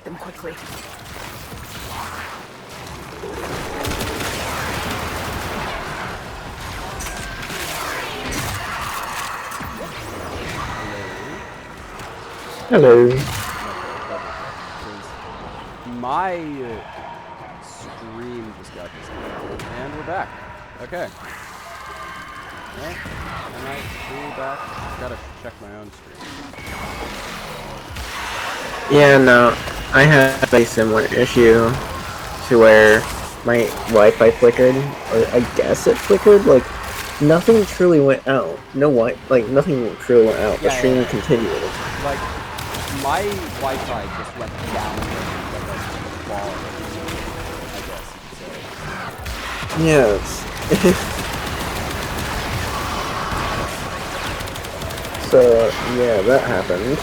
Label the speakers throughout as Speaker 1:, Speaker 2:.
Speaker 1: them quickly.
Speaker 2: Hello.
Speaker 3: My stream just got disconnected, and we're back. Okay. Well, am I fully back? I've gotta check my own stream.
Speaker 2: Yeah, no, I had a similar issue to where my Wi-Fi flickered, or I guess it flickered. Like nothing truly went out. Nothing truly went out. The stream continued.
Speaker 3: Like my Wi-Fi just went down like a ball, I guess you could say.
Speaker 2: Yes. So yeah, that happened.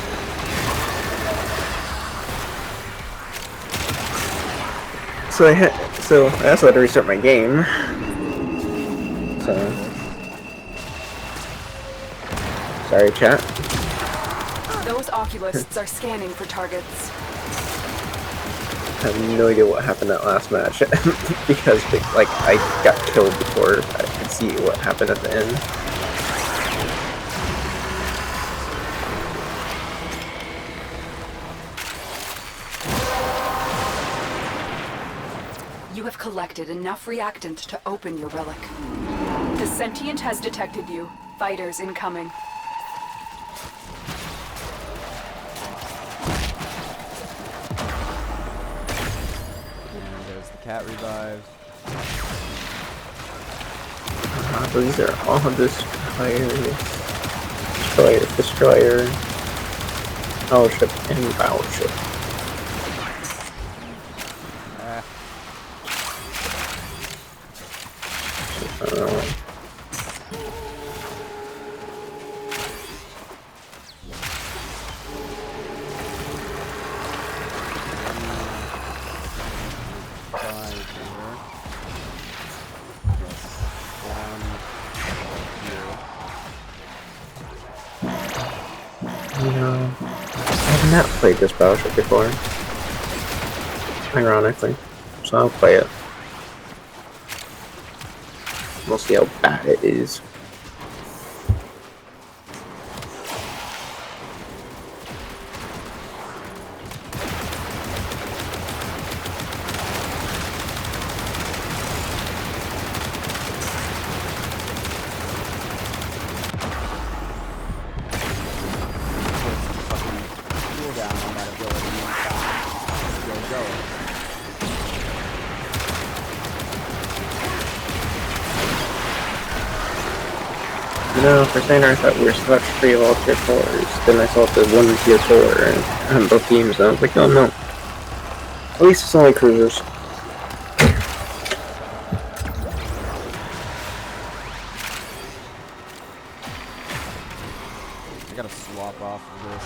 Speaker 2: So I also had to restart my game. So sorry, chat.
Speaker 1: Those oculists are scanning for targets.
Speaker 2: I have no idea what happened that last match because like I got killed before I could see what happened at the end.
Speaker 1: You have collected enough reactant to open your relic. The sentient has detected you. Fighters incoming.
Speaker 3: And there's the cat revive.
Speaker 2: These are all destroyer, fellowship, and battleship. I've not played this battleship before, ironically, so I'll play it. We'll see how bad it is. No, for saying I thought we were such 3 of all tier 4s, then I saw the 1 tier 4 and both teams, and I was like, oh no. At least it's only cruisers.
Speaker 3: I gotta swap off of this.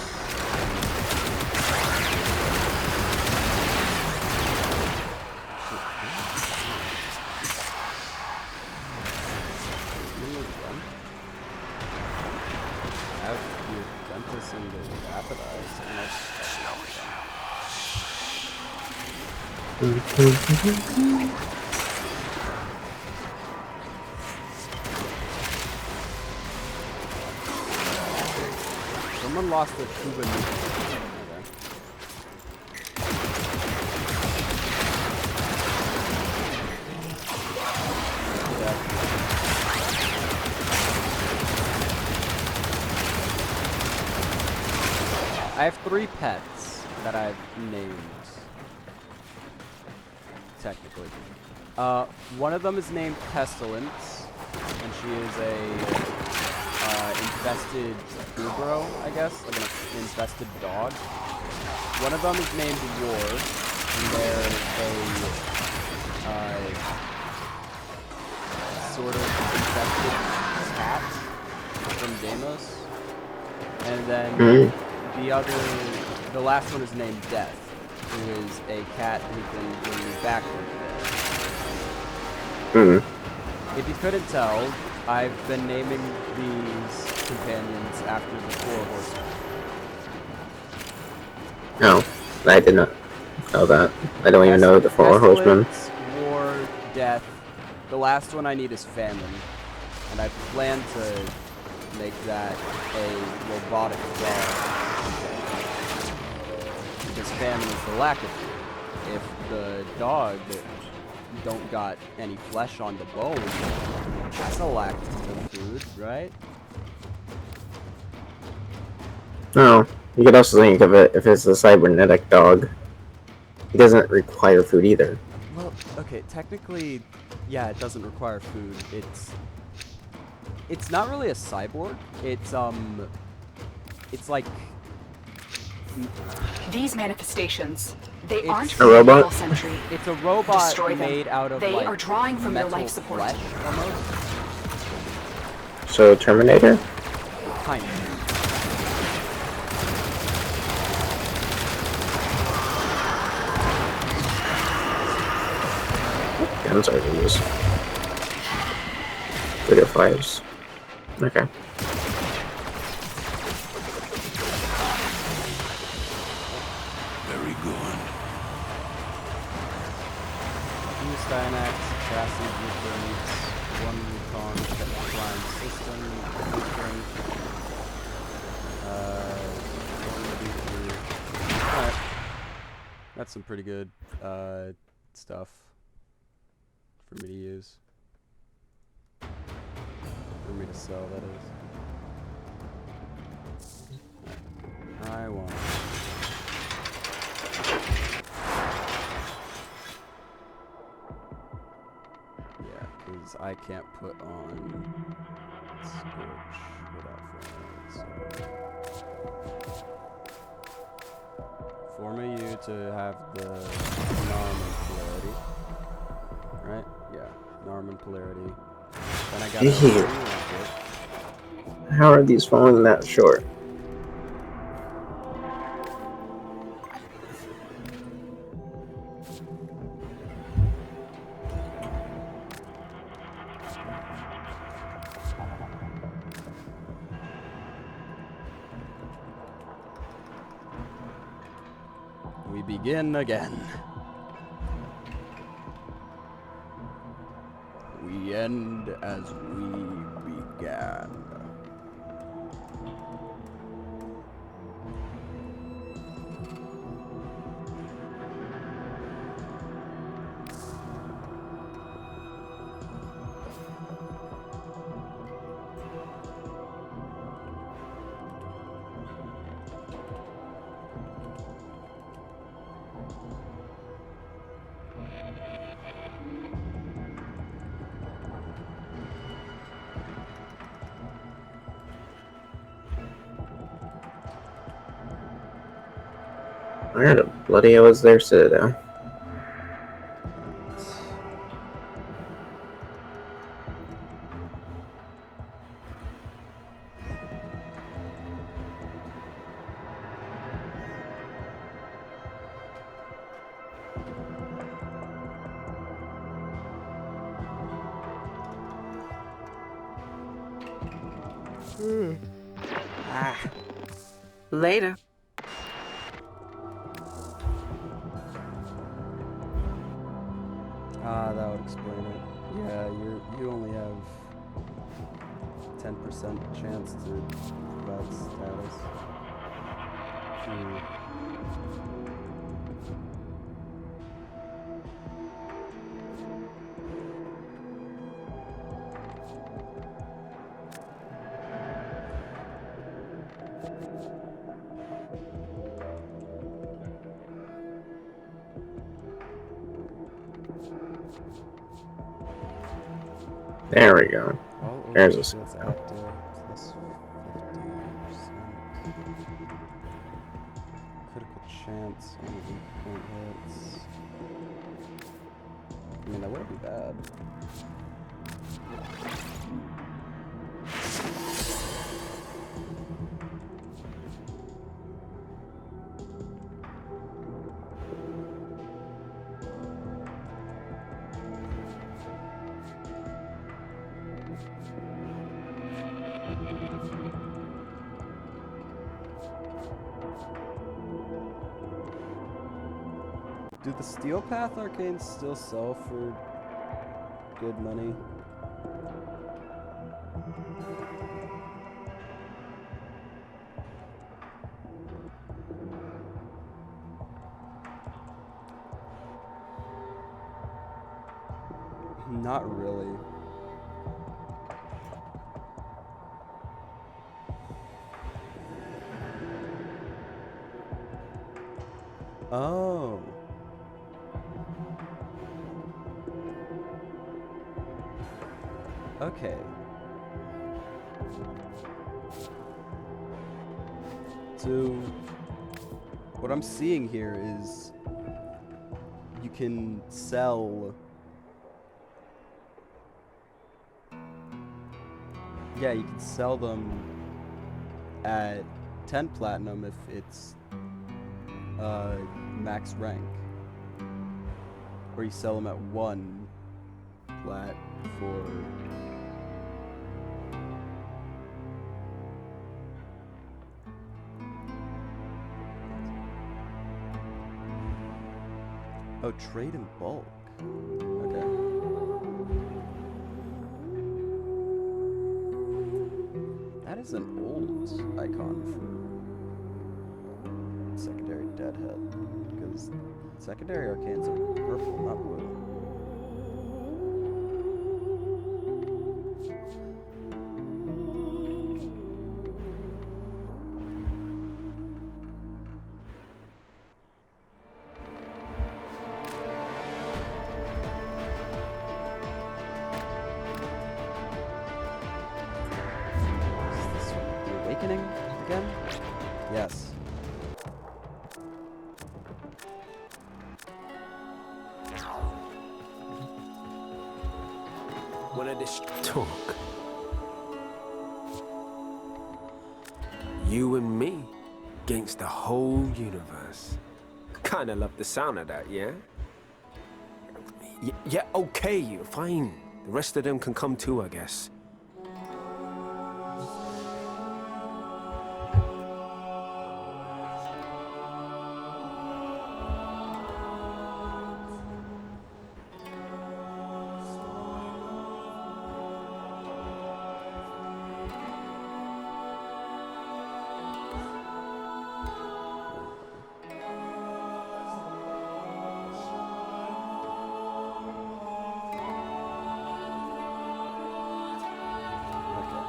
Speaker 3: Someone lost their Cuban music. I have 3 pets that I've named. Technically. One of them is named Pestilence, and she is a infested Ubro, I guess, like an infested dog. One of them is named War, and they're a sort of infested cat from Deimos. And then the last one is named Death, who is a cat who can bring you back from the dead. If you couldn't tell, I've been naming these companions after the 4 horsemen.
Speaker 2: No, I did not. Oh, that. I don't even know the four horsemen.
Speaker 3: Pestilence, war, death. The last one I need is famine. And I plan to make that a robotic dog. Because famine is the lack of food. If the dog don't got any flesh on the bone, that's a lack of food, right?
Speaker 2: No, you could also think of it if it's a cybernetic dog. He doesn't require food either.
Speaker 3: Well, okay, technically, yeah, it doesn't require food. It's not really a cyborg. It's like
Speaker 1: These manifestations, they
Speaker 3: It's
Speaker 1: aren't
Speaker 2: a robot?
Speaker 1: real sentry.
Speaker 3: it's a robot
Speaker 1: Destroy them.
Speaker 3: made out of
Speaker 1: They
Speaker 3: like
Speaker 1: are drawing from your
Speaker 3: metal
Speaker 1: life support.
Speaker 3: flesh, almost.
Speaker 2: So, Terminator?
Speaker 3: Kind of.
Speaker 2: Guns are these. 3 or 5s. Okay.
Speaker 4: Very good.
Speaker 3: Two Stynax, chassis blueprints, one recon flying system blueprint. One B3. Alright. That's some pretty good stuff for me to use. For me to sell, that is. I want. Yeah, because I can't put on Scorch without forming, so. Forma you to have the Norman polarity. Right? Yeah, Norman polarity. Then I got
Speaker 2: Ew. How are these falling that short?
Speaker 3: We begin again. We end as we began.
Speaker 2: Where the bloody hell is their citadel?
Speaker 5: Later.
Speaker 3: Ah, that would explain it. Yeah, you only have 10% chance to provide status.
Speaker 2: There we go.
Speaker 3: Oh,
Speaker 2: There's a
Speaker 3: that's
Speaker 2: citadel.
Speaker 3: active. Plus 50%. Critical chance on the point hits. I mean, that wouldn't be bad. Do the Steel Path arcanes still sell for good money? Not really. Oh. Okay. So, what I'm seeing here is you can sell. Yeah, you can sell them at 10 platinum if it's max rank. Or you sell them at 1 plat for oh, trade in bulk. Okay. That is an old icon for secondary deadhead, because secondary arcanes are purple, not blue. Awakening again? Yes.
Speaker 4: Wanna talk? You and me against the whole universe. Kinda love the sound of that, yeah? Yeah, okay, fine. The rest of them can come too, I guess. Okay.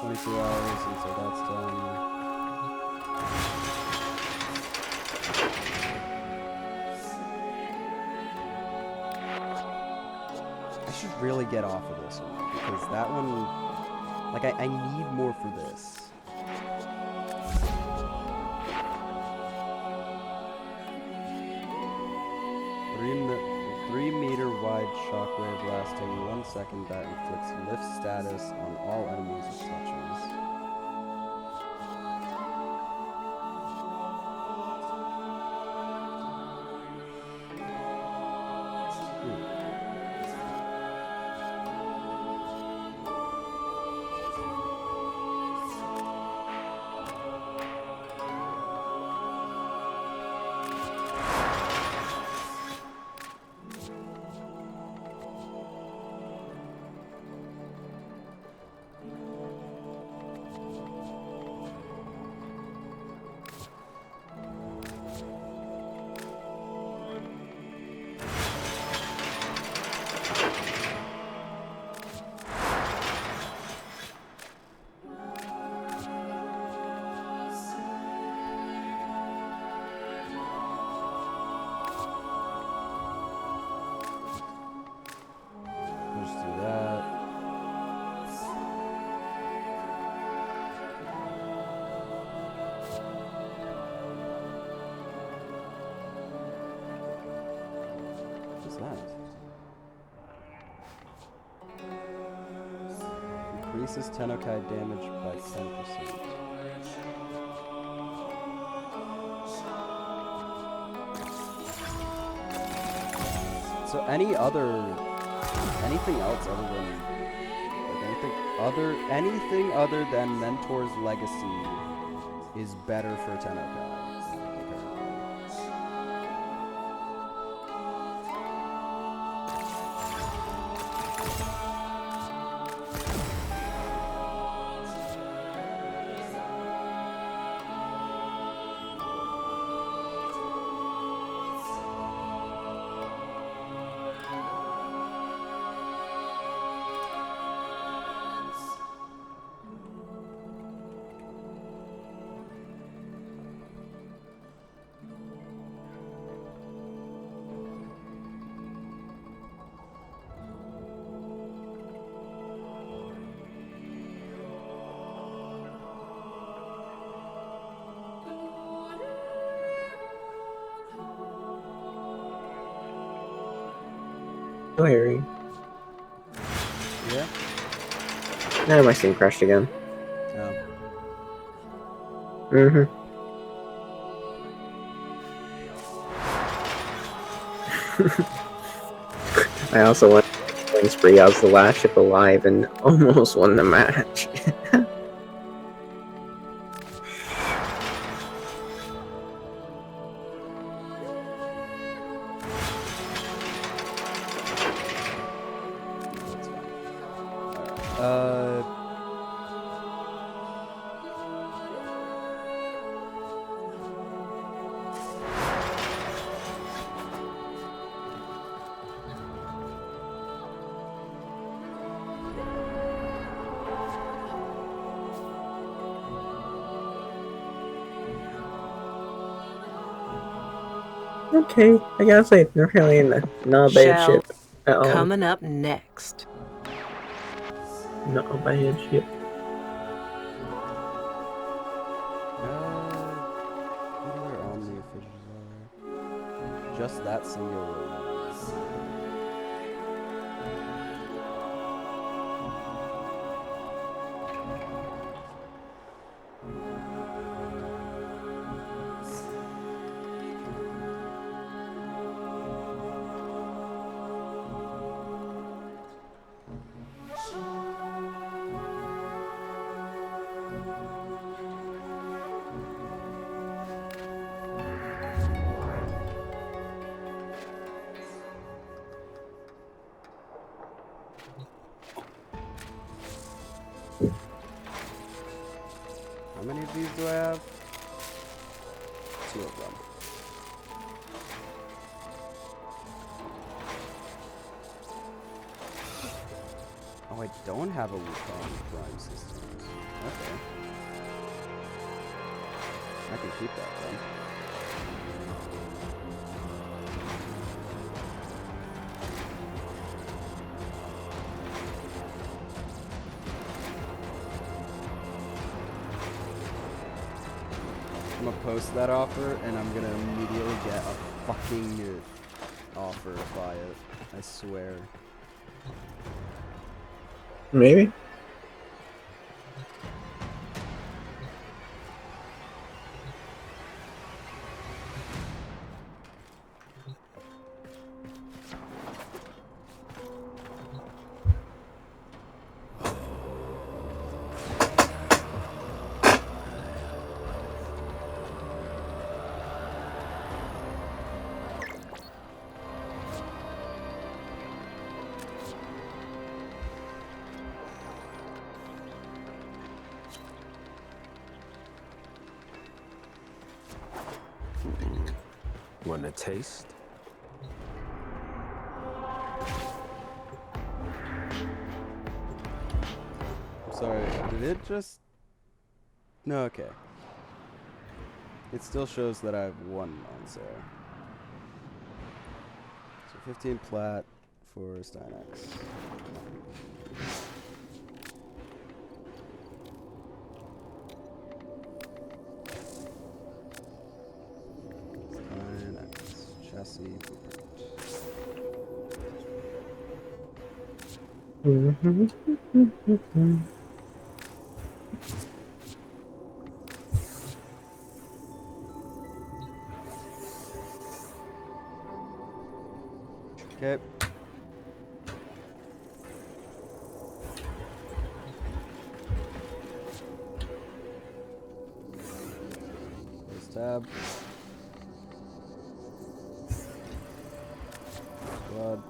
Speaker 4: 22 hours until that's done. I should really get off of this one, because that one, like, I need more for this. Three meter wide shockwave lasting 1 second that inflicts lift status on all enemies it touches. Just do that. What's that? Increases Tennokai damage by 10%. So any other
Speaker 3: anything else other than anything other than Mentor's Legacy is better for Tennokai.
Speaker 2: Oh, Harry.
Speaker 3: Yeah?
Speaker 2: Now my scene crashed again.
Speaker 3: Oh.
Speaker 2: Mm-hmm. I also went on spree. I was the last ship alive and almost won the match.
Speaker 3: That's fine.
Speaker 2: Okay, I gotta say, they're really not a bad
Speaker 5: Shell
Speaker 2: ship at all.
Speaker 5: coming up next.
Speaker 2: Not a bad ship.
Speaker 3: What other Omni fishes are? Just that singular one. How many of these do I have? 2 of them. Oh, I don't have a Wukong Prime system. Okay. I can keep that then. I'm gonna post that offer, and I'm gonna immediately get a fucking offer to buy it. I swear.
Speaker 2: Maybe.
Speaker 6: Want a taste?
Speaker 3: I'm sorry, did it just... No, okay. It still shows that I have 1 on sale. So 15 plat for Stynex. Stynex, chassis, blueprint. Okay.
Speaker 4: Tab. Squad.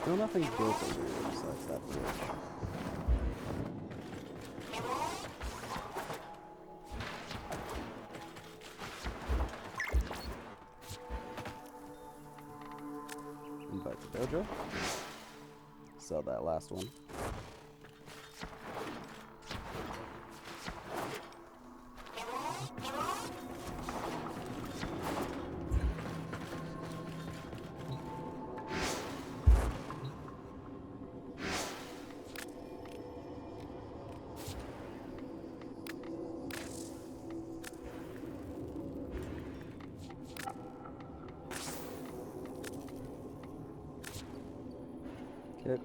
Speaker 4: Still nothing built over here besides that bridge. Invite the dojo. Sell that last one. Okay.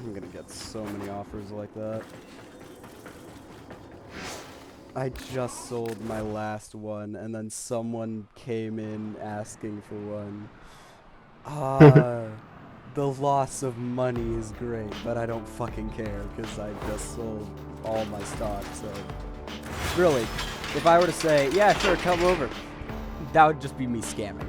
Speaker 4: I'm gonna get so many offers like that. I just sold my last one, and then someone came in asking for one. The loss of money is great, but I don't fucking care, because I just sold all my stock, so... Really, if I were to say, yeah, sure, come over, that would just be me scamming.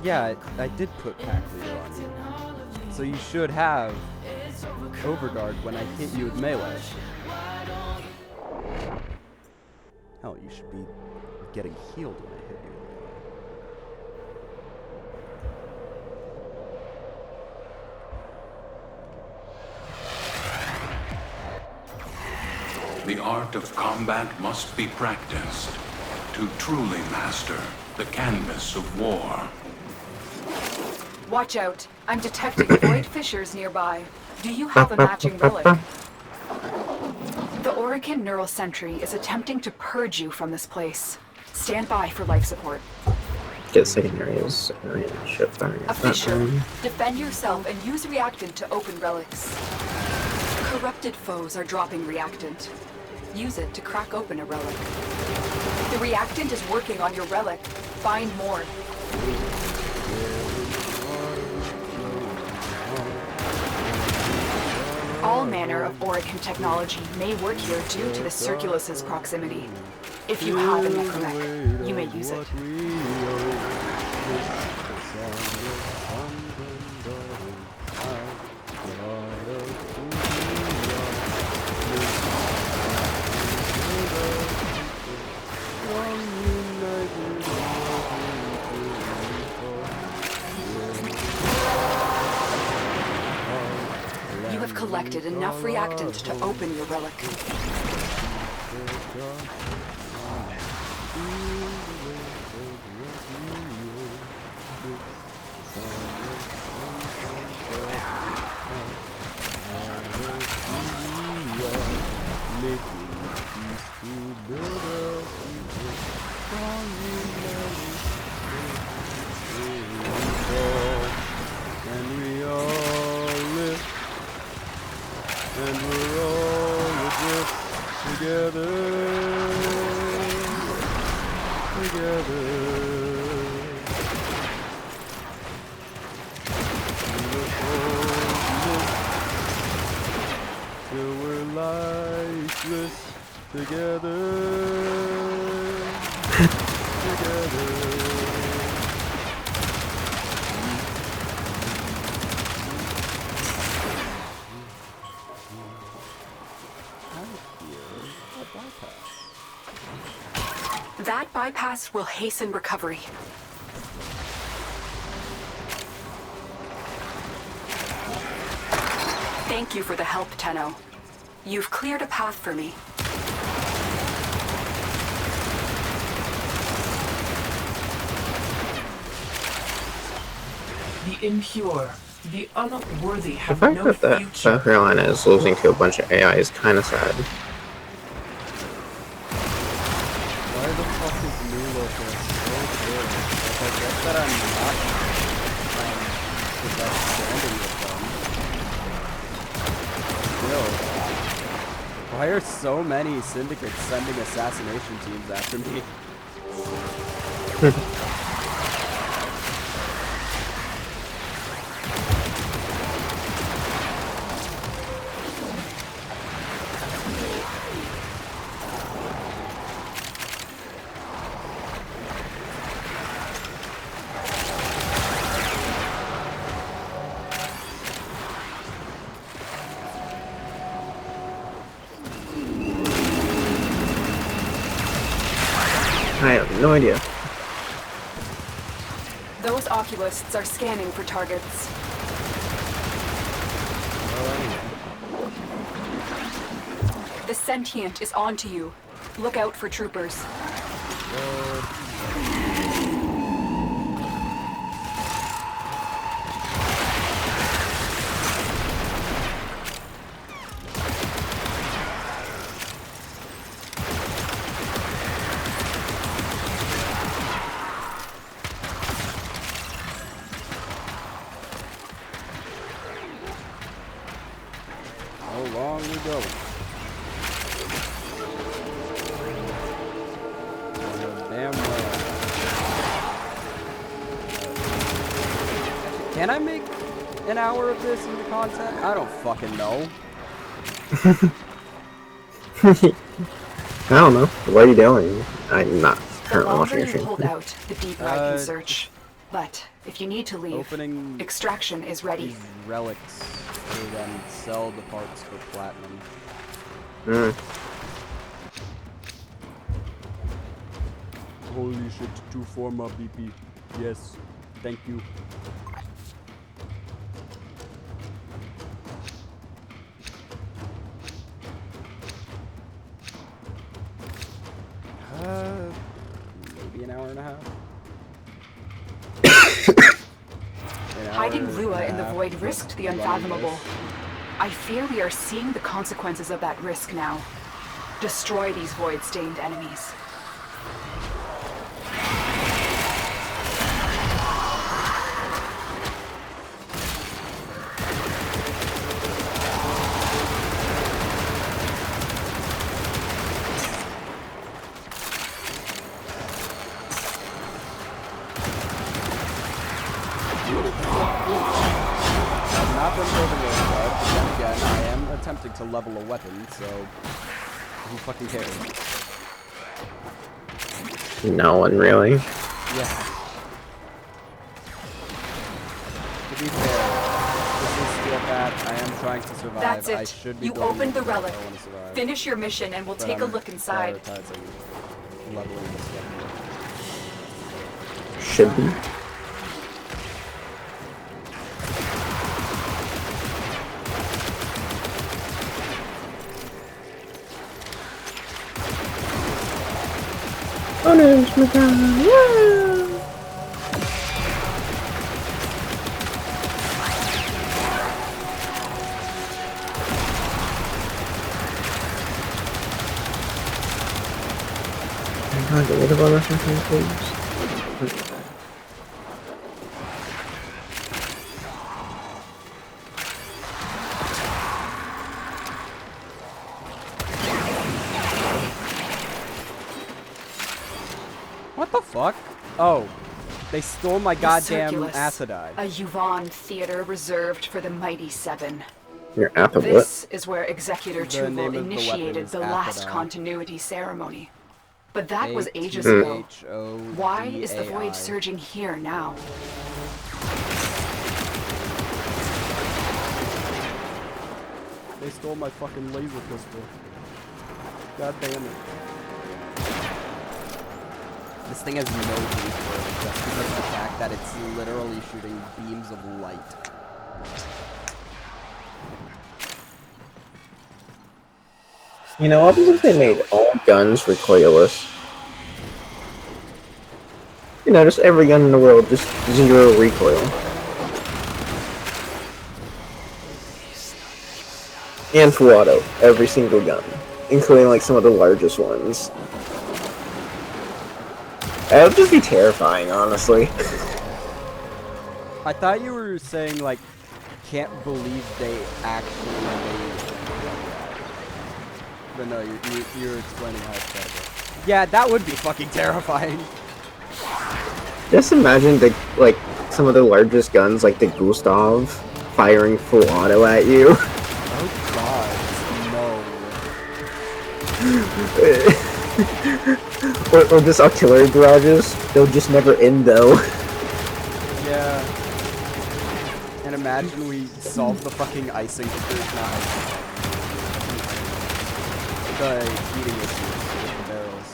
Speaker 4: Yeah, I did put pack leader on you. So you should have overguard when I hit you with melee. Hell, you should be getting healed when I hit you with melee.
Speaker 5: The art of combat must be practiced to truly master the canvas of war.
Speaker 1: Watch out. I'm detecting void fissures nearby. Do you have a matching relic? The Orokin Neural Sentry is attempting to purge you from this place. Stand by for life support.
Speaker 2: Get secondaries. Shit, fire.
Speaker 1: A fissure. Defend yourself and use reactant to open relics. Corrupted foes are dropping reactant. Use it to crack open a relic. The reactant is working on your relic. Find more. All manner of Orokin technology may work here due to the Circulus's proximity. If you have a necromech, you may use it. collected enough reactant to open your relic.
Speaker 4: And we all live, and we're all adrift together. Till we're lifeless together.
Speaker 1: That bypass will hasten recovery. Thank you for the help, Tenno. You've cleared a path for me.
Speaker 6: The impure, the unworthy
Speaker 2: The
Speaker 6: have
Speaker 2: fact
Speaker 6: no
Speaker 2: that the
Speaker 6: future.
Speaker 2: South Carolina is losing to a bunch of AI is kind of sad.
Speaker 4: Why the fuck is New Locus so good? Like, I guess that I'm not the best standing with them. Still. Why are so many syndicates sending assassination teams after me?
Speaker 2: I have no idea.
Speaker 1: Those oculists are scanning for targets. The sentient is onto you. Look out for troopers.
Speaker 4: How long we go? Damn well. Can I make an hour of this into content? I don't fucking know.
Speaker 2: I don't know. What are you doing? I'm not
Speaker 1: The
Speaker 2: currently
Speaker 1: longer
Speaker 2: watching your
Speaker 1: you
Speaker 2: stream.
Speaker 1: hold out, the deeper I can search. But if you need to leave,
Speaker 4: Opening
Speaker 1: extraction is ready.
Speaker 4: these relics to then sell the parts for platinum. Holy shit, 2 forma BP. Yes, thank you. Maybe an hour and a half.
Speaker 1: Hiding Lua in the void risked the unfathomable.
Speaker 4: This.
Speaker 1: I fear we are seeing the consequences of that risk now. Destroy these void-stained enemies.
Speaker 4: I've not been building a club, but then again, I am attempting to level a weapon, so who fucking cares?
Speaker 2: No one really.
Speaker 4: Yeah. To be fair, this is still bad. I am trying to survive.
Speaker 1: That's
Speaker 4: I
Speaker 1: it.
Speaker 4: should be
Speaker 1: You
Speaker 4: building
Speaker 1: opened the
Speaker 4: a club.
Speaker 1: relic.
Speaker 4: I want to survive.
Speaker 1: Finish your mission and we'll
Speaker 4: But
Speaker 1: take a
Speaker 4: I'm
Speaker 1: look inside.
Speaker 4: prioritizing leveling this weapon.
Speaker 2: Should be. Punishment time! Yeah! Can I get rid of all this information, please?
Speaker 4: What the fuck? Oh, they stole my
Speaker 1: The
Speaker 4: goddamn
Speaker 1: Circulus,
Speaker 4: Acidai.
Speaker 1: a Yuvon theater reserved for the mighty seven.
Speaker 2: Your Apple
Speaker 1: This is where Executor
Speaker 4: The name
Speaker 1: Tuval
Speaker 4: of the
Speaker 1: initiated
Speaker 4: weapon is
Speaker 1: the last
Speaker 4: Aphrodite.
Speaker 1: continuity ceremony. But that was ages ago. Why is the void surging here now?
Speaker 4: They stole my fucking laser pistol. God damn it. This thing has no recoil just because of the fact that it's literally shooting beams of light.
Speaker 2: You know, what if they made all guns recoilless? You know, just every gun in the world, just 0 recoil. And full auto, every single gun, including like some of the largest ones. That would just be terrifying, honestly.
Speaker 4: I thought you were saying, like, can't believe they actually made... But no, you're explaining how it's better. Yeah, that would be fucking terrifying.
Speaker 2: Just imagine the, like, some of the largest guns, like the Gustav, firing full auto at you.
Speaker 4: Oh god, no.
Speaker 2: or just artillery barrages. They'll just never end, though.
Speaker 4: Yeah. And imagine we solve the fucking icing the heating issues with the barrels.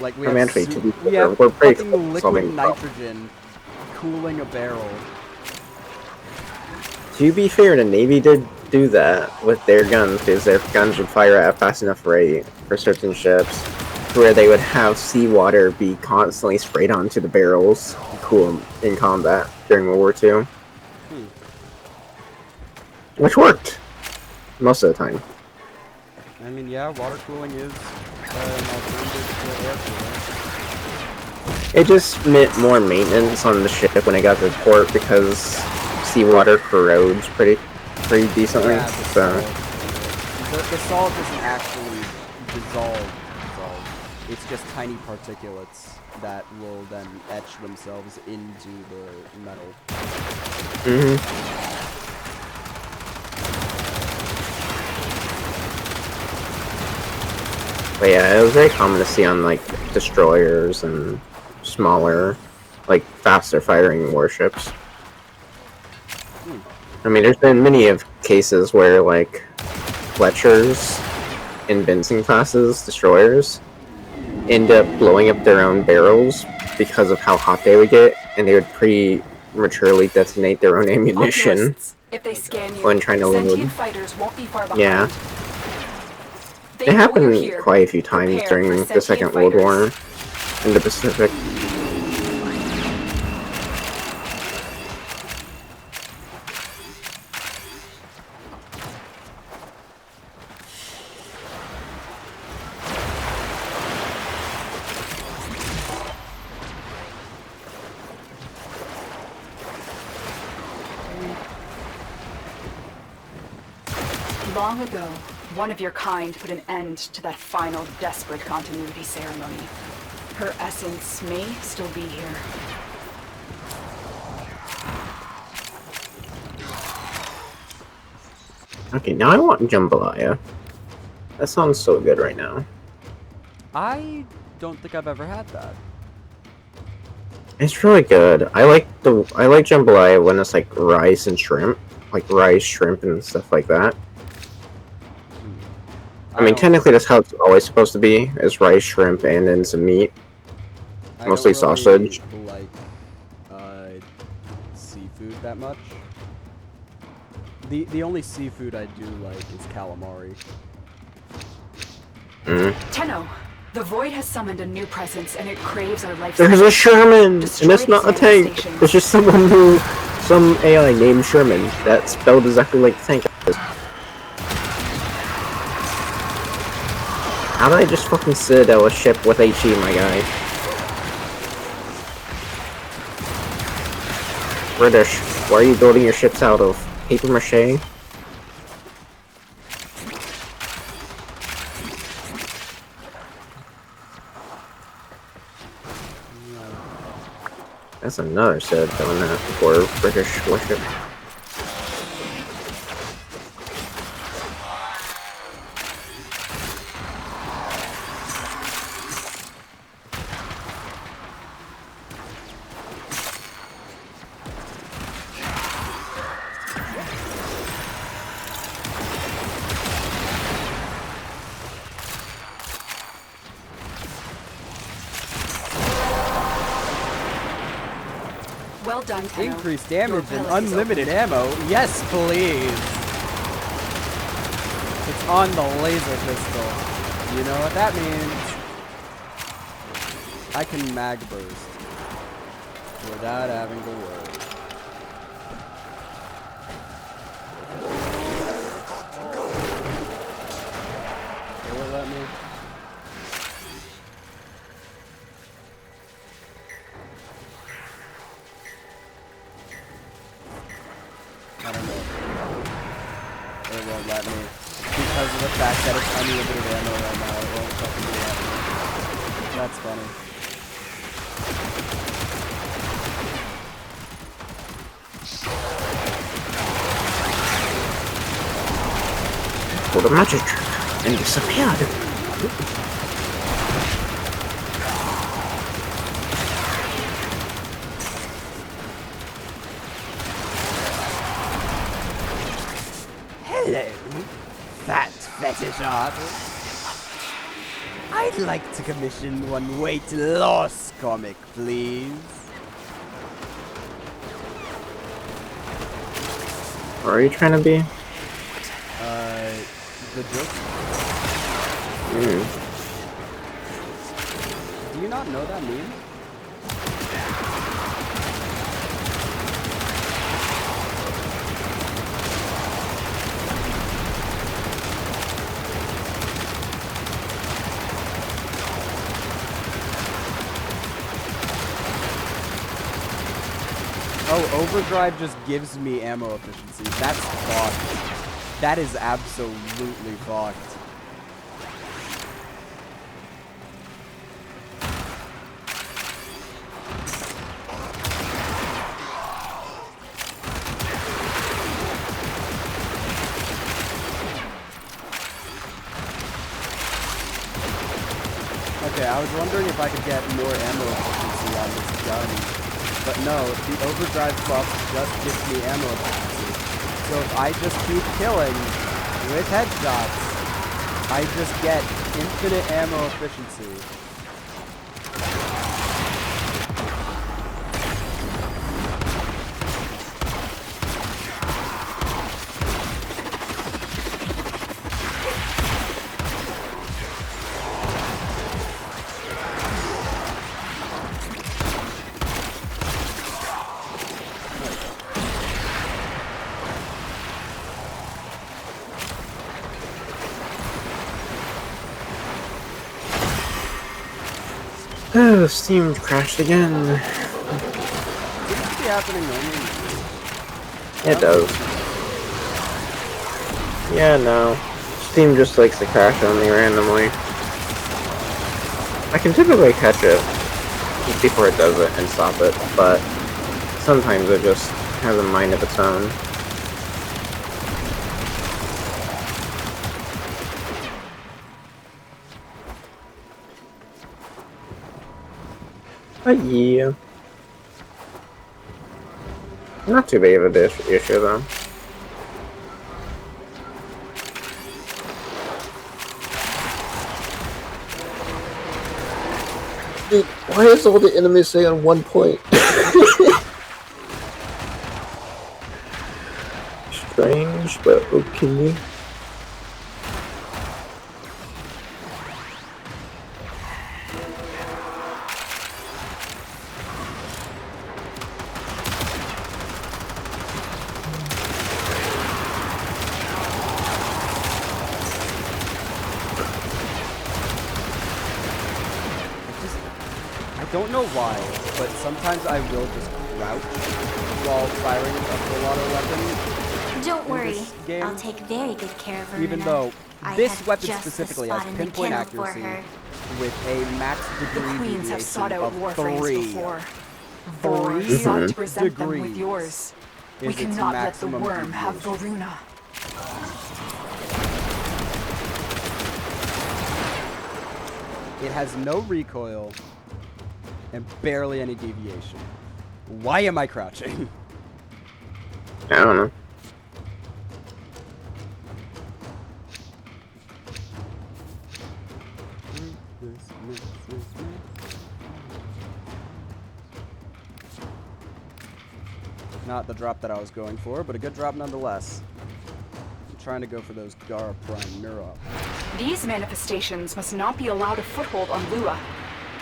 Speaker 4: Like we
Speaker 2: I mean,
Speaker 4: have,
Speaker 2: actually, to be
Speaker 4: we
Speaker 2: fair,
Speaker 4: have
Speaker 2: we're pretty
Speaker 4: fucking
Speaker 2: close to solving
Speaker 4: liquid
Speaker 2: the problem.
Speaker 4: nitrogen cooling a barrel.
Speaker 2: To be fair, the Navy did do that with their guns, because their guns would fire at a fast enough rate for certain ships, where they would have seawater be constantly sprayed onto the barrels to cool them in combat during World War II. Which worked most of the time.
Speaker 4: I mean, yeah, water cooling is an alternative to air cooling.
Speaker 2: It just meant more maintenance on the ship when it got to port, because seawater corrodes pretty decently.
Speaker 4: Yeah,
Speaker 2: So
Speaker 4: the salt doesn't actually dissolve. It's just tiny particulates that will then etch themselves into the metal.
Speaker 2: But yeah, it was very common to see on like destroyers and smaller, like faster firing warships. I mean, there's been many of cases where like Fletchers in Benson classes destroyers end up blowing up their own barrels because of how hot they would get, and they would prematurely detonate their own ammunition
Speaker 1: Oculus, if they scan you,
Speaker 2: when trying to load.
Speaker 1: sentient fighters won't be far behind.
Speaker 2: Yeah.
Speaker 1: They
Speaker 2: It
Speaker 1: know
Speaker 2: happened
Speaker 1: you're here.
Speaker 2: quite a few times
Speaker 1: Prepare
Speaker 2: during
Speaker 1: for
Speaker 2: the Second
Speaker 1: sentient
Speaker 2: World War
Speaker 1: fighters.
Speaker 2: in the Pacific.
Speaker 1: Long ago, one of your kind put an end to that final desperate continuity ceremony. Her essence may still be here.
Speaker 2: Okay, now I want jambalaya. That sounds so good right now.
Speaker 4: I don't think I've ever had that.
Speaker 2: It's really good. I like jambalaya when it's like rice and shrimp, like rice, shrimp, and stuff like that. I mean, technically that's how it's always supposed to be, is rice, shrimp, and then some meat. Mostly sausage.
Speaker 4: I don't really like seafood that much. The only seafood I do like is calamari.
Speaker 1: Tenno, the Void has summoned a new presence and it craves our life.
Speaker 2: There's a Sherman!
Speaker 1: Destroy
Speaker 2: And it's not a
Speaker 1: these
Speaker 2: tank!
Speaker 1: manifestations.
Speaker 2: It's just some AI named Sherman that's spelled exactly like the tank is. How did I just fucking citadel a ship with HE, my guy? British, why are you building your ships out of paper mache? That's another set doing that for British warship.
Speaker 1: Well done, Tenno.
Speaker 4: Increased damage
Speaker 1: Your
Speaker 4: and
Speaker 1: relic is
Speaker 4: unlimited
Speaker 1: open.
Speaker 4: ammo. Yes, please. It's on the laser pistol. You know what that means? I can mag burst without having to worry. It will let me. I don't know. It won't let me. Because of the fact that it's unlimited ammo right now, it won't fucking let me. That's funny.
Speaker 2: Pulled a magic and disappeared.
Speaker 4: Hello, fat fetish artist. I'd like to commission one weight loss comic, please.
Speaker 2: Where are you trying to be?
Speaker 4: The joke. Do you not know that meme? Oh, overdrive just gives me ammo efficiency. That's fucked. That is absolutely fucked. Okay, I was wondering if I could get more ammo efficiency on this gun. But no, the overdrive buff just gives me ammo efficiency. So if I just keep killing with headshots, I just get infinite ammo efficiency.
Speaker 2: Oh, Steam crashed again.
Speaker 4: Seems to be happening normally.
Speaker 2: It does. Yeah, no. Steam just likes to crash on me randomly. I can typically catch it before it does it and stop it, but sometimes it just has a mind of its own. Yeah. Not too big of a issue though. Dude, why is all the enemies say on 1 point? Strange, but okay.
Speaker 3: don't know why, but sometimes I will just crouch while firing a full auto weapon.
Speaker 7: Don't worry,
Speaker 3: this game,
Speaker 7: I'll take very good care of her.
Speaker 3: even though
Speaker 7: I
Speaker 3: this
Speaker 7: have
Speaker 3: weapon
Speaker 7: just the
Speaker 3: specifically
Speaker 7: spot
Speaker 3: has
Speaker 7: in the
Speaker 3: pinpoint
Speaker 7: kennel for
Speaker 3: accuracy
Speaker 7: her.
Speaker 3: with a max
Speaker 1: The
Speaker 3: degree
Speaker 1: queens have sought
Speaker 3: deviation
Speaker 1: out
Speaker 3: of
Speaker 1: warframes
Speaker 3: 3.
Speaker 1: before. Vor
Speaker 3: Three
Speaker 1: sought to present them with
Speaker 3: degrees
Speaker 1: yours. We
Speaker 3: is its
Speaker 1: cannot let the
Speaker 3: maximum
Speaker 1: worm have
Speaker 3: deviation.
Speaker 1: Voruna.
Speaker 3: It has no recoil and barely any deviation. Why am I crouching?
Speaker 2: I don't know.
Speaker 3: Not the drop that I was going for, but a good drop nonetheless. I'm trying to go for those Gara Prime Neuro.
Speaker 1: These manifestations must not be allowed a foothold on Lua.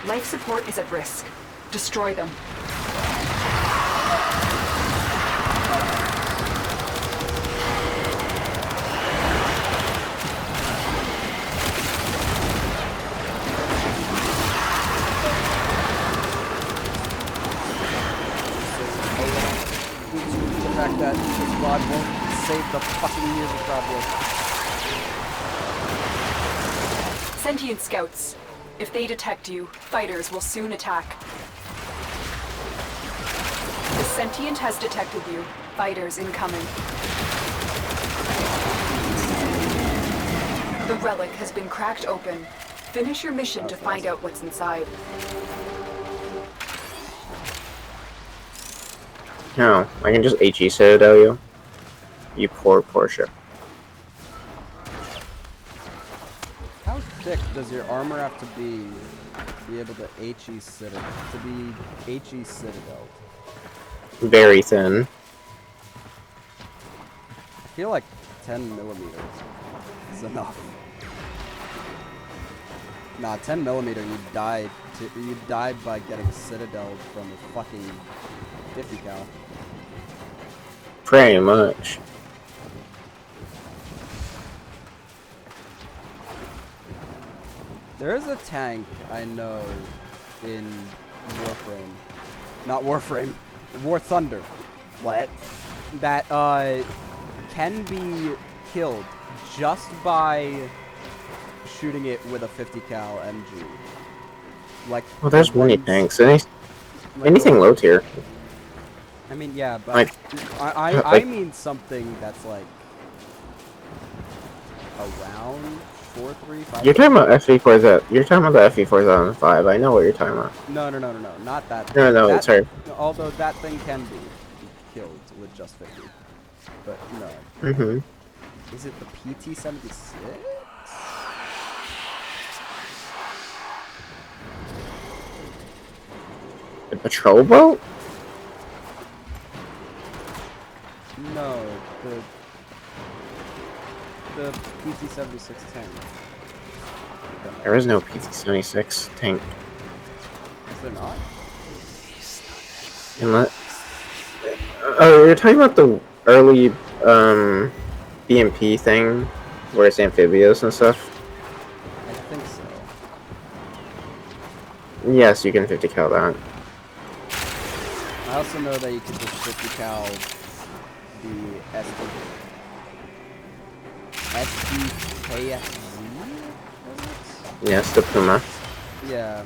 Speaker 1: Life support is at risk. Destroy them.
Speaker 3: The fact that the squad won't save the fucking years of crowd
Speaker 1: Sentient scouts. If they detect you, fighters will soon attack. The sentient has detected you. Fighters incoming. The relic has been cracked open. Finish your mission to find out what's inside.
Speaker 2: No, I can just HE Citadel you. You poor Portia.
Speaker 3: How thick does your armor have to be able to HE Citadel? To be HE Citadel?
Speaker 2: Very thin.
Speaker 3: I feel like 10 millimeters is enough. Nah, 10 millimeter, you died by getting Citadel from a fucking 50 cal.
Speaker 2: Pretty much.
Speaker 3: There is a tank I know in Warframe. Not Warframe. War Thunder. What? That can be killed just by shooting it with a 50 cal MG. Like
Speaker 2: Well, there's many
Speaker 3: ones-
Speaker 2: tanks.
Speaker 3: like
Speaker 2: Anything
Speaker 3: the-
Speaker 2: low tier.
Speaker 3: I mean, yeah, but
Speaker 2: Like-
Speaker 3: I
Speaker 2: like-
Speaker 3: mean something that's like around 4.3, 5.
Speaker 2: You're talking about FE4Z. You're talking about the FE4005. I know what you're talking about.
Speaker 3: No, not that.
Speaker 2: No,
Speaker 3: that,
Speaker 2: sorry.
Speaker 3: Although that thing can be killed with just 50, but no.
Speaker 2: Mm-hmm.
Speaker 3: Is it the PT-76?
Speaker 2: The patrol boat?
Speaker 3: No, the PT-76 tank.
Speaker 2: There is no PT-76 tank.
Speaker 3: Is there not?
Speaker 2: Unless... Oh, you're talking about the early BMP thing, where it's amphibious and stuff?
Speaker 3: I think so.
Speaker 2: Yes, you can 50 cal that.
Speaker 3: I also know that you can just 50 cal the SDKSZ?
Speaker 2: Yes, the Puma.
Speaker 3: Yeah.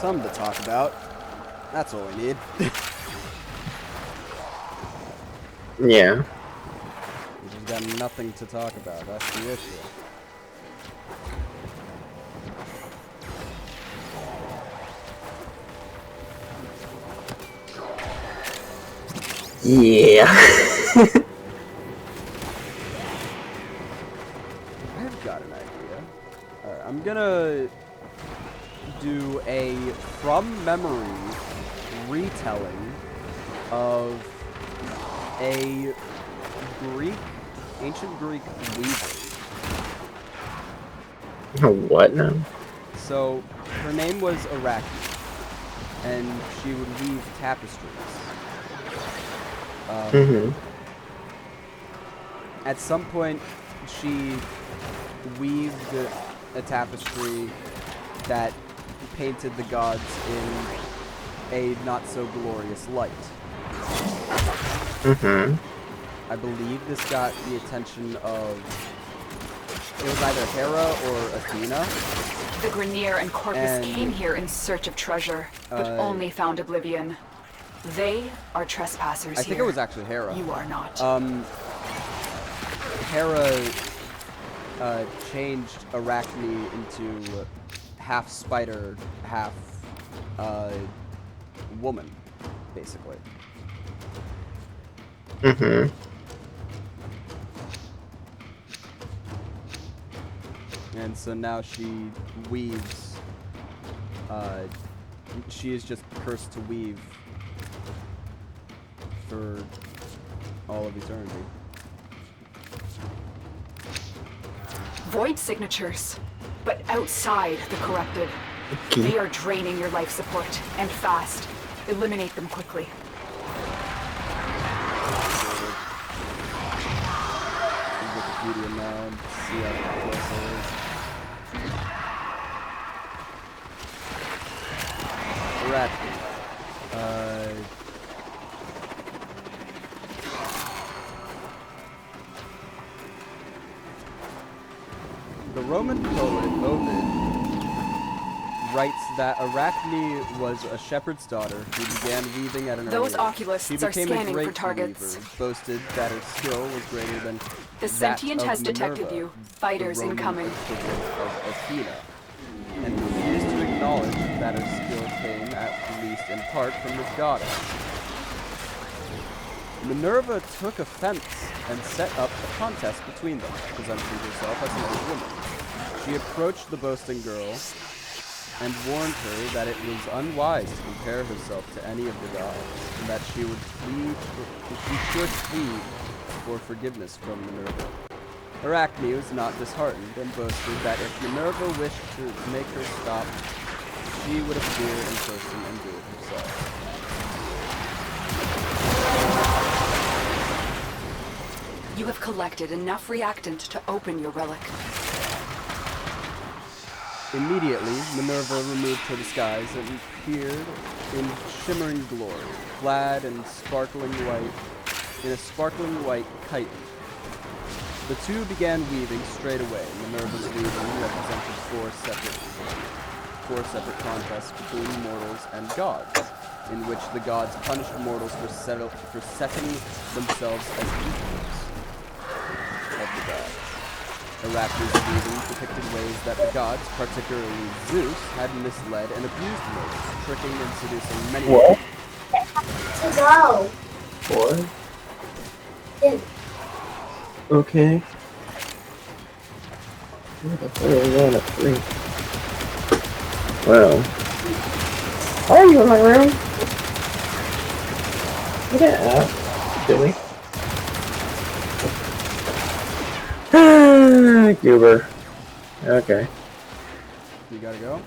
Speaker 3: something to talk about. That's all we need.
Speaker 2: Yeah.
Speaker 3: We just got nothing to talk about. That's the issue.
Speaker 2: Yeah.
Speaker 3: I've got an idea. Alright, I'm gonna do a from memory retelling of a ancient Greek weaver.
Speaker 2: What now?
Speaker 3: So, her name was Arachne, and she would weave tapestries. At some point, she weaved a tapestry that painted the gods in a not-so-glorious light. I believe this got the attention of... It was either Hera or Athena.
Speaker 1: The Grenier and Corpus came here in search of treasure, but only found oblivion. They are trespassers
Speaker 3: I think it was actually Hera.
Speaker 1: You are not.
Speaker 3: Hera changed Arachne into half spider, half woman, basically. And so now she weaves. She is just cursed to weave for all of eternity.
Speaker 1: Void signatures, but outside the corrupted. They are draining your life support, and fast. Eliminate them quickly.
Speaker 3: Wikipedia now and see how close it is. Arachne. The Roman poet Ovid writes that Arachne was a shepherd's daughter who began weaving at an early age.
Speaker 1: Those oculists
Speaker 3: She
Speaker 1: are
Speaker 3: became a
Speaker 1: scanning
Speaker 3: great
Speaker 1: for targets.
Speaker 3: weaver, boasted that her skill was greater than
Speaker 1: The
Speaker 3: that
Speaker 1: sentient
Speaker 3: of
Speaker 1: has detected
Speaker 3: Minerva,
Speaker 1: you. Fighters
Speaker 3: the Roman
Speaker 1: incoming.
Speaker 3: equivalent of Athena, and refused to acknowledge that her skill came, at least in part, from this goddess. Minerva took offense and set up a contest between them, presenting herself as an old woman. She approached the boasting girl and warned her that it was unwise to compare herself to any of the gods, and that she should plead for forgiveness from Minerva. Arachne was not disheartened and boasted that if Minerva wished to make her stop, she would appear in person and do it herself.
Speaker 1: You have collected enough reactant to open your relic.
Speaker 3: Immediately, Minerva removed her disguise and appeared in shimmering glory, clad in a sparkling white chiton. The two began weaving straight away. Minerva's weaving represented four separate contests between mortals and gods, in which the gods punished mortals for setting themselves as equals of the gods. Arachne's weaving depicted ways that the gods, particularly Zeus, had misled and abused mortals, tricking and seducing many
Speaker 2: What?
Speaker 7: To go.
Speaker 2: What?
Speaker 7: In.
Speaker 2: Okay. Where the hell are you on at 3? Well. How are you in my room? Yeah. Silly. Goober. Okay.
Speaker 3: You gotta go?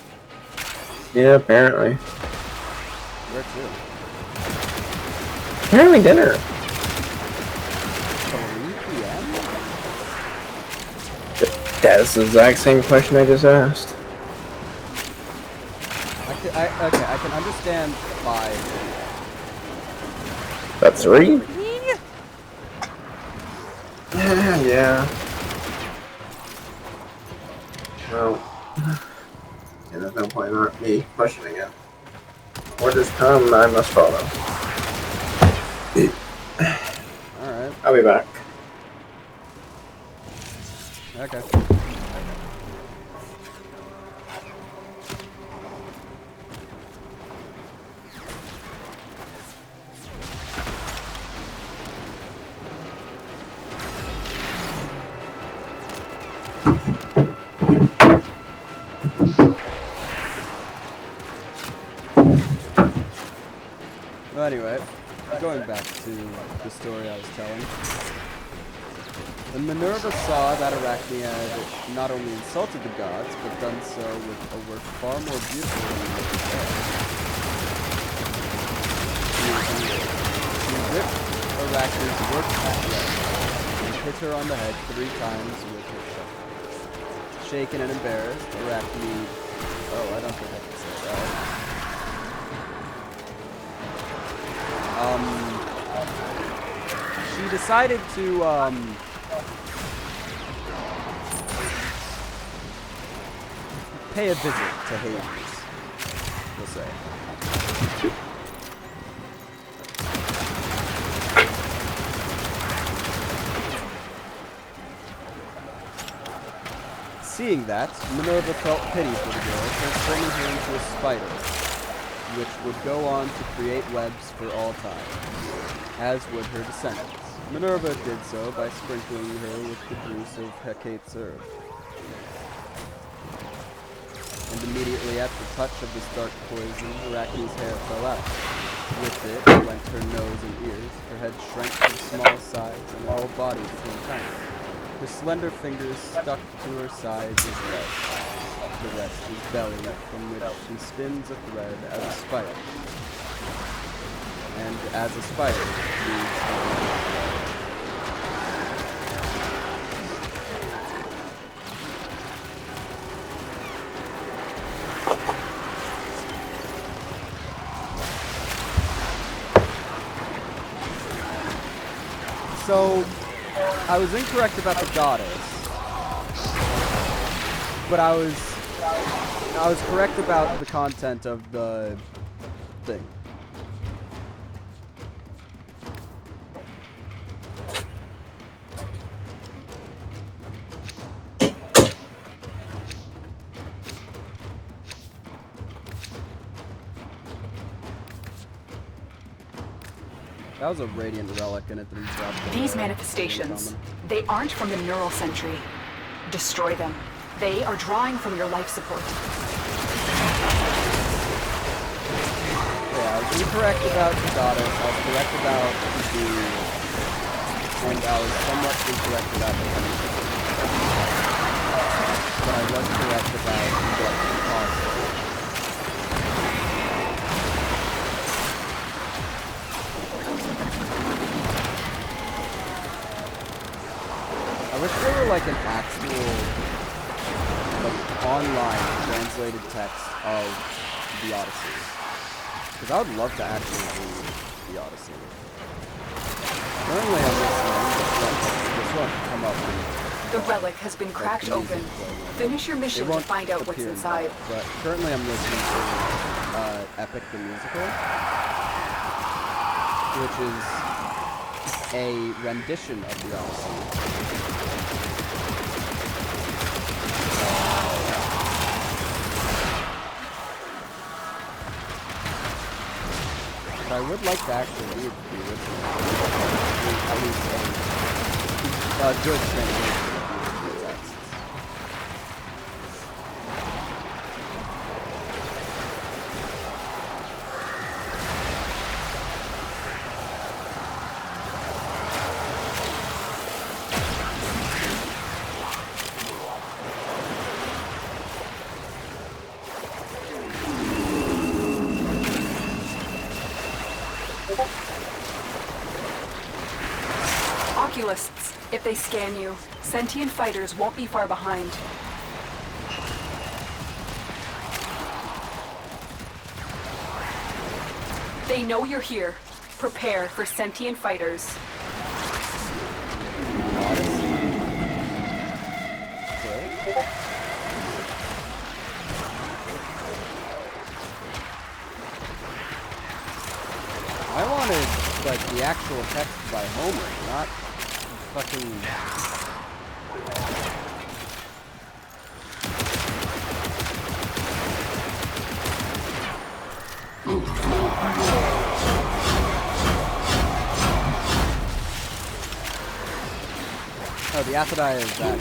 Speaker 2: Yeah, apparently.
Speaker 3: Where to?
Speaker 2: Apparently dinner.
Speaker 3: 3 p.m.?
Speaker 2: That's the exact same question I just asked.
Speaker 3: Okay, I can understand 5.
Speaker 2: That's 3? Yeah. Well, yeah, there's no point in me questioning it. Orders come, I must follow.
Speaker 3: Alright.
Speaker 2: I'll be back.
Speaker 3: Okay. Well, anyway, going back to the story I was telling. When Minerva saw that Arachne had not only insulted the gods, but done so with a work far more beautiful than the hair, she ripped Arachne's work hat and hit her on the head 3 times with her shovel. Shaken and embarrassed, Arachne... Oh, I don't think I can say that. She decided to, pay a visit to Hades, we'll say. Seeing that, Minerva felt pity for the girl, transforming her into a spider, which would go on to create webs for all time, as would her descendants. Minerva did so by sprinkling her with the juice of Hecate's herb. And immediately at the touch of this dark poison, Arachne's hair fell out. With it went her nose and ears, her head shrank to a small size, and her whole body became tiny. Her slender fingers stuck to her sides as legs. The rest is belly, from which she spins a thread as a spider. And as a spider, weaves her web. So, I was incorrect about the goddess, but I was correct about the content of the thing. That was a radiant relic and it didn't drop.
Speaker 1: These manifestations, they aren't from the neural sentry. Destroy them. They are drawing from your life support.
Speaker 3: Yeah, I was incorrect about the goddess, I was correct about the... and I was somewhat incorrect about the enemy. But I was correct about what caused it. I wish there were like an actual, like, online translated text of the Odyssey. Because I would love to actually read the Odyssey. Currently I'm listening, this won't come up.
Speaker 1: The relic has been cracked open. Finish your mission to find out what's inside.
Speaker 3: But currently I'm listening to Epic the Musical, which is a rendition of the Odyssey. But I would like to actually read the original. At least a good translation of the text.
Speaker 1: Oculists, if they scan you, sentient fighters won't be far behind. They know you're here. Prepare for sentient fighters.
Speaker 3: wanted, like, the actual text by Homer, not fucking... Oh, the Aphrodite is that.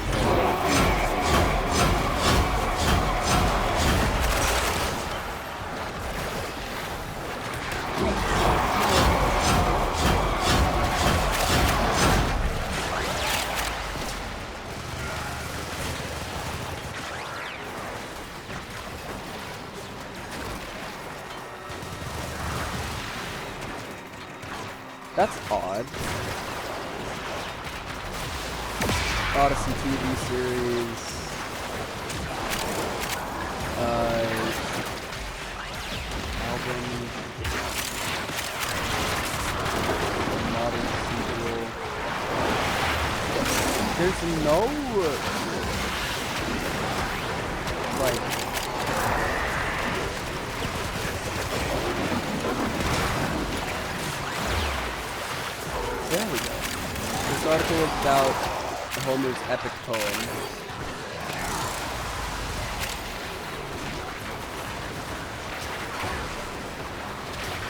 Speaker 3: That's odd. Odyssey TV series. Album. Modern sequel. There's no like there we go. This article is about Homer's epic poem.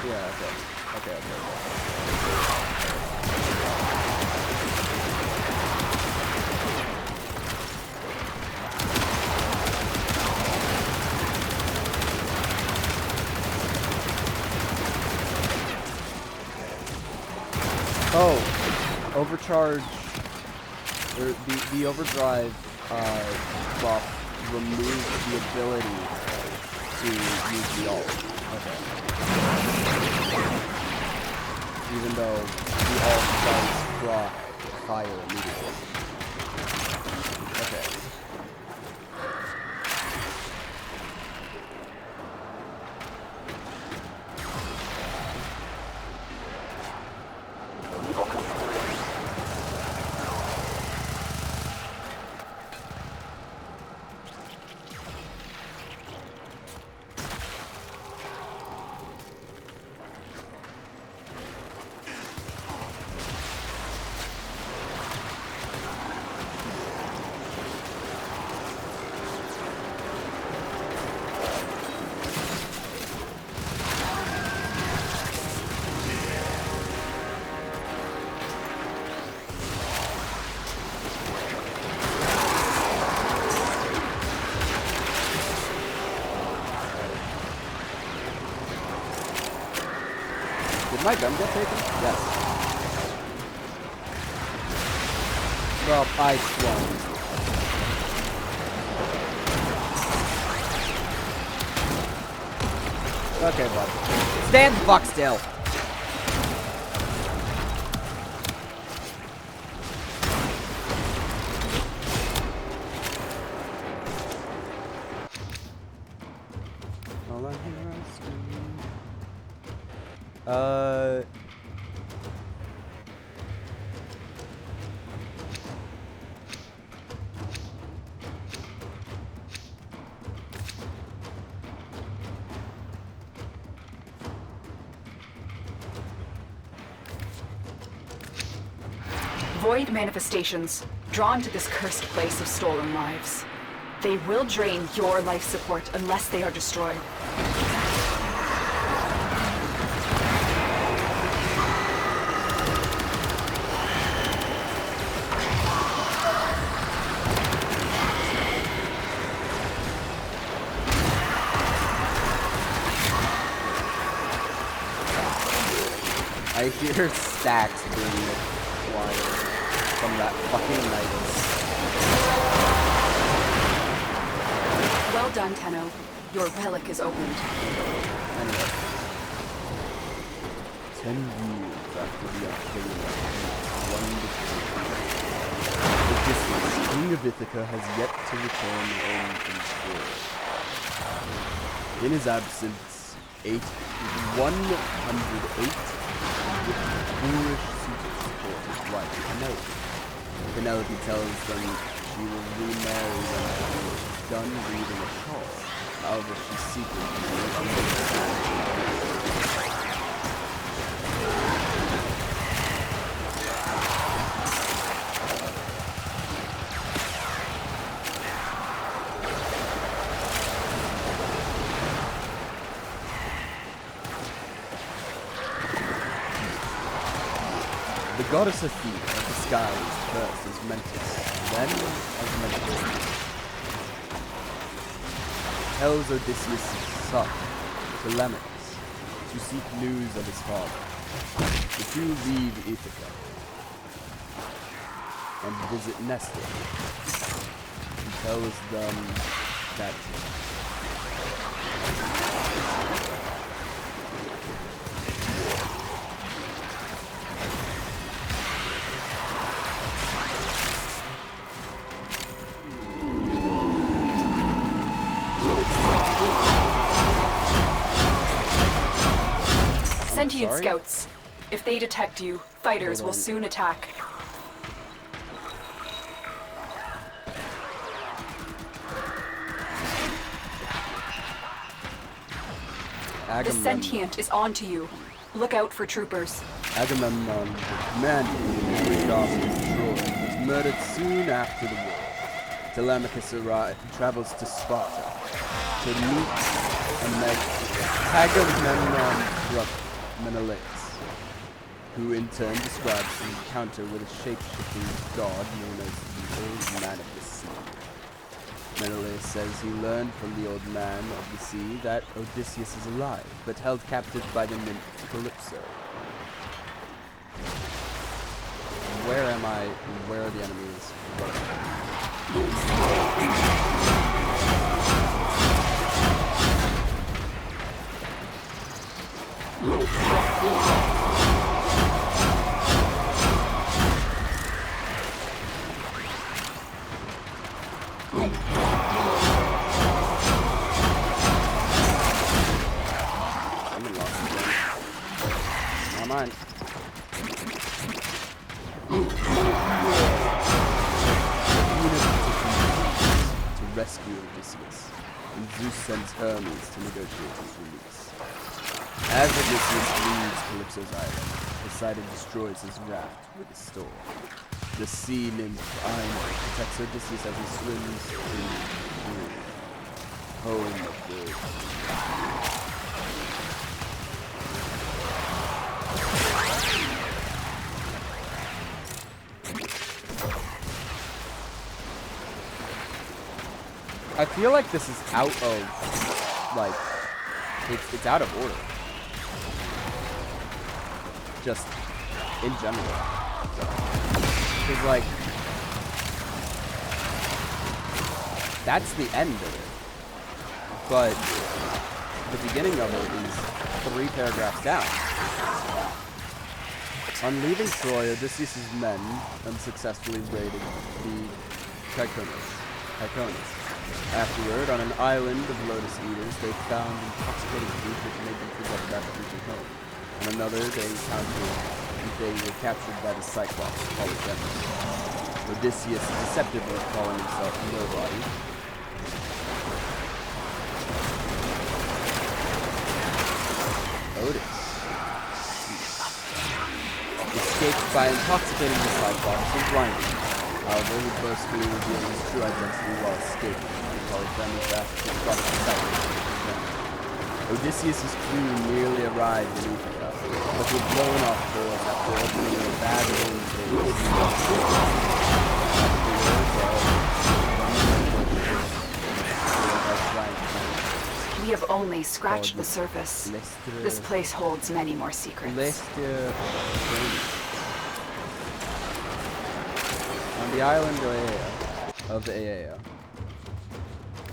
Speaker 3: Yeah, okay. Okay. Oh, overcharge. The overdrive buff removes the ability to use the ult. Okay. Even though the ult does proc fire immediately. Okay. Did my gun get taken? Yes. Well, I swung. Okay, bud. Stand the fuck still! All I hear is screaming.
Speaker 1: Void manifestations, drawn to this cursed place of stolen lives. They will drain your life support unless they are destroyed.
Speaker 3: I hear stacks being acquired from that fucking Nidus.
Speaker 1: Well done, Tenno. Your relic is opened.
Speaker 3: Anyway. 10 years after the Arcane one decision. The distant King of Ithaca has yet to return home from school. In his absence, 108 with foolish suited support his wife, Penelope. Penelope tells them she will remarry when she is done reading a shawl. However, she secretly The goddess Athena disguised first as Mentis, then as Mentis, tells Odysseus' son, Telemachus, to seek news of his father. The two leave Ithaca and visit Nestor. He tells them that
Speaker 1: Sentient
Speaker 3: Sorry?
Speaker 1: scouts. If they detect you, fighters
Speaker 3: Hold
Speaker 1: will
Speaker 3: on.
Speaker 1: soon attack. The
Speaker 3: Agamemnon.
Speaker 1: sentient is on to you. Look out for troopers.
Speaker 3: Agamemnon, the commander of the castle of Troy, was murdered soon after the war. Telemachus travels to Sparta to meet Agamemnon's brother, Menelaus, who in turn describes an encounter with a shape-shifting god known as the Old Man of the Sea. Menelaus says he learned from the Old Man of the Sea that Odysseus is alive, but held captive by the nymph Calypso. Where am I? Where are the enemies? I'm in lost again. Never mind. To rescue Odysseus, and Zeus sends Hermes to negotiate his release. As Odysseus leaves Calypso's island, Poseidon destroys his raft with a storm. The sea nymph Ino protects Odysseus as he swims through the home of the I feel like this is out of, like, it's out of order. Just in general. Because, like, that's the end of it. But the beginning of it is 3 paragraphs down. On leaving Troy, Odysseus' men unsuccessfully raided the Tychonus. Afterward, on an island of lotus eaters, they found intoxicating food which made them forget about reaching home. On another, they were captured by the Cyclops, Polyphemus. Odysseus deceptively calling himself Nobody. Otis escaped by intoxicating the Cyclops and blinding him. However, he boastfully revealed his true identity while escaping. Polyphemus asked to cross the Cyclops. Odysseus' crew nearly arrived in Ithaca, but were blown off course after opening a bad
Speaker 1: We have only scratched the surface. This place holds many more secrets.
Speaker 3: On the island of Aea.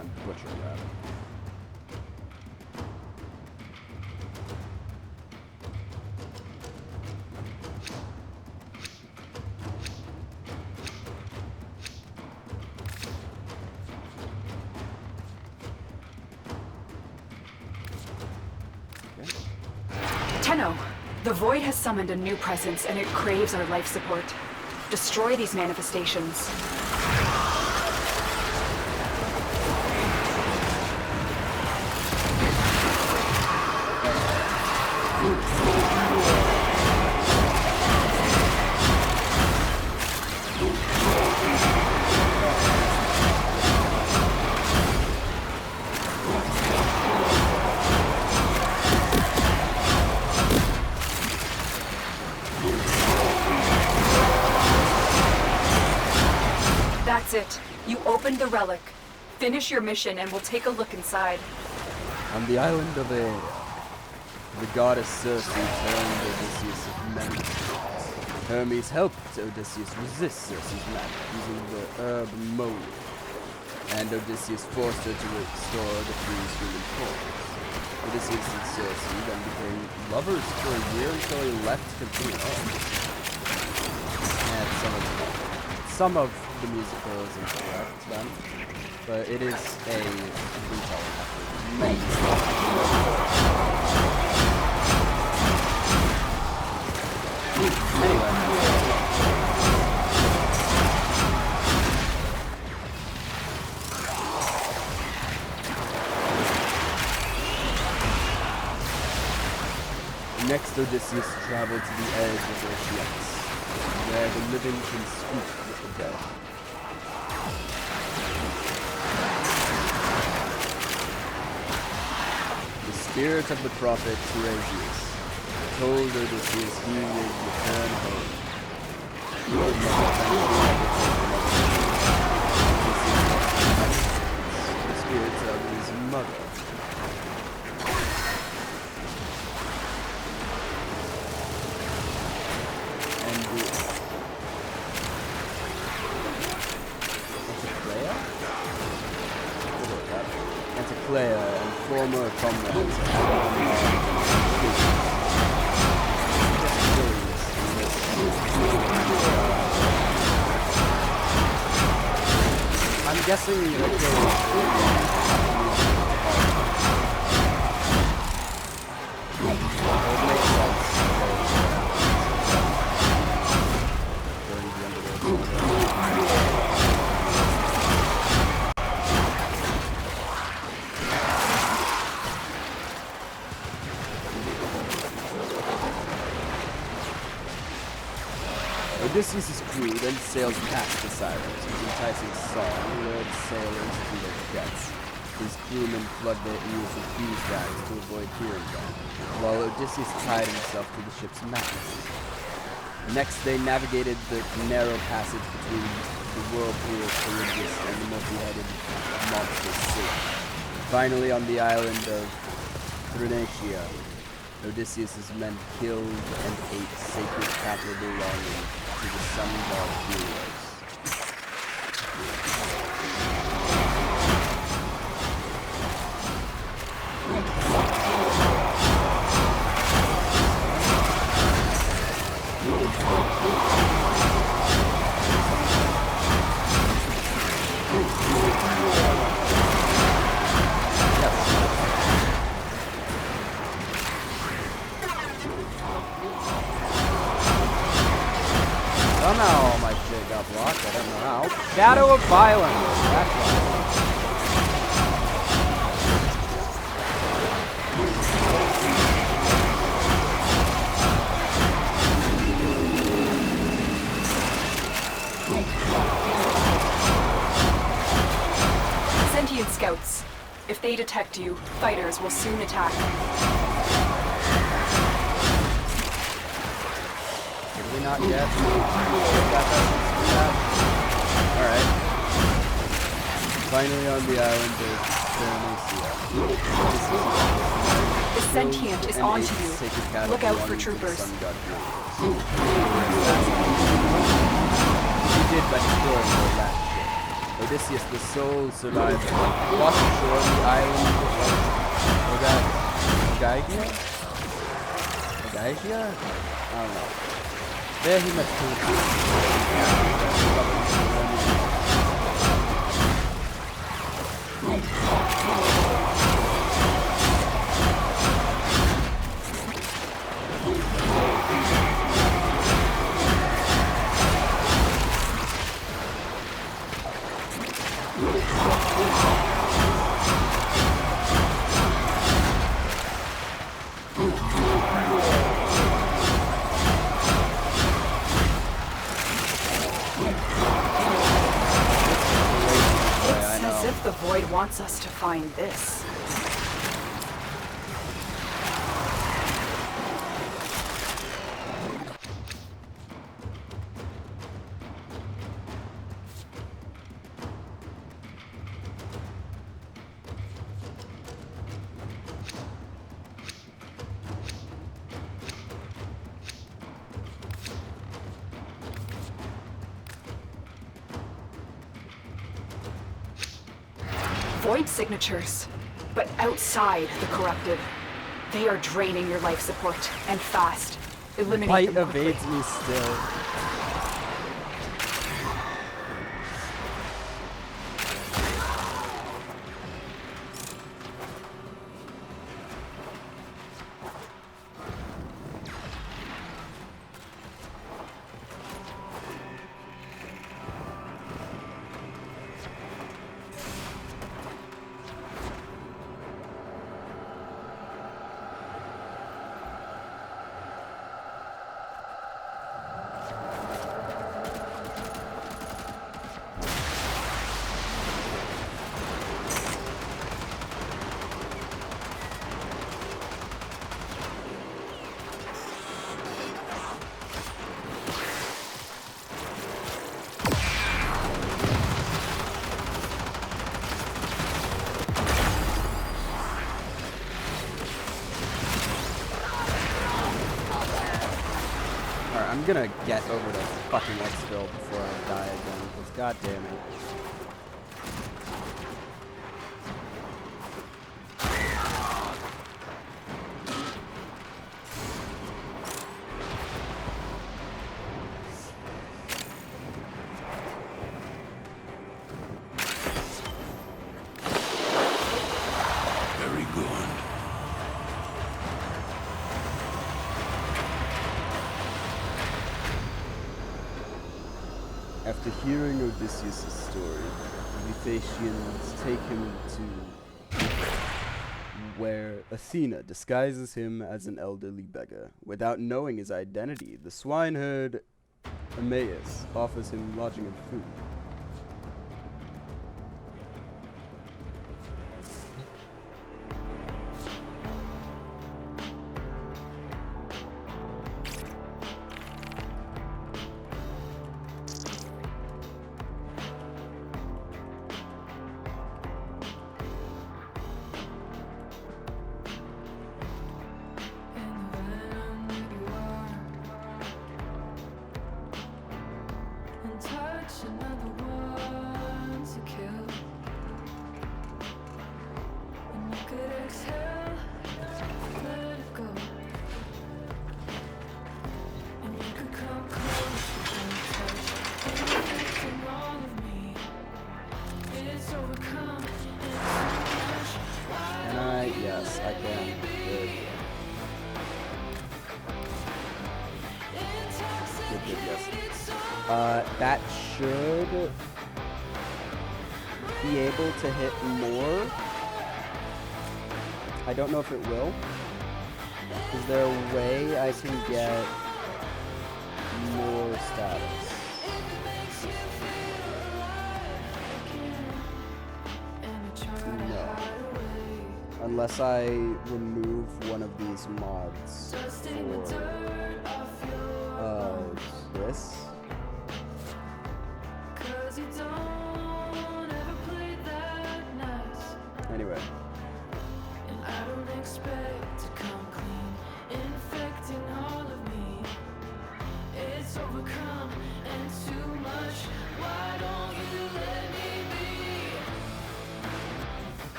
Speaker 3: I'm butchering that.
Speaker 1: Tenno, the Void has summoned a new presence and it craves our life support. Destroy these manifestations. That's it. You opened the relic. Finish your mission and we'll take a look inside.
Speaker 3: On the island of Aeria, the goddess Circe turned Odysseus of many things. Hermes helped Odysseus resist Circe's magic using the herb mode, and Odysseus forced her to restore the three human forms. Odysseus and Circe then became lovers for a year until he left completely. And some of the musical is incorrect then, but it is a retelling effort. Next, Odysseus traveled to the edge of Oceanus, where the living can speak with the dead. The spirit of the prophet Tiresias told Odysseus he would return home. He would never the spirits of his mother. Player and former comrades I'm guessing it makes sense. Odysseus' crew then sailed past the sirens, whose enticing song lured sailors to their deaths. His crewmen plugged their ears with beeswax to avoid hearing them, while Odysseus tied himself to the ship's mast. Next, they navigated the narrow passage between the whirlpool of Charybdis and the multi-headed monster sea. Finally, on the island of Thrinacia, Odysseus' men killed and ate sacred cattle belonging to the sun god Helios. Somehow all my shit got blocked, I don't know how. Shadow of Violence, that's right.
Speaker 1: Sentient scouts. If they detect you, fighters will soon attack.
Speaker 3: Not yet. Alright. Finally on the island of Thrinacia.
Speaker 1: The sentient is onto you. Look out for troopers.
Speaker 3: He did by destroying the last ship. Odysseus, the sole survivor, washed ashore on the island of Ogygia? Ogygia? I don't know. There he met two.
Speaker 1: The void wants us to find this. void signatures, but outside the corrupted. They are draining your life support, and fast. Eliminate
Speaker 3: Bite
Speaker 1: them quickly.
Speaker 3: evades me still. I'm gonna get over to fucking Xville before I die again, because god damn it.
Speaker 5: Very good.
Speaker 3: After hearing Odysseus' story, the Thasians take him to where Athena disguises him as an elderly beggar. Without knowing his identity, the swineherd Emmaus offers him lodging and food. Yes, I can. Good. Good, yes. That should be able to hit more. I don't know if it will. Is there a way I can get more status? No. Unless I remove one of these mods for this. Anyway.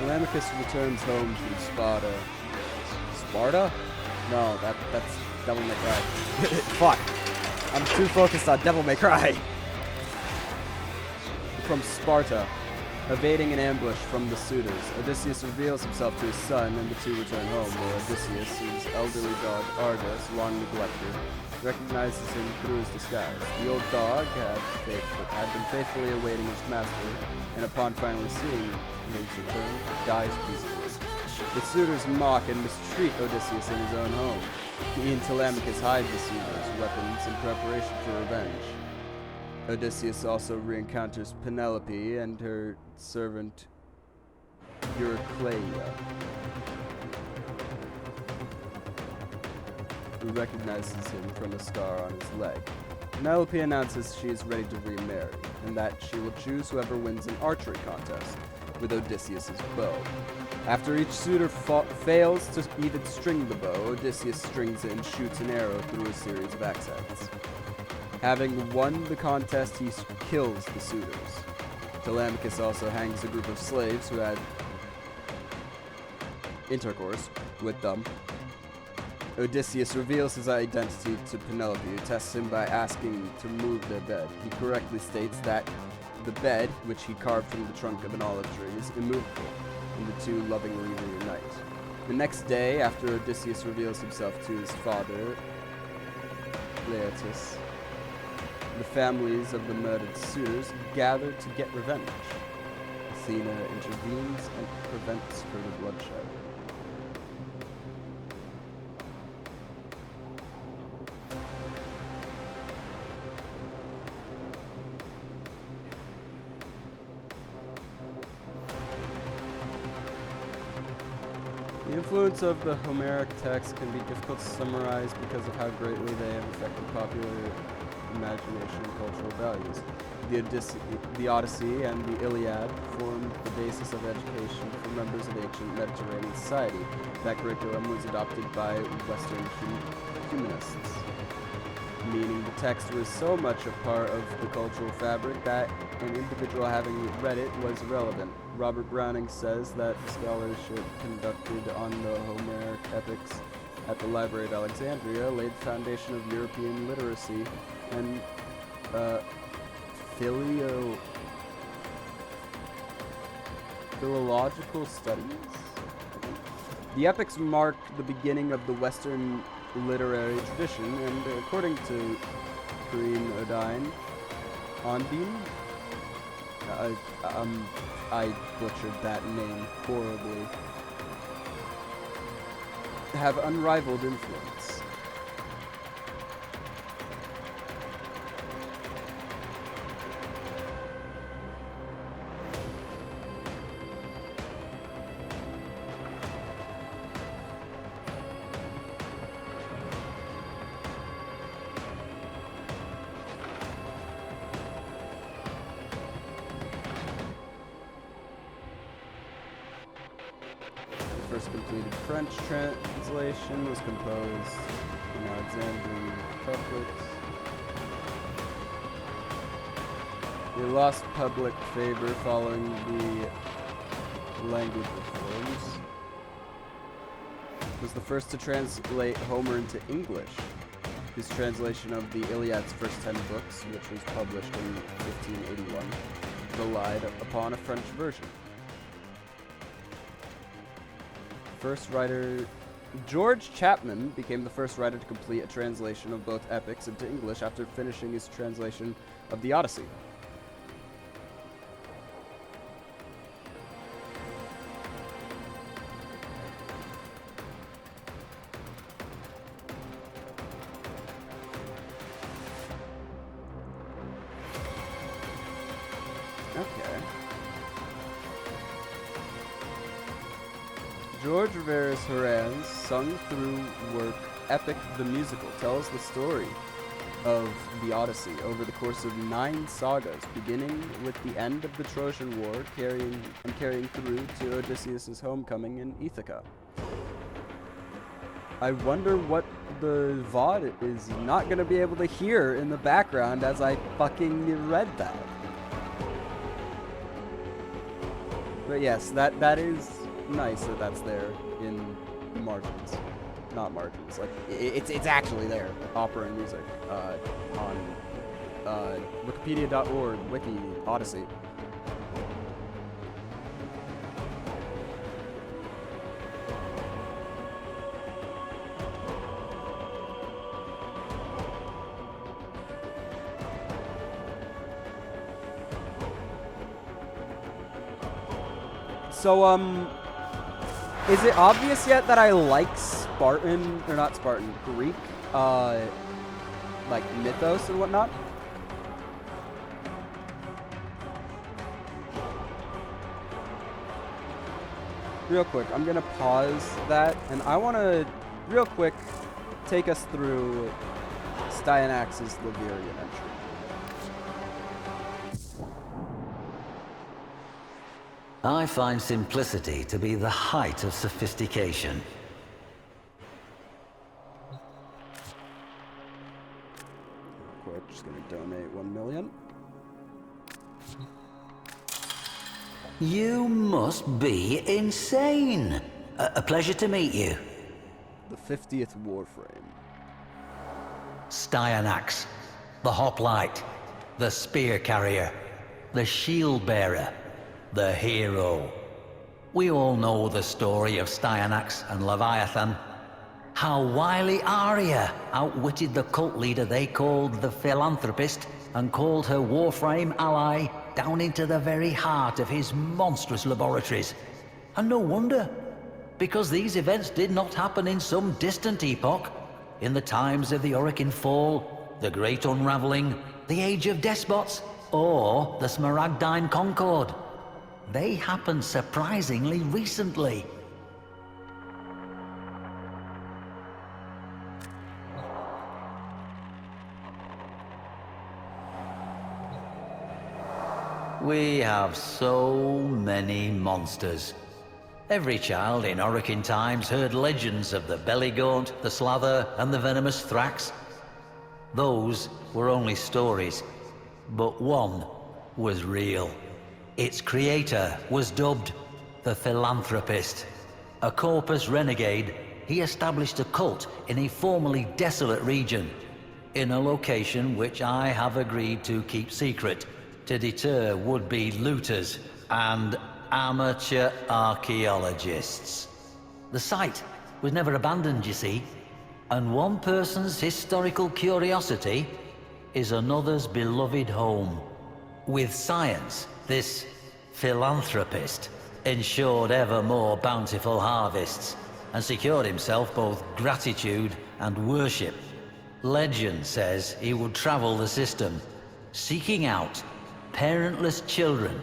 Speaker 3: Telemachus returns home from Sparta. Sparta? No, that's Devil May Cry. Fuck. I'm too focused on Devil May Cry. From Sparta, evading an ambush from the suitors, Odysseus reveals himself to his son, and the two return home, where Odysseus' elderly dog, Argus, long neglected, recognizes him through his disguise. The old dog had been faithfully awaiting his master, and upon finally seeing his return, dies peacefully. The suitors mock and mistreat Odysseus in his own home. He and Telemachus hide the suitors' weapons in preparation for revenge. Odysseus also re-encounters Penelope and her servant Eurycleia, who recognizes him from a scar on his leg. Penelope announces she is ready to remarry, and that she will choose whoever wins an archery contest with Odysseus' bow. After each suitor fails to even string the bow, Odysseus strings it and shoots an arrow through a series of accents. Having won the contest, he kills the suitors. Telemachus also hangs a group of slaves who had intercourse with them. Odysseus reveals his identity to Penelope, who tests him by asking to move their bed. He correctly states that the bed, which he carved from the trunk of an olive tree, is immovable, and the two lovingly reunite. The next day, after Odysseus reveals himself to his father, Laertes, the families of the murdered suitors gather to get revenge. Athena intervenes and prevents further bloodshed. The influence of the Homeric text can be difficult to summarize because of how greatly they have affected popular imagination and cultural values. The Odyssey and the Iliad formed the basis of education for members of ancient Mediterranean society. That curriculum was adopted by Western humanists, meaning the text was so much a part of the cultural fabric that an individual having read it was irrelevant. Robert Browning says that scholarship conducted on the Homeric epics at the Library of Alexandria laid the foundation of European literacy and philological studies. The epics marked the beginning of the Western literary tradition, and according to Corinne Ondine, I butchered that name horribly, have unrivaled influence. First completed French translation was composed in Alexandrian couplets. It lost public favor following the language reforms. It was the first to translate Homer into English. His translation of the Iliad's first 10 books, which was published in 1581, relied upon a French version. First writer George Chapman became the first writer to complete a translation of both epics into English after finishing his translation of the Odyssey. Okay. George Rivera's Horan's sung-through work Epic the Musical tells the story of the Odyssey over the course of 9 sagas, beginning with the end of the Trojan War, carrying through to Odysseus' homecoming in Ithaca. I wonder what the VOD is not going to be able to hear in the background as I fucking read that. But yes, that is nice that that's there in the margins. Not margins, like it's actually there. Opera and music on wikipedia.org wiki Odyssey. So is it obvious yet that I like Spartan, or not Spartan, Greek, like mythos and whatnot? real quick, I'm gonna pause that, and I want to, real quick, take us through Styanax's Lavirian entry.
Speaker 8: I find simplicity to be the height of sophistication.
Speaker 3: Quick, just gonna donate 1 million.
Speaker 8: You must be insane. A pleasure to meet you.
Speaker 3: The 50th Warframe.
Speaker 8: Styanax, the hoplite, the spear carrier, the shield bearer, the hero. We all know the story of Styanax and Leviathan. How wily Arya outwitted the cult leader they called the Philanthropist and called her Warframe ally down into the very heart of his monstrous laboratories. And no wonder, because these events did not happen in some distant epoch, in the times of the Orokin Fall, the Great Unraveling, the Age of Despots, or the Smaragdine Concord. They happened surprisingly recently. We have so many monsters. Every child in Orokin times heard legends of the Belligaunt, the Slather, and the venomous Thrax. Those were only stories, but one was real. Its creator was dubbed the Philanthropist. A corpus renegade, he established a cult in a formerly desolate region, in a location which I have agreed to keep secret, to deter would-be looters and amateur archaeologists. The site was never abandoned, you see, and one person's historical curiosity is another's beloved home. With science, this philanthropist ensured ever more bountiful harvests and secured himself both gratitude and worship. Legend says he would travel the system, seeking out parentless children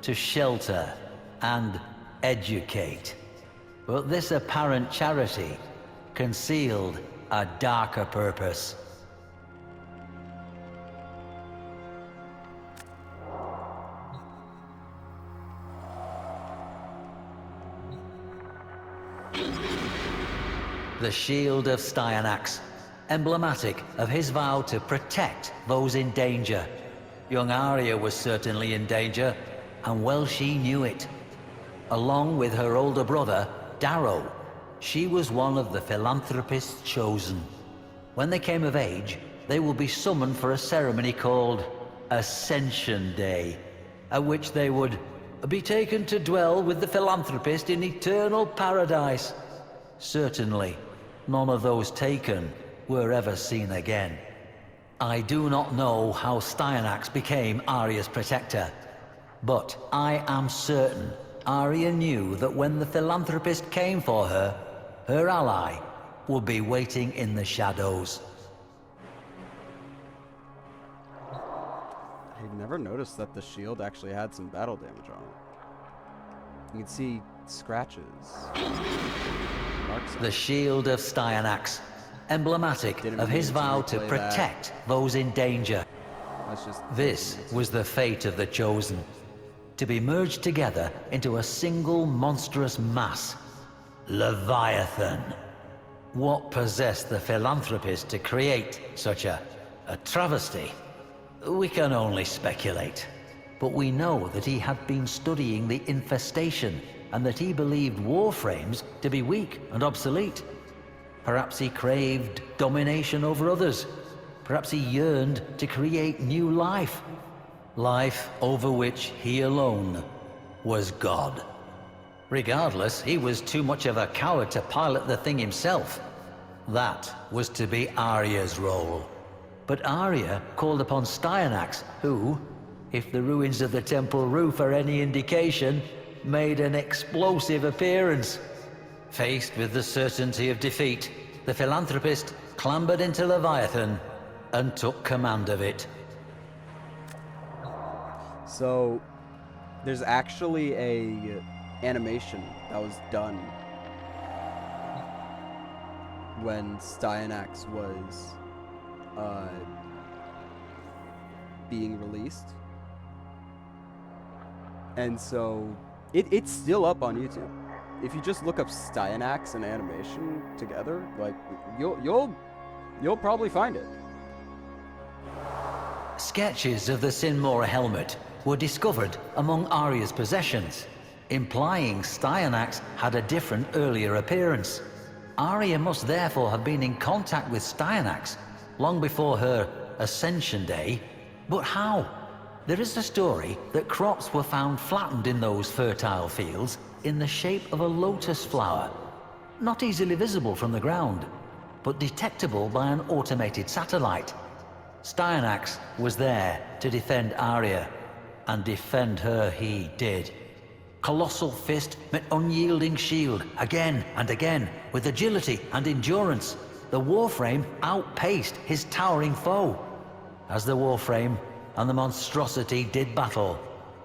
Speaker 8: to shelter and educate. But this apparent charity concealed a darker purpose. The Shield of Styanax, emblematic of his vow to protect those in danger. Young Arya was certainly in danger, and well she knew it. Along with her older brother, Darrow, she was one of the Philanthropist's chosen. When they came of age, they will be summoned for a ceremony called Ascension Day, at which they would be taken to dwell with the Philanthropist in eternal paradise. Certainly, none of those taken were ever seen again. I do not know how Styanax became Arya's protector, but I am certain Arya knew that when the Philanthropist came for her, her ally would be waiting in the shadows.
Speaker 3: I never noticed that the shield actually had some battle damage on it. You can see scratches. Marks on
Speaker 8: The
Speaker 3: it.
Speaker 8: Shield of Styanax, emblematic
Speaker 3: Didn't
Speaker 8: of his
Speaker 3: mean to
Speaker 8: vow to
Speaker 3: replay
Speaker 8: protect those in danger.
Speaker 3: That's just
Speaker 8: This was the fate of the Chosen, to be merged together into a single monstrous mass, Leviathan. What possessed the Philanthropist to create such a travesty? We can only speculate, but we know that he had been studying the infestation and that he believed Warframes to be weak and obsolete. Perhaps he craved domination over others. Perhaps he yearned to create new life. Life over which he alone was God. Regardless, he was too much of a coward to pilot the thing himself. That was to be Arya's role. But Arya called upon Styanax, who, if the ruins of the temple roof are any indication, made an explosive appearance. Faced with the certainty of defeat, the Philanthropist clambered into Leviathan and took command of it.
Speaker 3: So, there's actually a animation that was done when Styanax was being released. And so it's still up on YouTube. If you just look up Styanax and animation together, like you'll probably find it.
Speaker 8: Sketches of the Sinmora helmet were discovered among Arya's possessions, implying Styanax had a different earlier appearance. Arya must therefore have been in contact with Styanax long before her Ascension Day. But how? There is a story that crops were found flattened in those fertile fields in the shape of a lotus flower, not easily visible from the ground, but detectable by an automated satellite. Styanax was there to defend Arya, and defend her he did. Colossal fist met unyielding shield again and again. With agility and endurance, the Warframe outpaced his towering foe. As the Warframe and the monstrosity did battle,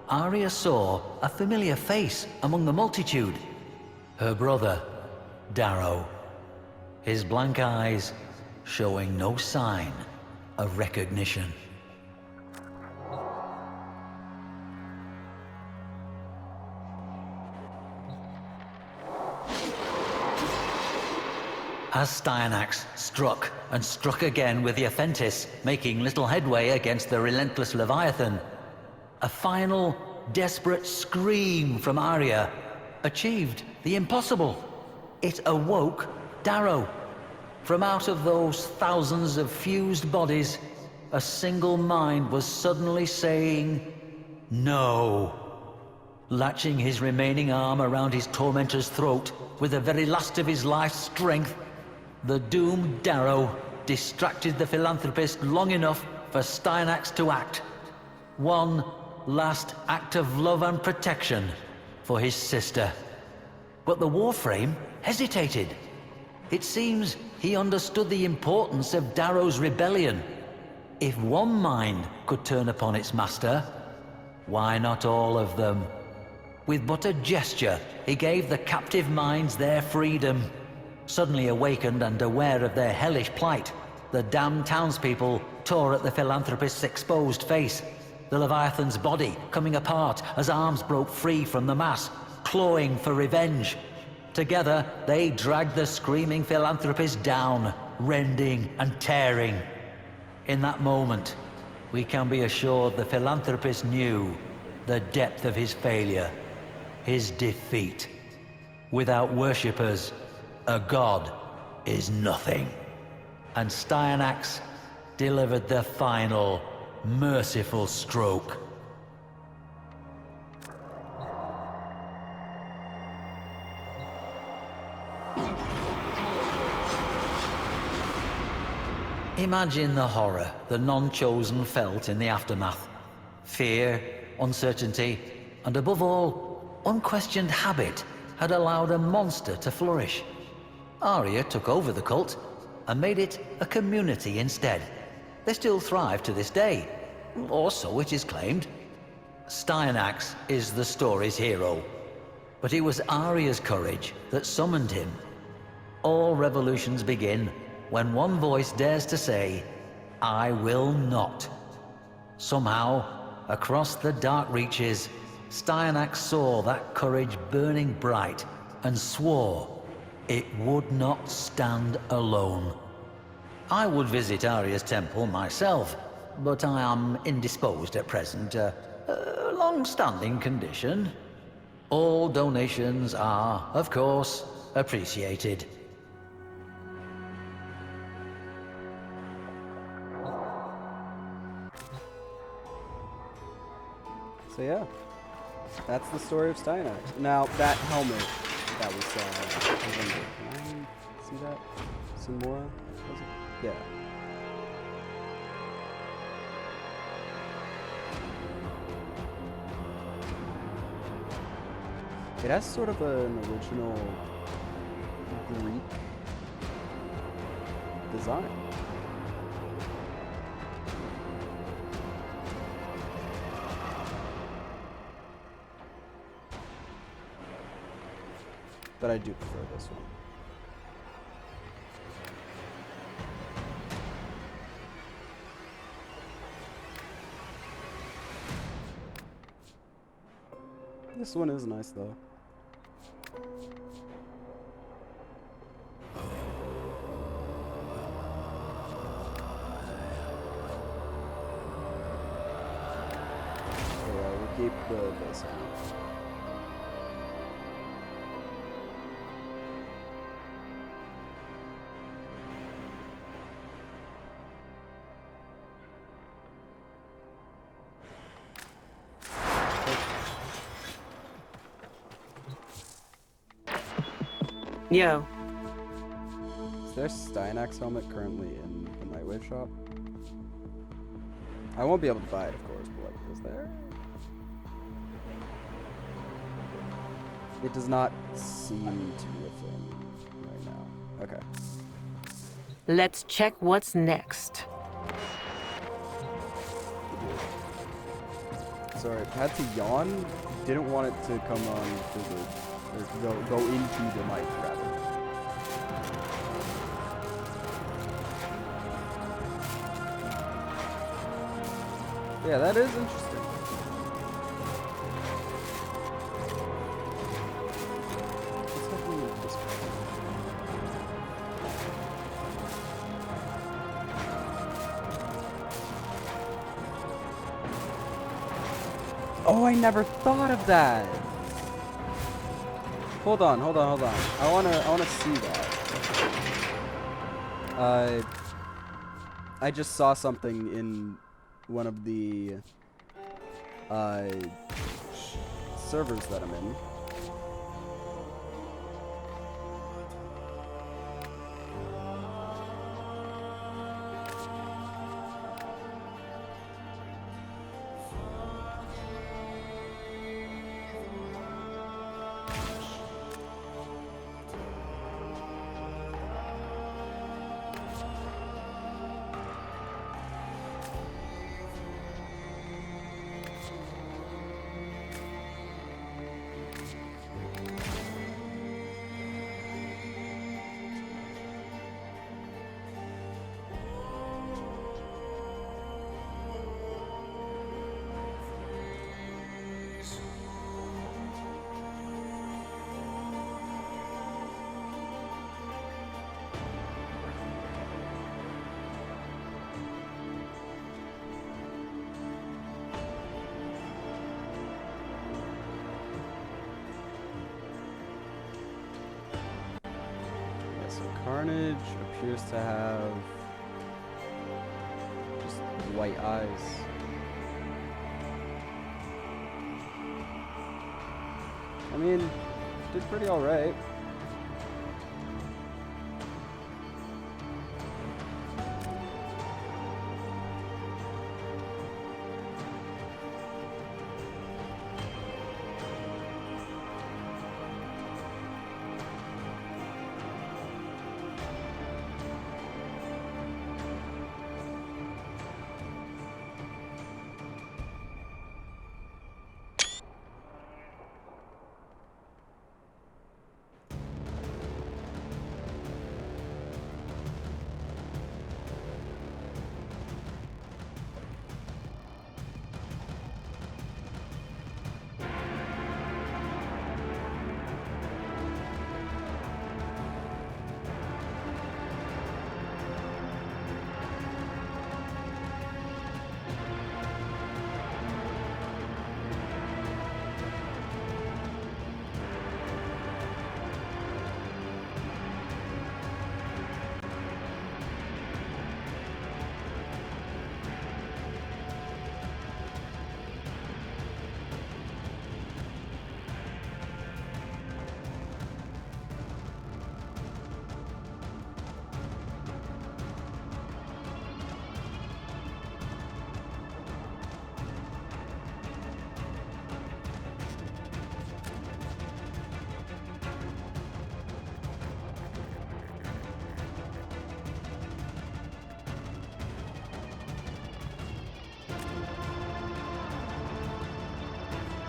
Speaker 8: Arya saw a familiar face among the multitude. Her brother, Darrow. His blank eyes showing no sign of recognition. As Styanax struck and struck again with the Aphentis, making little headway against the relentless Leviathan, a final, desperate scream from Arya achieved the impossible. It awoke Darrow. From out of those thousands of fused bodies, a single mind was suddenly saying, no. Latching his remaining arm around his tormentor's throat with the very last of his life's strength, the doomed Darrow distracted the philanthropist long enough for Styanax to act. One last act of love and protection for his sister. But the Warframe hesitated. It seems he understood the importance of Darrow's rebellion. If one mind could turn upon its master, why not all of them? With but a gesture, he gave the captive minds their freedom. Suddenly awakened and aware of their hellish plight, the damned townspeople tore at the philanthropist's exposed face, the Leviathan's body coming apart as arms broke free from the mass, clawing for revenge. Together, they dragged the screaming philanthropist down, rending and tearing. In that moment, we can be assured the philanthropist knew the depth of his failure, his defeat. Without worshippers, a god is nothing. And Styanax delivered the final, merciful stroke. Imagine the horror the non-chosen felt in the aftermath. Fear, uncertainty, and above all, unquestioned habit had allowed a monster to flourish. Arya took over the cult and made it a community instead. They still thrive to this day, or so it is claimed. Styanax is the story's hero, but it was Arya's courage that summoned him. All revolutions begin when one voice dares to say, I will not. Somehow, across the dark reaches, Styanax saw that courage burning bright and swore it would not stand alone. I would visit Arya's temple myself, but I am indisposed at present, a long-standing condition. All donations are, of course, appreciated.
Speaker 3: So yeah, that's the story of Styanax. Now, that helmet that we saw, can I see that? Some more? Was it? Yeah. It has sort of an original Greek design. but I do prefer this one. This one is nice though. Alright, we'll keep this one.
Speaker 9: Yo.
Speaker 3: Is there a Steinax helmet currently in the Nightwave shop? I won't be able to buy it, of course, but like, is there? It does not seem to be a thing right now. Okay.
Speaker 9: Let's check what's next.
Speaker 3: Sorry, I had to yawn. Didn't want it to come on to the, or go into the mic rather. Yeah, that is interesting. Let's have a look at this one. Oh, I never thought of that. Hold on. I wanna see that. I just saw something in one of the servers that I'm in. So Carnage appears to have just white eyes. I mean, did pretty alright.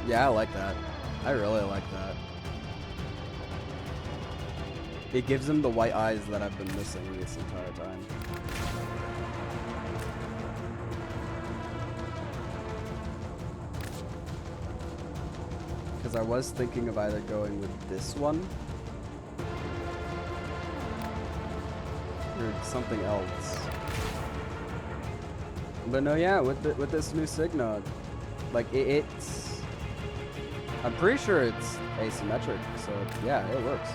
Speaker 3: Yeah, I like that. I really like that. It gives him the white eyes that I've been missing this entire time. Because I was thinking of either going with this one or something else. But no, yeah, with this new Signa, like it's, I'm pretty sure it's asymmetric, so yeah, it works.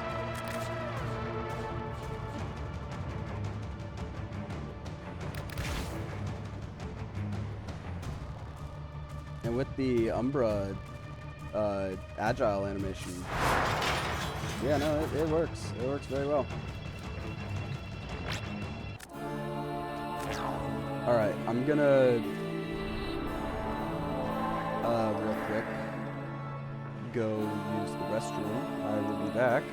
Speaker 3: And with the Umbra agile animation, yeah, no, it works. It works very well. All right, I'm gonna real quick go use the restroom. I will be back.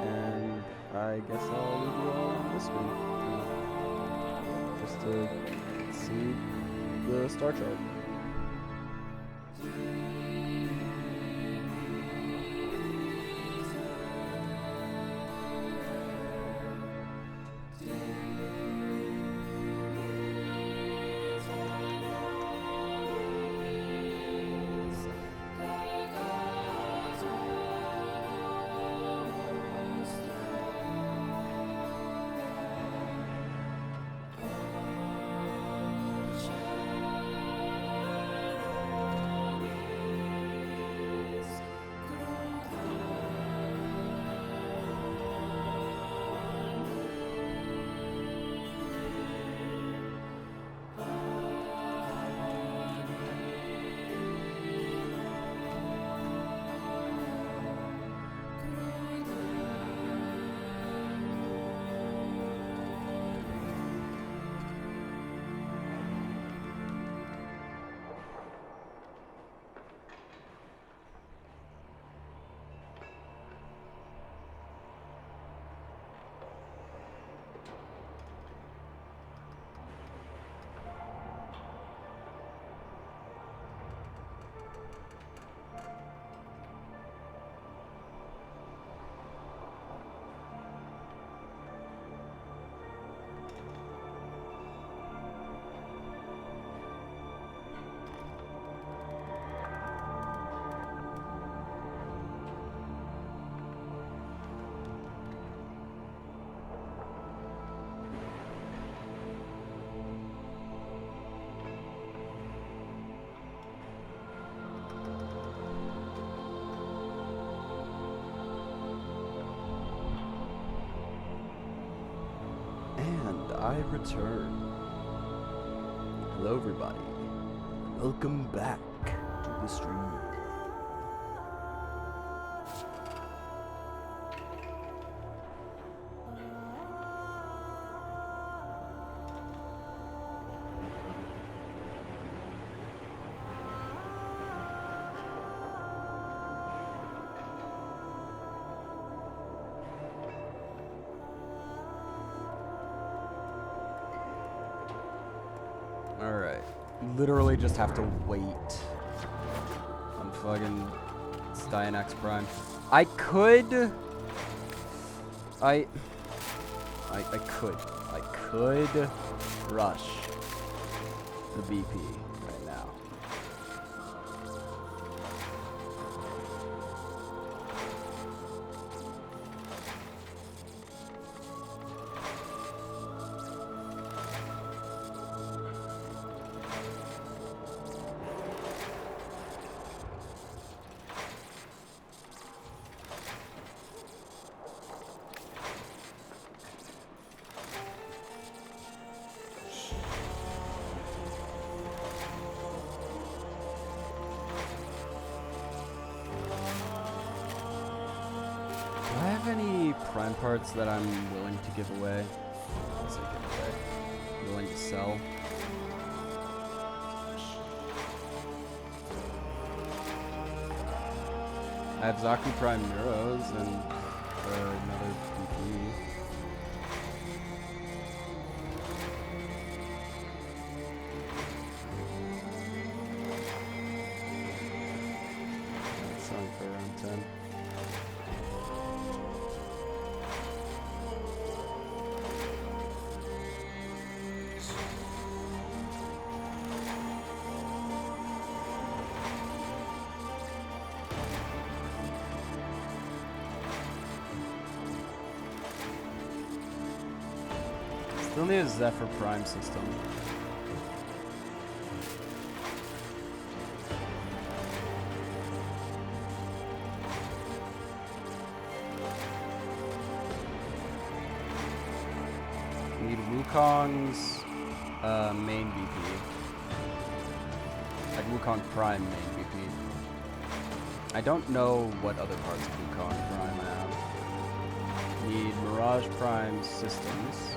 Speaker 3: And I guess I'll leave you all on this one. Just to see the star chart. I return. Hello everybody. Welcome back to the stream. Alright. Literally just have to wait on fucking Styanax Prime. I could rush the BP right now. Prime parts that I'm willing to give away. I say give away. Willing to sell. I have Zaku Prime Neuros and another PP. That's selling for then. Still need a Zephyr Prime system. Need Wukong's main BP. Like Wukong Prime main BP. I don't know what other parts of Wukong Prime I have. Need Mirage Prime systems.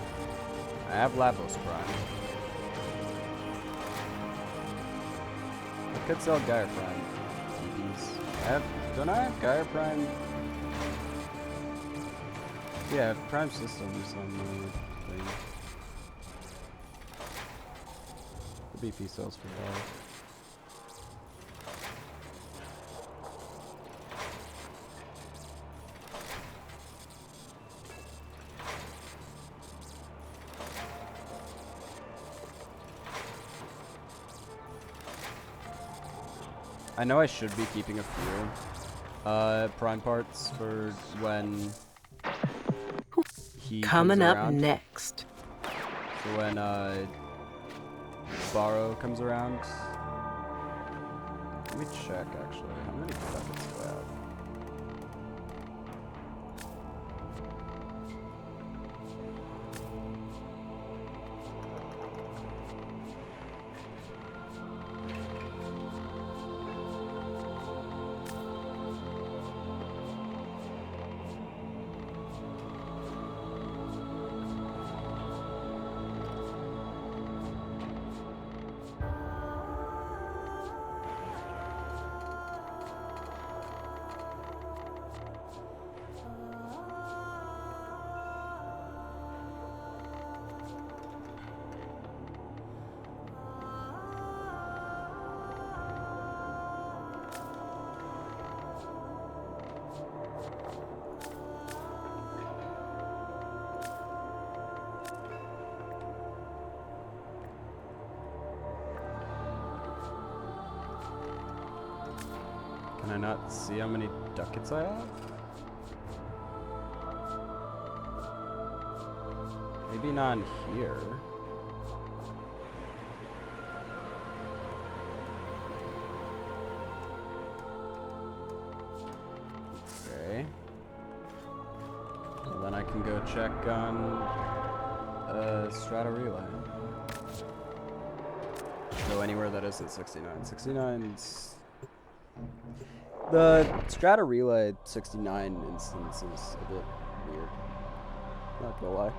Speaker 3: I have Lavos Prime. I could sell Gaia Prime BPs. Don't I have Gaia Prime? Yeah, I have Prime systems on the thing. The BP sells for that. I know I should be keeping a few Prime parts for when he
Speaker 9: Coming
Speaker 3: comes
Speaker 9: up
Speaker 3: around.
Speaker 9: next.
Speaker 3: For when Borrow comes around. Let me check actually. How many ducats do I have? Can I not see how many ducats I have? Maybe not in here. Okay. Well, then I can go check on Strata Relay. Go anywhere that isn't 69. 69's... The Strata Relay 69 instance is a bit weird. Not gonna lie.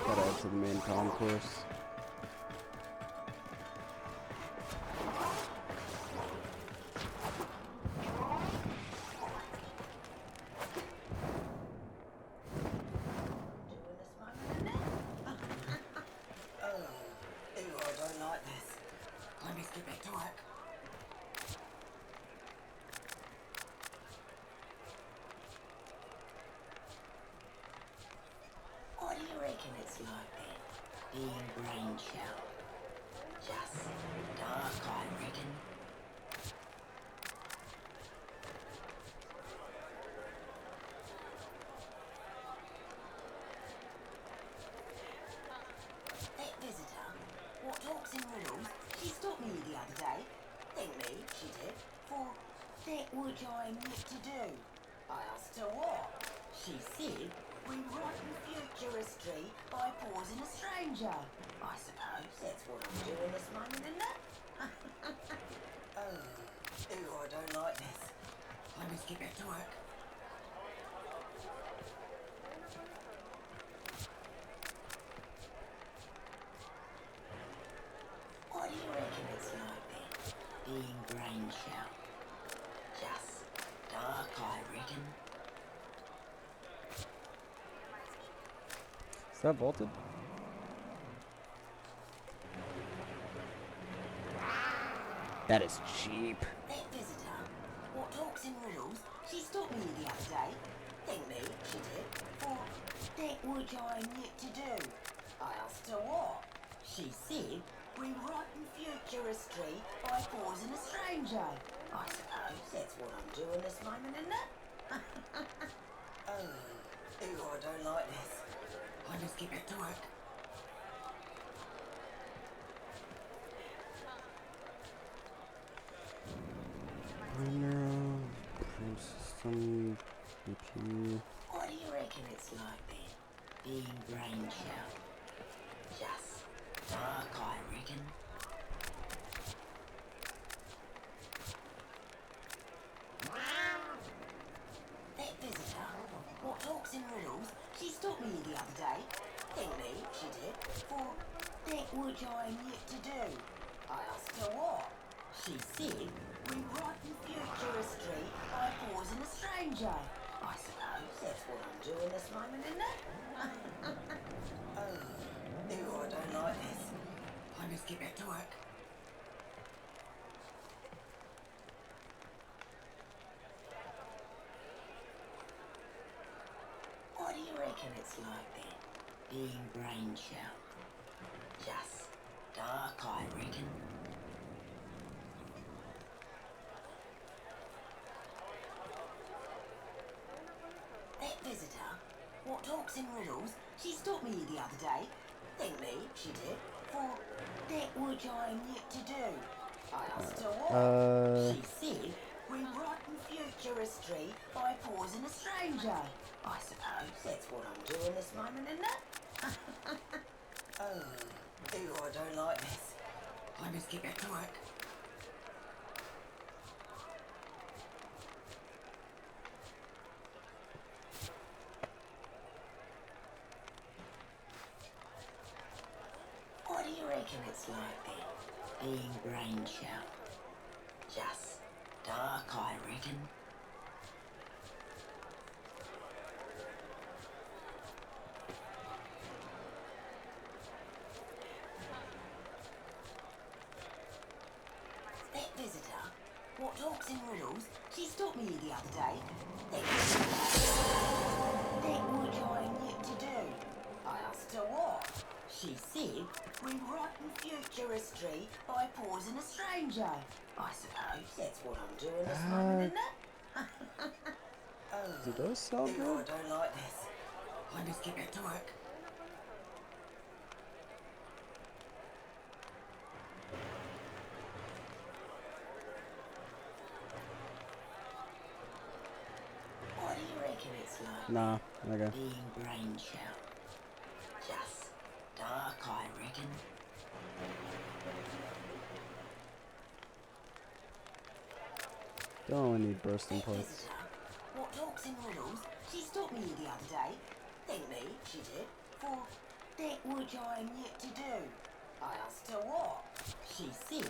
Speaker 3: Gotta add to the main concourse.
Speaker 10: What do you reckon it's like then, being brain shell? Just dark, I reckon. That visitor, what talks in riddles, she stopped me the other day. Thank me, she did, for that which I am yet to do. I asked her what. She said, we write the future history by pausing a stranger. I suppose that's what I'm doing this moment, isn't it? Oh, I don't like this. I must get back to work. What do you reckon it's like then, being brain shell? Just dark, I reckon.
Speaker 3: Is that vaulted? That is cheap.
Speaker 10: That visitor, what talks in riddles, she stopped me the other day. Thank me, she did, for that which I am yet to do. I asked her what. She said, rewriting future history by causing a stranger. I suppose that's what I'm doing this moment, isn't it? Oh, ew, I don't like this. I must get back to work.
Speaker 3: System, BP.
Speaker 10: What do you reckon it's like then, being brain shell? Just dark, I reckon. That visitor, what talks in riddles, she stopped me the other day. Thank me, she did, for that which I am yet to do. I asked her what. She said, rewriting future history by causing a stranger. I suppose that's what I'm doing this moment, isn't it? Oh, ew, I don't like this. I must get back to work. What do you reckon it's like then, being brain shell? Just dark, I reckon. That visitor, what talks in riddles, she stopped me the other day. Thank me, she did, for that which I am yet to do. I asked her what. She said, rewriting future history by causing a stranger. I suppose that's what I'm doing this moment, isn't it? Oh, ew, I don't like this. I must get back to work. What do you reckon it's like then, being brain shell? Just dark, I reckon. That visitor, what talks in riddles, she stopped me the other day. That which I am yet to do. I asked her what. She said, rewriting future history by pausing a stranger. I suppose that's what I'm doing this moment, isn't it?
Speaker 3: Do those sound
Speaker 10: Ew,
Speaker 3: good?
Speaker 10: I don't like this. I must get back to work. What do you reckon it's like?
Speaker 3: Nah, okay.
Speaker 10: Being brain shell. Just dark, I reckon.
Speaker 3: Don't really need bursting
Speaker 10: That
Speaker 3: parts.
Speaker 10: visitor, what talks in riddles, she stopped me the other day. Thank me, she did, for that which I am yet to do. I asked her what. She said,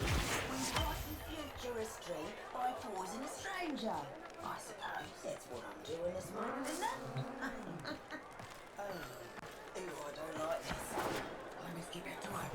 Speaker 10: rewriting future history by pausing a stranger. I suppose that's what I'm doing this moment, isn't it? Oh, ew, I don't like this. I must get back to work.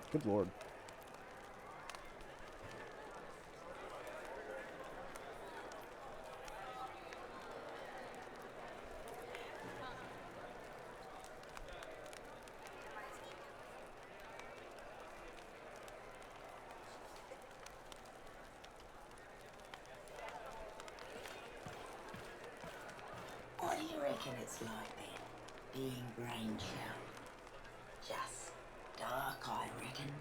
Speaker 3: Good lord.
Speaker 10: reckon it's like then, being brain shell? Just dark, I reckon.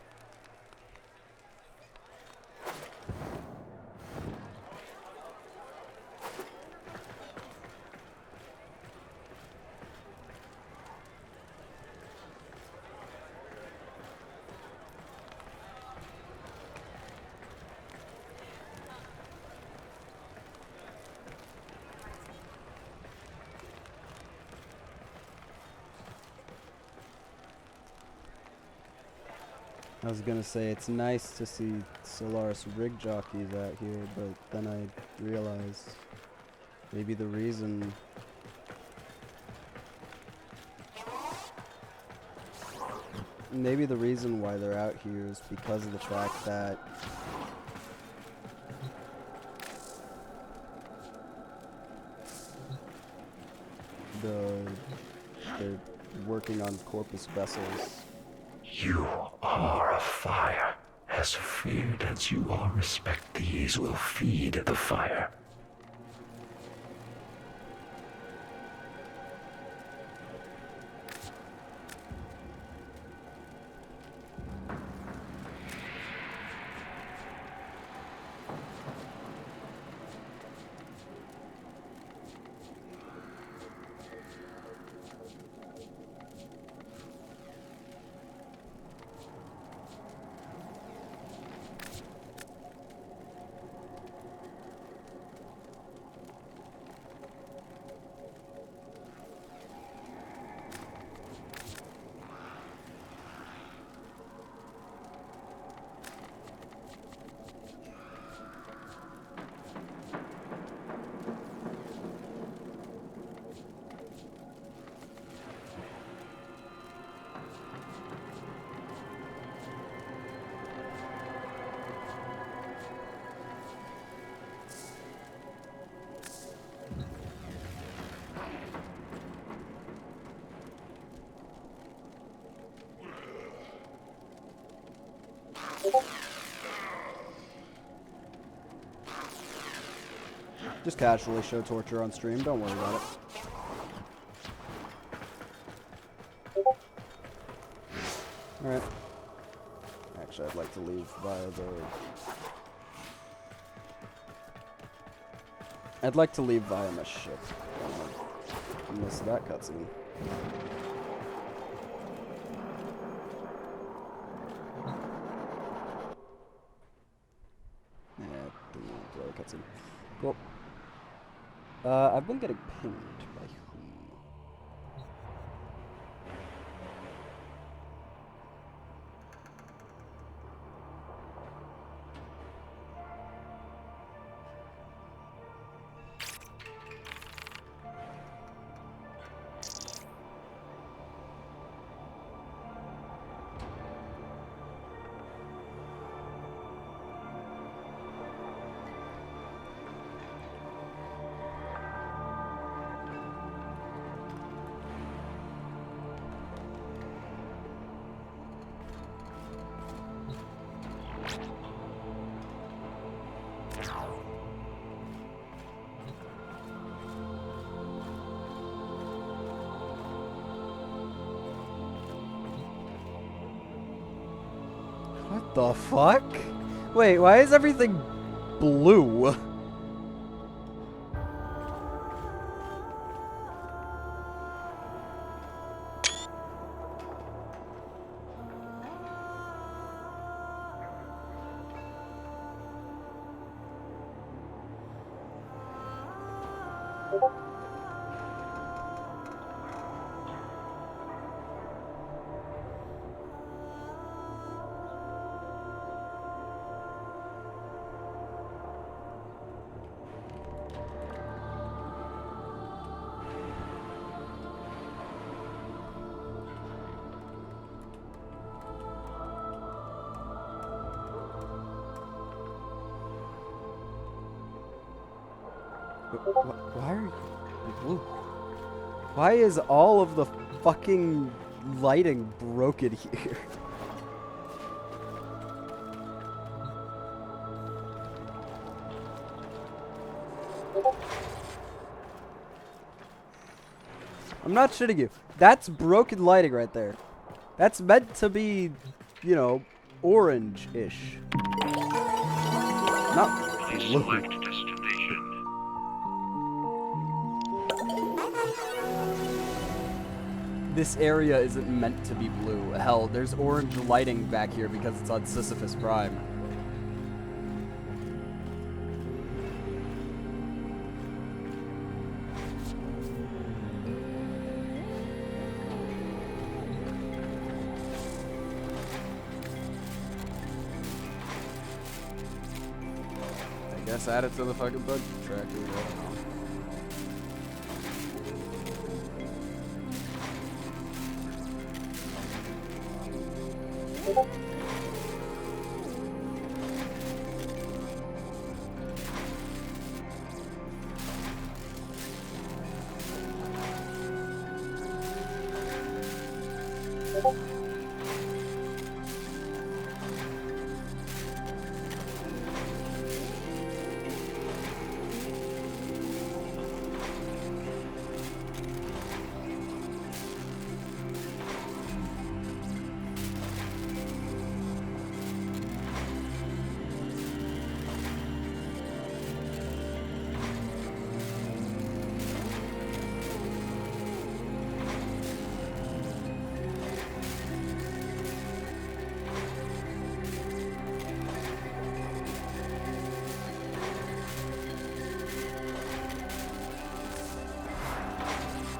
Speaker 4: I was gonna say it's nice to see Solaris rig jockeys out here, but then I realized maybe the reason why they're out here is because of the fact that they're working on Corpus vessels.
Speaker 11: You are a fire. As feared as you are, respect these will feed the fire.
Speaker 4: Just casually show torture on stream, don't worry about it. Alright. Actually, I'd like to leave via the... I'd like to leave via my ship. I missed that cutscene. Didn't want to play a cutscene. Cool. I've been getting pinged by whom? What the fuck? Wait, why is everything blue? Why are you blue? Why is all of the fucking lighting broken here?
Speaker 3: I'm not shitting you. That's broken lighting right there. That's meant to be, you know, orange-ish. Not blue. This area isn't meant to be blue. Hell, there's orange lighting back here because it's on Sisyphus Prime. I guess add it to the fucking bug tracker. I don't know.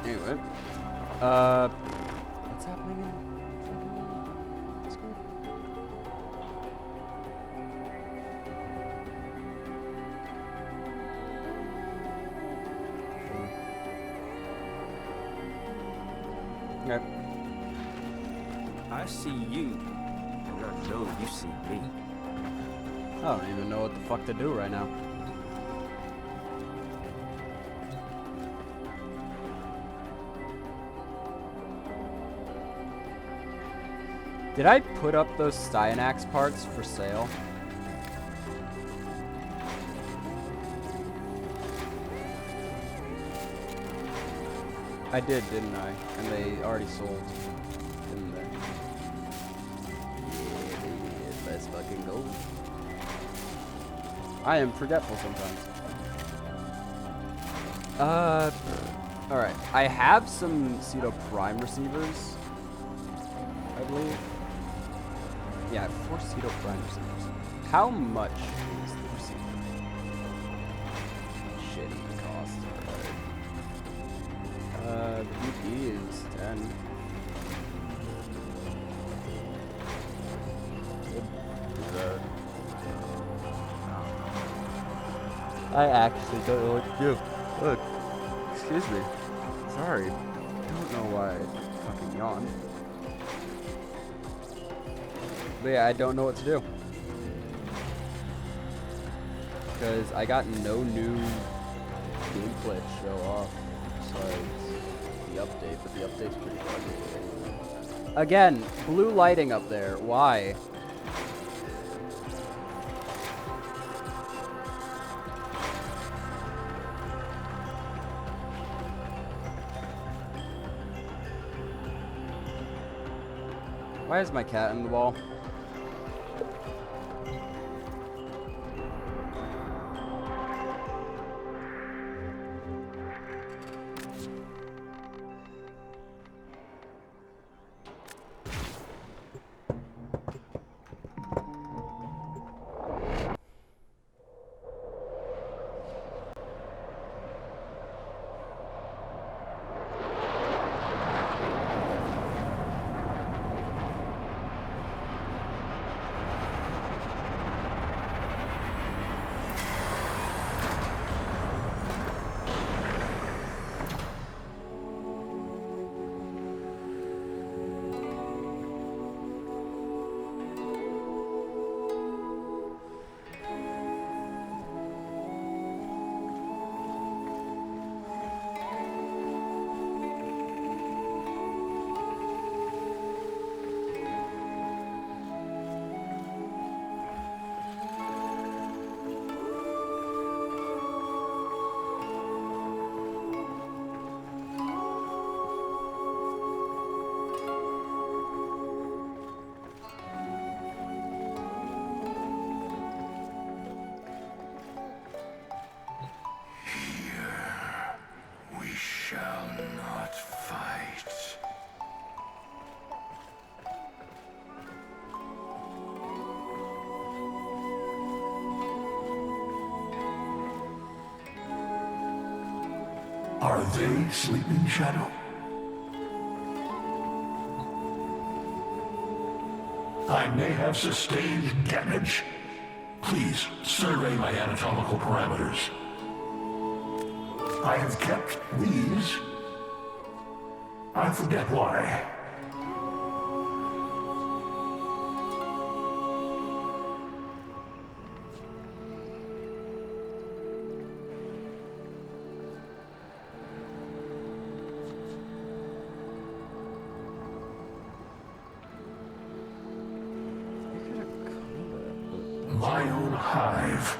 Speaker 3: Anyway, what's happening in Discord? Okay.
Speaker 12: I see you. I don't know you see me.
Speaker 3: I don't even know what the fuck to do right now. Did I put up those Styanax parts for sale? I did, didn't I? And they already sold, didn't they? Yeah, let's fucking go. I am forgetful sometimes. Alright. I have some Cedo Prime receivers, I believe. Yeah, I have 4 Cedo Prime receivers. How much is the receiver? Shitty cost. Alright. VP is 10. I actually don't know what to do. Look, excuse me. Sorry. I don't know why I fucking yawned. But yeah, I don't know what to do. Because I got no new gameplay to show off besides the update, but the update's pretty ugly. Again, blue lighting up there. Why? Why is my cat in the wall?
Speaker 11: shall not fight. Are they sleeping, Shadow? I may have sustained damage. Please, survey my anatomical parameters. I have kept these. I forget why. My own hive,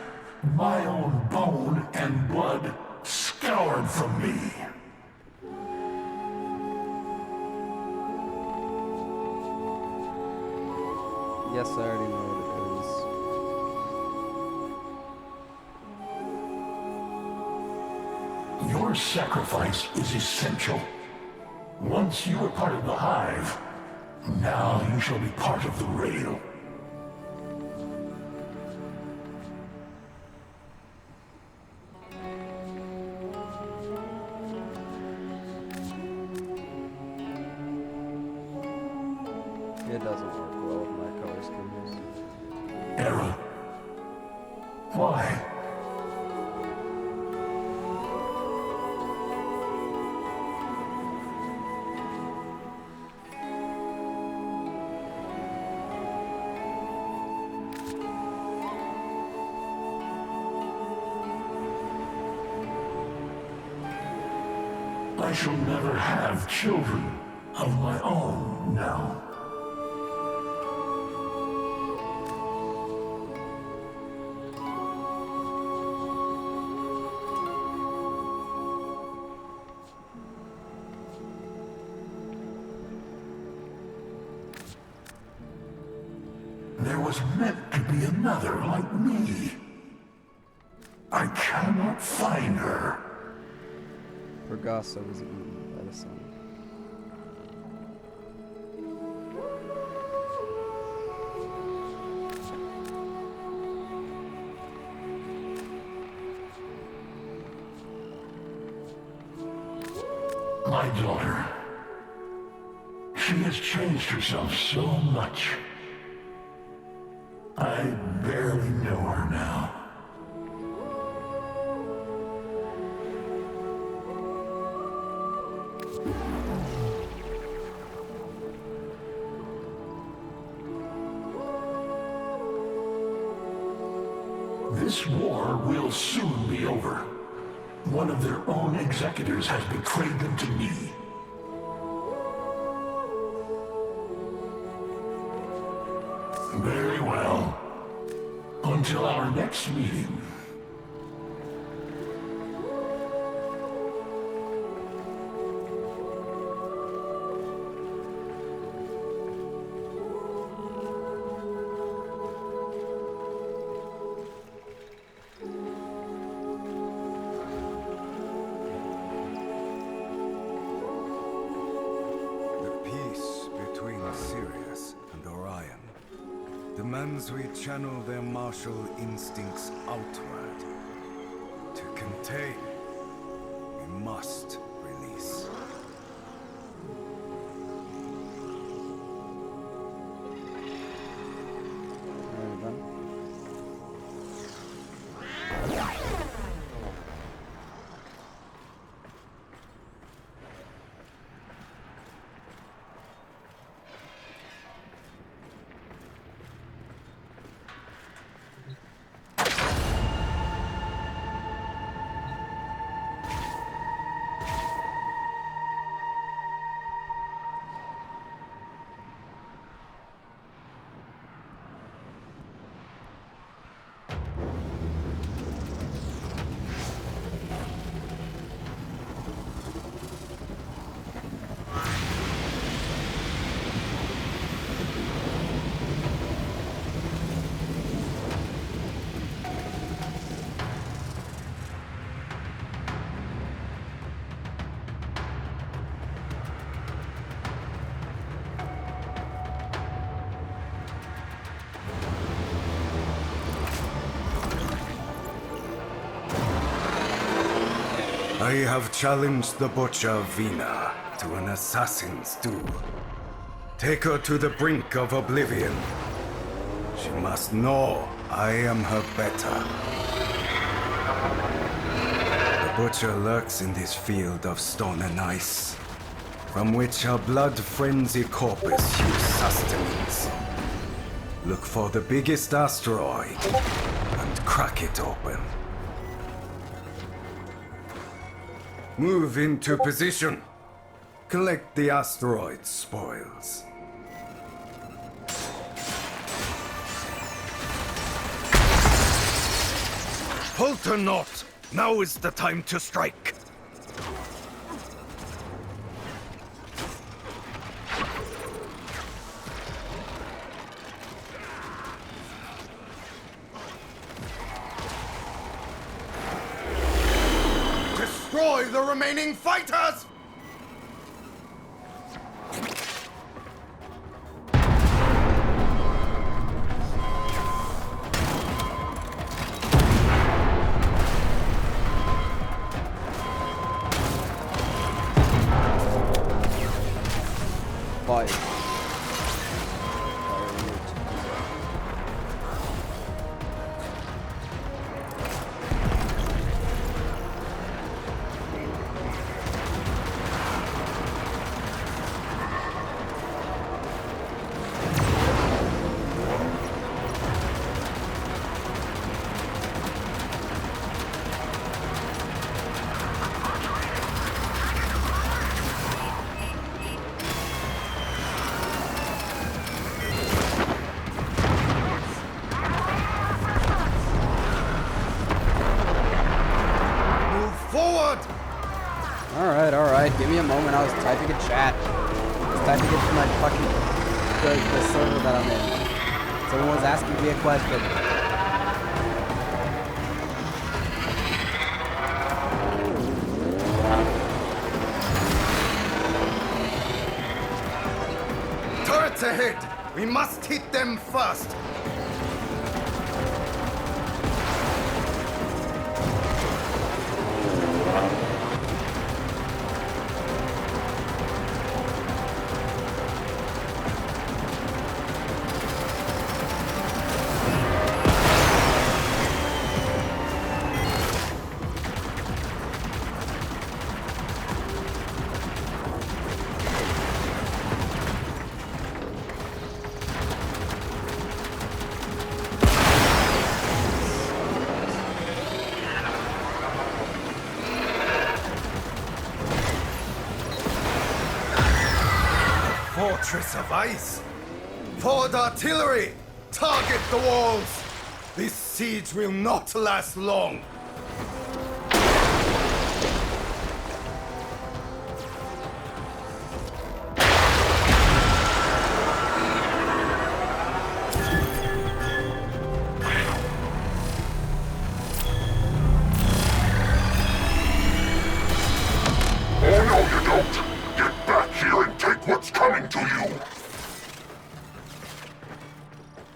Speaker 11: my own bone and blood scoured from me.
Speaker 3: Yes, I already know what
Speaker 11: Your sacrifice is essential. Once you are part of the hive, now you shall be part of the rail.
Speaker 3: it doesn't work well with my color schemes.
Speaker 11: Era. Why? I shall never have children of my own now. There was meant to be another like me. I cannot find her.
Speaker 3: Bergasa was eaten by the sun.
Speaker 11: My daughter. She has changed herself so much. I barely know her now. This war will soon be over. One of their own executors has betrayed them to me. Very well. Until our next meeting.
Speaker 13: Demands we channel their martial instincts outward. To contain, we must release. I have challenged the Butcher Vina to an assassin's duel. Take her to the brink of oblivion. She must know I am her better. The Butcher lurks in this field of stone and ice, from which her blood-frenzied corpus hews sustenance. Look for the biggest asteroid and crack it open. Move into position. Collect the asteroid's spoils. Falter not! Now is the time to strike! Destroy the remaining fighters!
Speaker 3: Fire. Alright, give me a moment. I was typing a chat. I was typing it to my fucking the server that I'm in. Someone was asking me a question.
Speaker 13: Turrets ahead! We must hit them first! Fortress of ice! Forward artillery! Target the walls! This siege will not last long!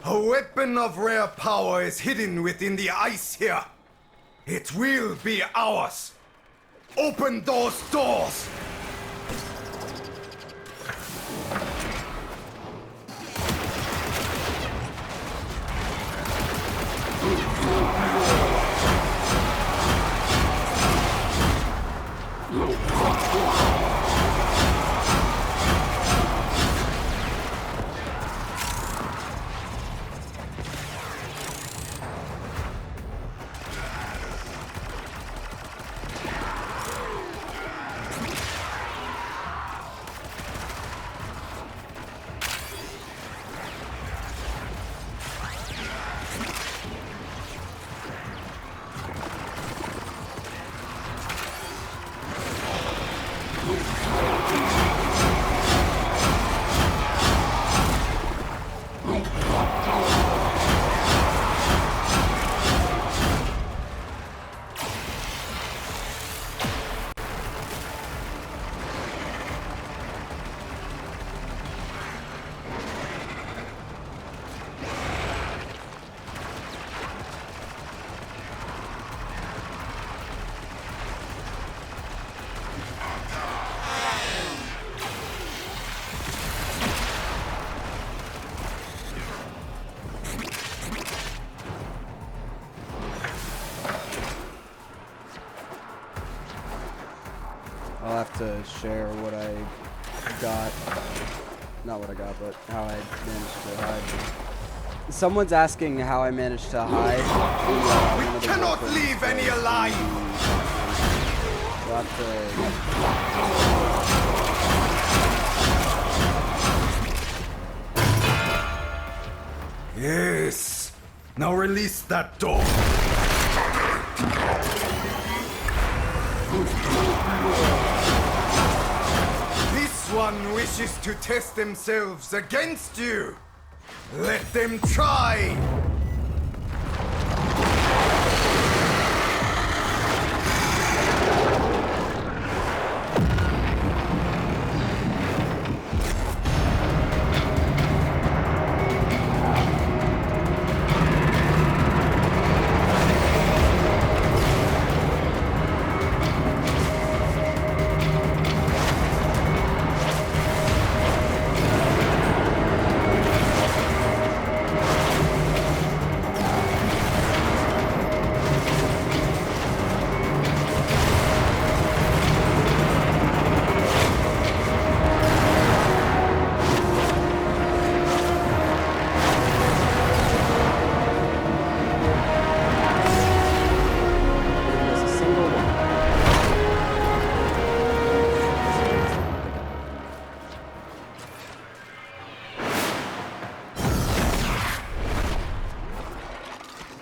Speaker 13: A weapon of rare power is hidden within the ice here. It will be ours. Open those doors!
Speaker 3: I'll have to share what I got. Not what I got, but how I managed to hide. Someone's asking how I managed to hide.
Speaker 13: We cannot leave any alive!
Speaker 3: We'll have to...
Speaker 13: Yes! Now release that door! This one wishes to test themselves against you! Let them try!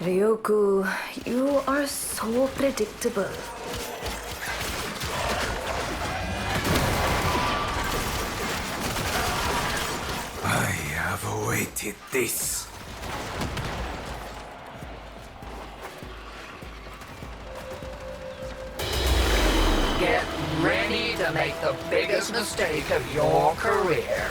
Speaker 14: Ryoku, you are so predictable.
Speaker 13: I have awaited this.
Speaker 15: Get ready to make the biggest mistake of your career.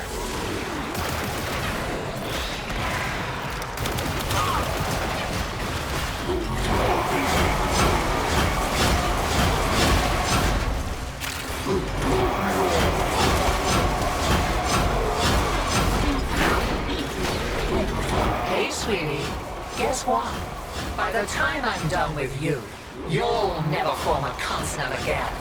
Speaker 15: Hey, sweetie, guess what? By the time I'm done with you, you'll never form a consonant again.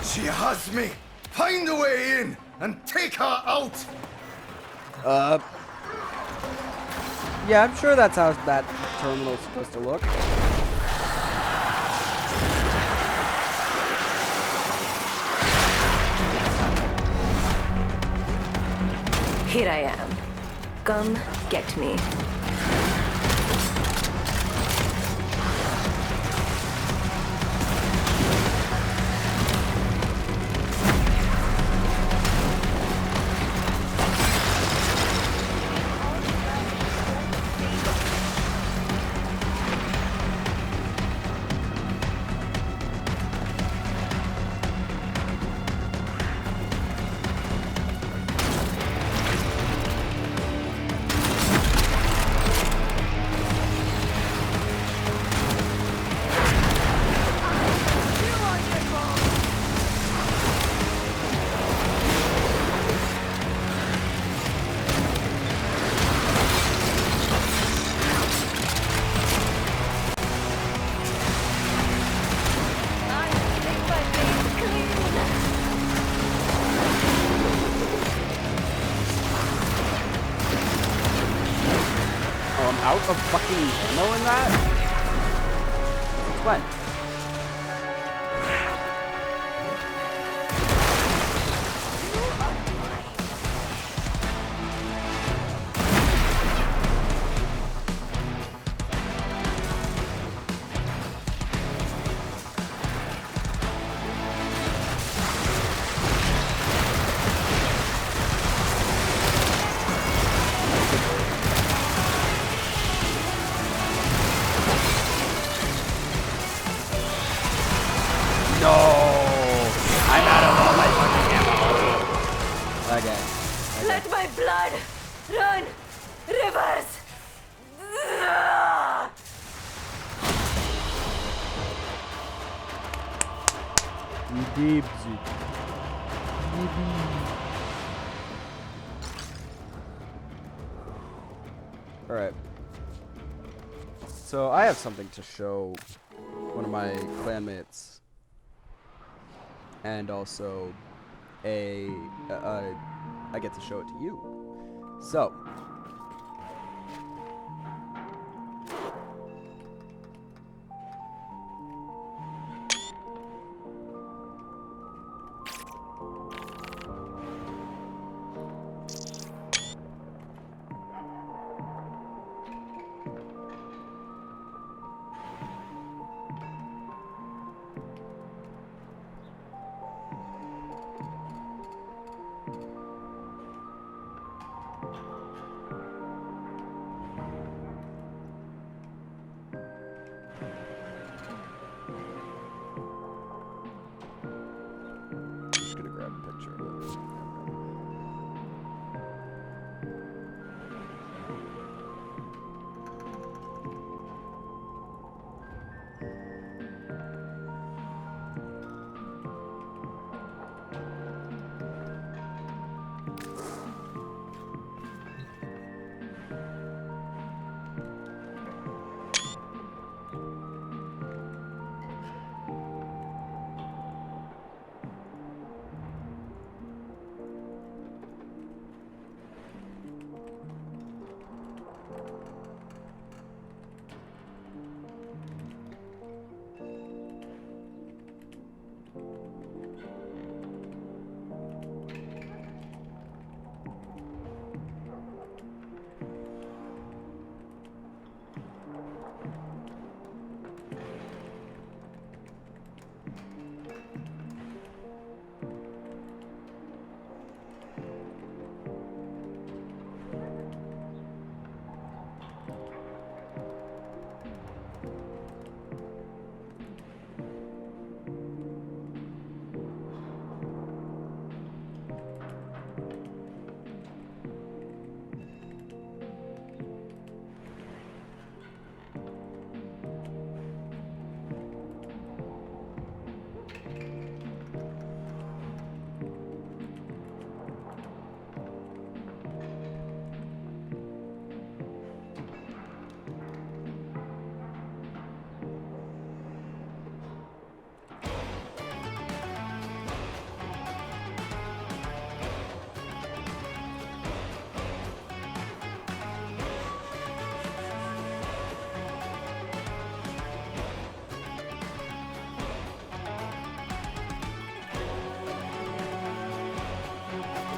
Speaker 13: She has me! Find a way in and take her out!
Speaker 3: Yeah, I'm sure that's how that terminal's supposed to look.
Speaker 14: Here I am. Come get me.
Speaker 3: Out of fucking ammo in that? What? Okay.
Speaker 14: Let my blood run rivers.
Speaker 3: Dibsy. Alright. So I have something to show one of my clanmates. And also I get to show it to you. So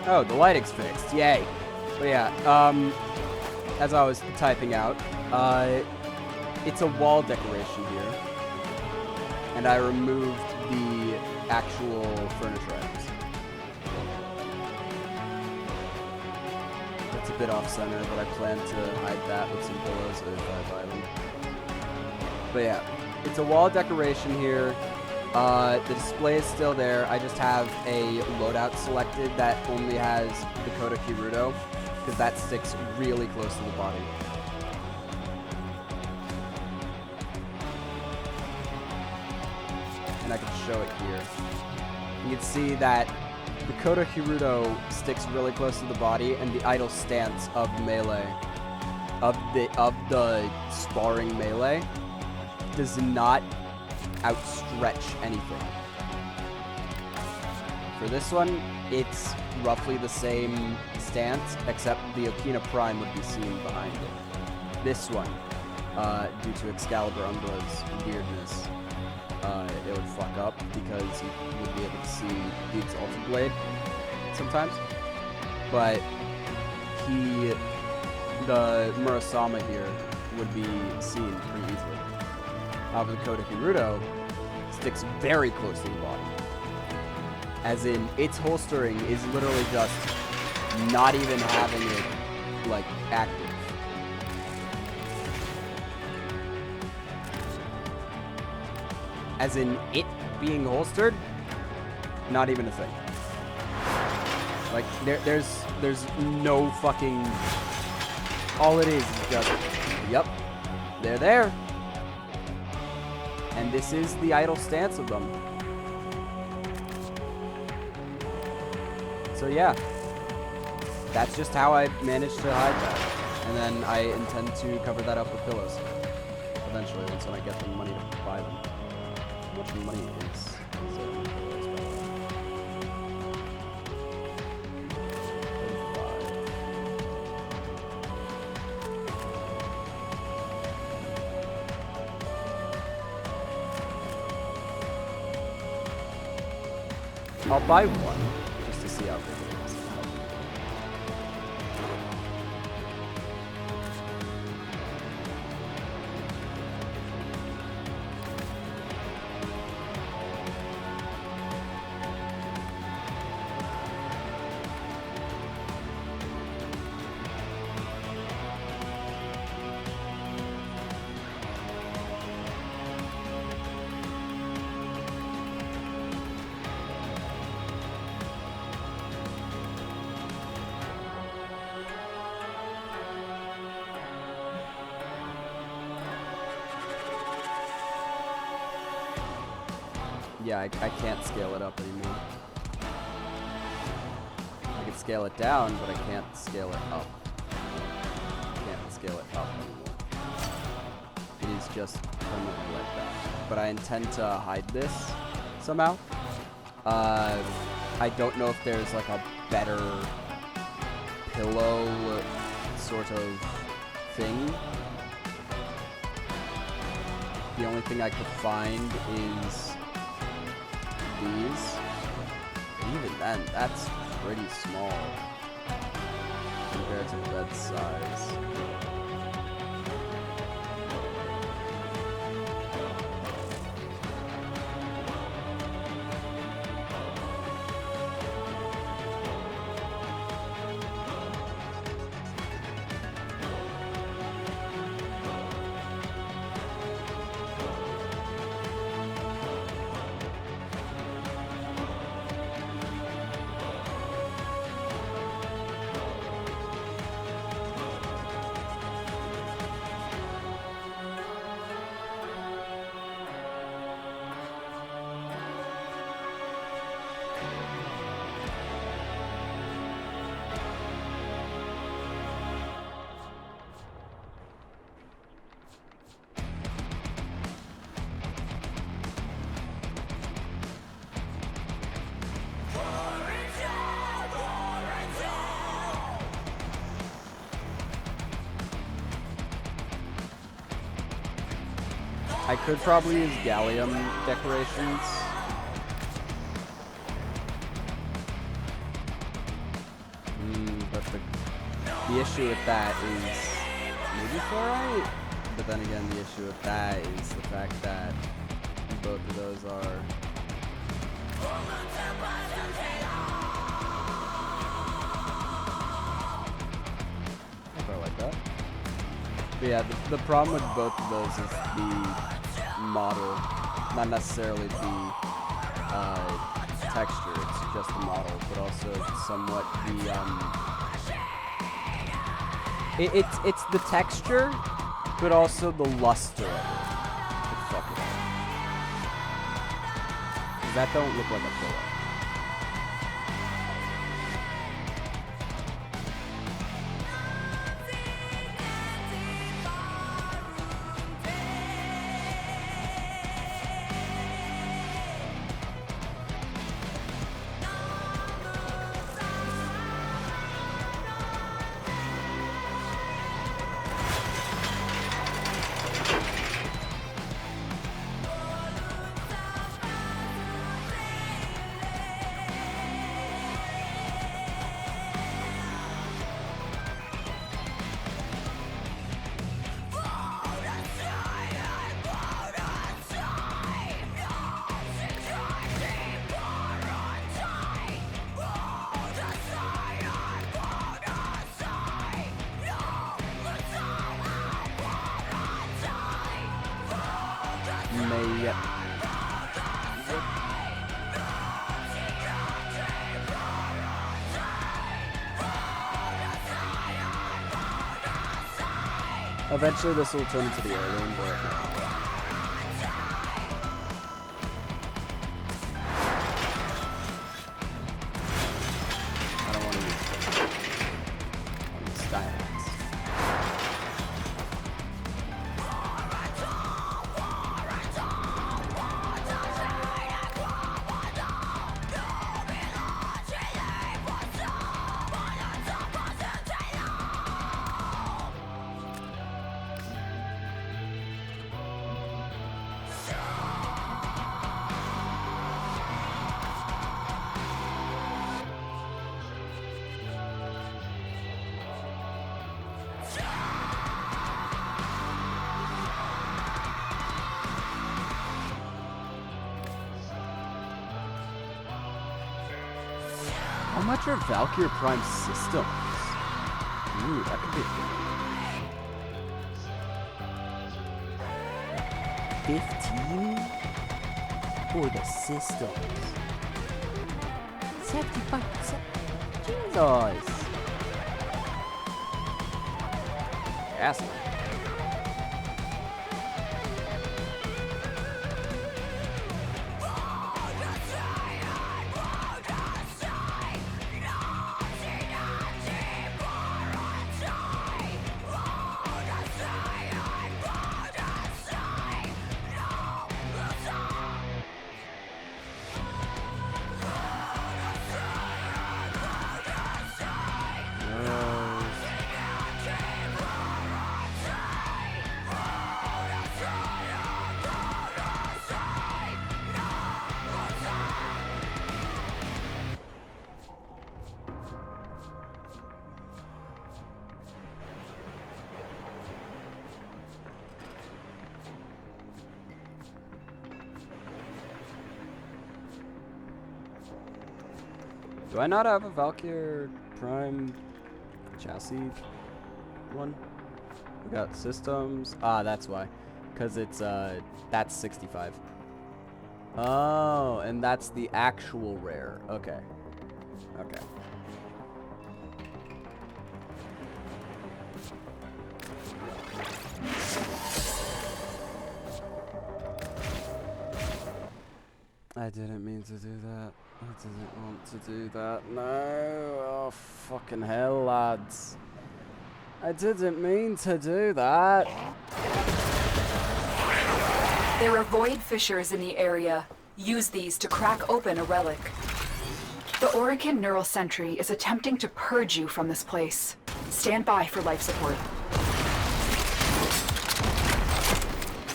Speaker 3: oh, the lighting's fixed. Yay. But yeah, as I was typing out, it's a wall decoration here. And I removed the actual furniture items. It's a bit off-center, but I plan to hide that with some pillows if I buy them. But yeah, it's a wall decoration here. The display is still there. I just have a loadout selected that only has Dakota Kiruto, because that sticks really close to the body. And I can show it here. You can see that Dakota Hirudo sticks really close to the body, and the idle stance of melee, of the sparring melee, does not outstretch anything. For this one, it's roughly the same stance, except the Okina Prime would be seen behind it. This one, due to Excalibur Umbra's weirdness, it would fuck up because you would be able to see the Exalted Blade sometimes. But the Murasama here would be seen pretty easily. However, the Dakota Hirudo sticks very close to the body. As in, its holstering is literally just not even having it, like, active. As in, it being holstered, not even a thing. Like, there's no fucking... All it is just, yep, they're there. And this is the idle stance of them. So yeah, that's just how I managed to hide that. And then I intend to cover that up with pillows. Eventually, once when I get the money to buy them. How much money is there in pillows, by the way? 35. I'll buy one, just to see how big it is. Yeah, I can't scale it up anymore. I can scale it down, but I can't scale it up. I can't scale it up anymore. It is just permanently like that. But I intend to hide this somehow. I don't know if there's like a better pillow sort of thing. The only thing I could find is these. Even then, that's pretty small compared to the bed size. I could probably use gallium decorations. But the issue with that is maybe fluorite? But then again, the issue with that is the fact that both of those are... I like that. But yeah, the problem with both of those is the model, not necessarily the texture, it's just the model, but also somewhat the, it's the texture, but also the luster of it. Fuck it. 'Cause that don't look like a pillow. Eventually this will turn into the heirloom, but I don't want to use Skymax. How much are Valkyrie Prime systems? Ooh, that could be a good one. 15 for the systems. 75%. Jesus. Yes. Do I not have a Valkyrie Prime chassis one? We got systems. Ah, that's why. Because it's, that's 65. Oh, and that's the actual rare. Okay. Okay. I didn't mean to do that. I didn't want to do that. No. Oh, fucking hell, lads. I didn't mean to do that.
Speaker 1: There are void fissures in the area. Use these to crack open a relic. The Orican Neural Sentry is attempting to purge you from this place. Stand by for life support.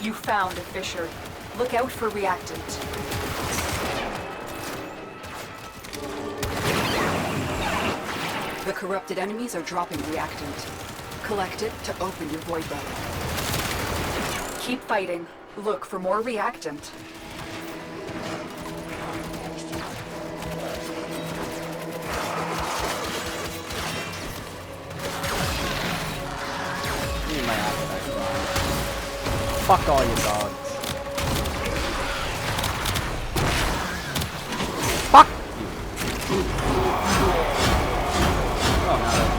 Speaker 1: You found a fissure. Look out for reactant. The corrupted enemies are dropping reactant. Collect it to open your void relic. Keep fighting. Look for more reactant.
Speaker 3: Need my appetite gone. Fuck all you dogs. Fuck you. Oh, now that's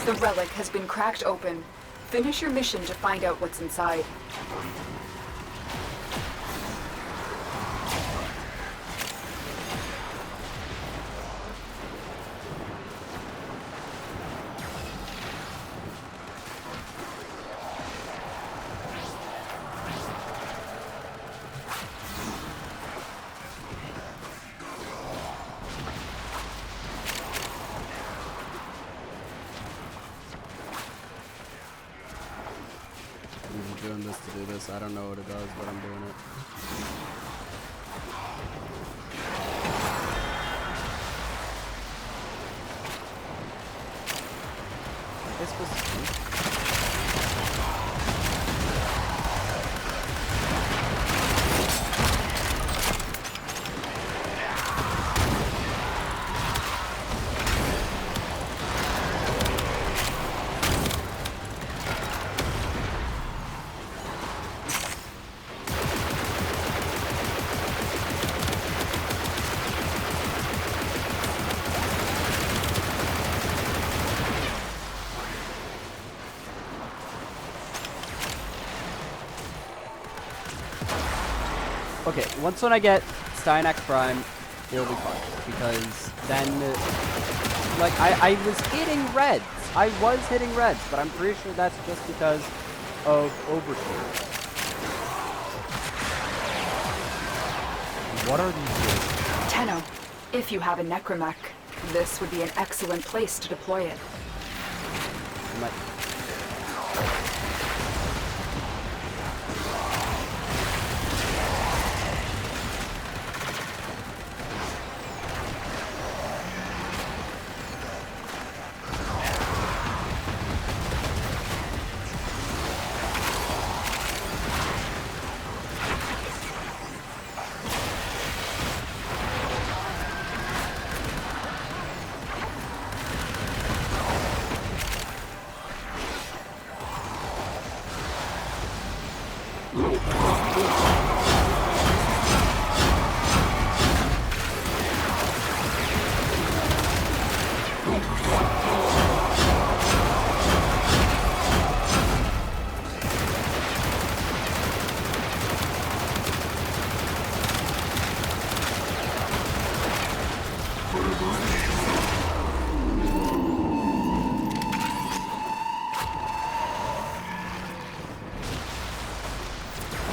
Speaker 1: The relic has been cracked open. Finish your mission to find out what's inside.
Speaker 3: this. I don't know what it does, but I'm doing it. It's supposed to Okay, once when I get Steinax Prime, it'll be fun. Because then, like, I was hitting reds. I was hitting reds, but I'm pretty sure that's just because of Overseer. What are these doing?
Speaker 1: Tenno, if you have a necromech, this would be an excellent place to deploy it.
Speaker 3: I'm like,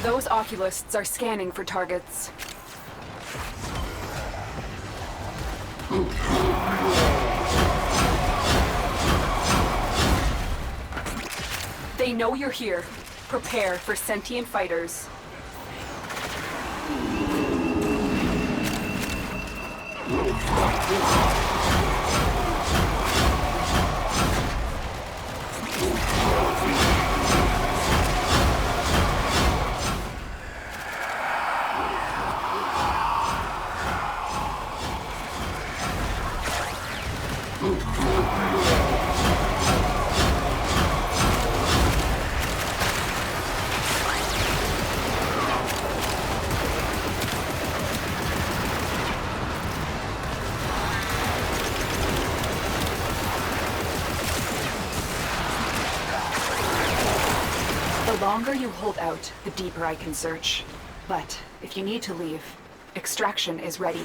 Speaker 1: Those oculists are scanning for targets. They know you're here. Prepare for sentient fighters. The longer you hold out, the deeper I can search. But if you need to leave, extraction is ready.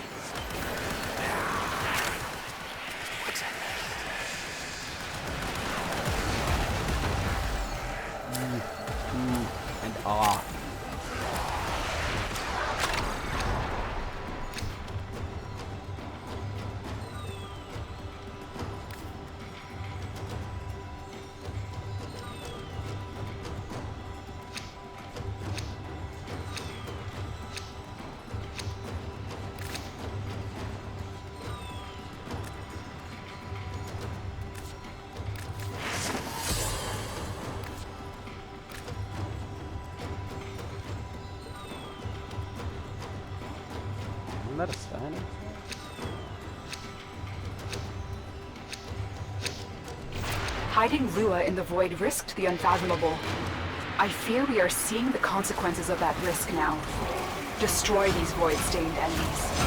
Speaker 3: And ah. Isn't that a Steiner?
Speaker 1: Hiding Lua in the void risked the unfathomable. I fear we are seeing the consequences of that risk now. Destroy these void-stained enemies.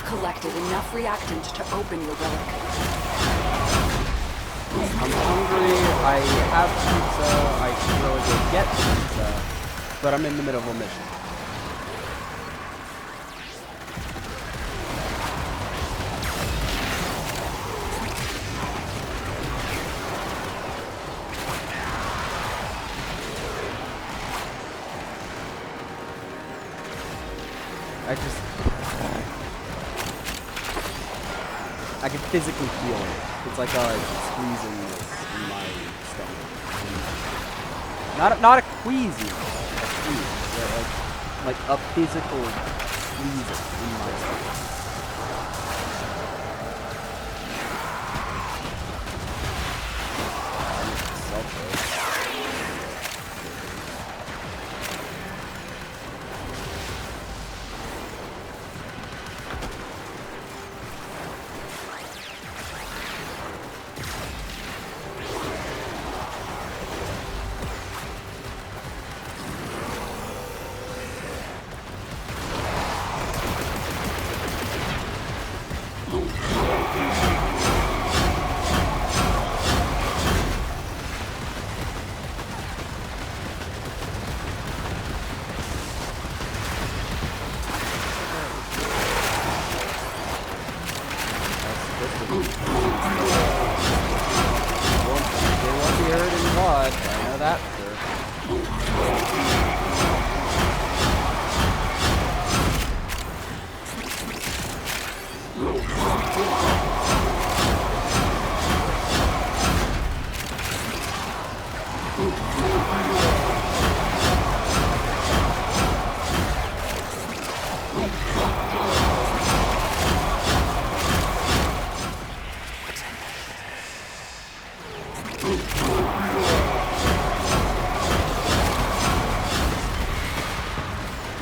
Speaker 1: collected enough reactant to open your relic.
Speaker 3: I'm hungry, I have pizza, I should really go get pizza, but I'm in the middle of a mission. I can physically feel it. It's like a squeezing in my stomach. Not a queasy, a squeeze, but like a physical squeeze in my stomach.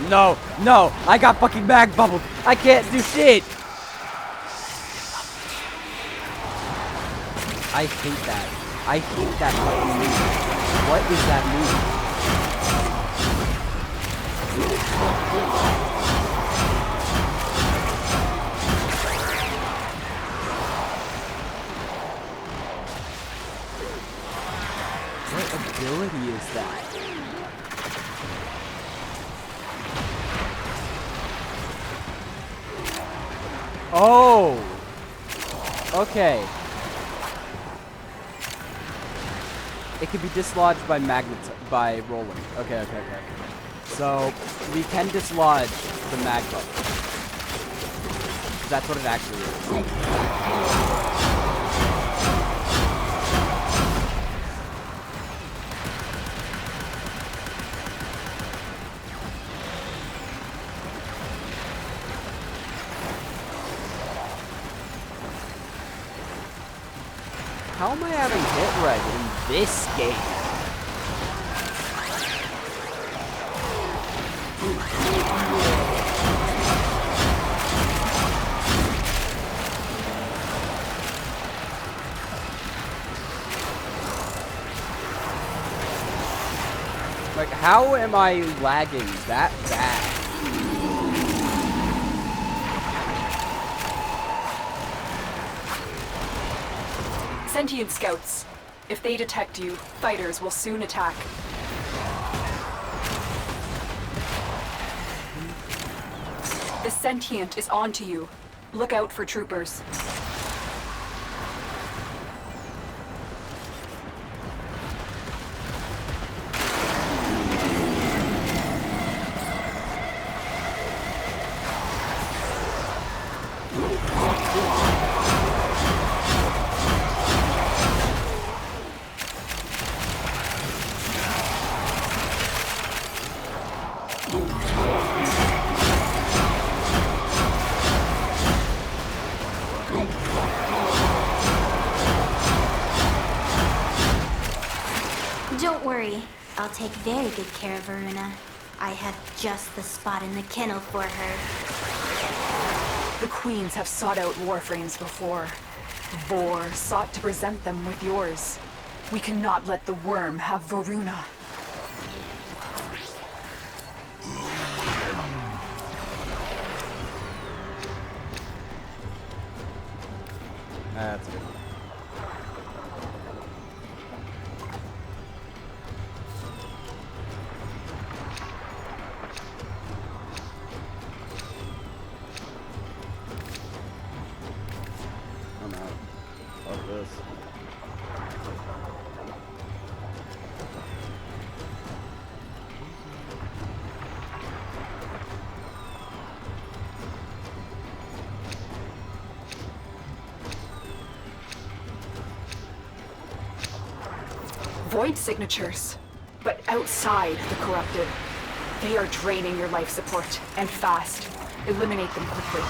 Speaker 3: No, no, I got fucking mag bubbled. I can't do shit. I hate that. I hate that fucking move. What is that move? What ability is that? Oh! Okay. It can be dislodged by by rolling. Okay. So, we can dislodge the mag bubble. That's what it actually is. How am I having hit reg in this game? Like, how am I lagging that bad?
Speaker 1: Sentient scouts. If they detect you, fighters will soon attack. The sentient is onto you. Look out for troopers.
Speaker 16: Don't worry, I'll take very good care of Varuna. I have just the spot in the kennel for her.
Speaker 1: The queens have sought out warframes before. Vor sought to present them with yours. We cannot let the worm have Varuna.
Speaker 3: That's good. I'm out. Fuck this.
Speaker 1: Void signatures, but outside the corrupted. They are draining your life support, and fast. Eliminate them quickly.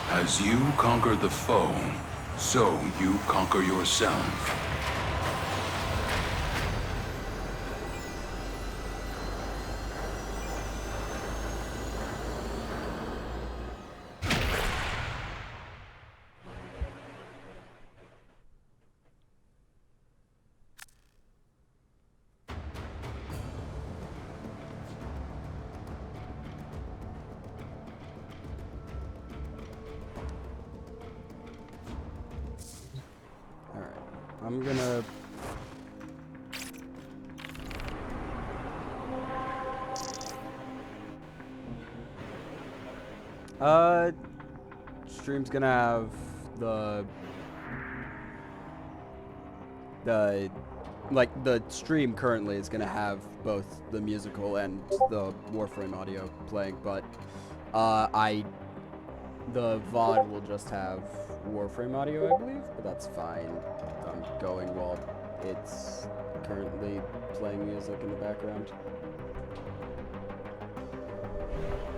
Speaker 5: As you conquer the foe, so you conquer yourself.
Speaker 3: I'm gonna... Stream's gonna have like, the stream currently is gonna have both the musical and the Warframe audio playing, but, the VOD will just have Warframe audio, I believe, but that's fine. I'm going while it's currently playing music in the background.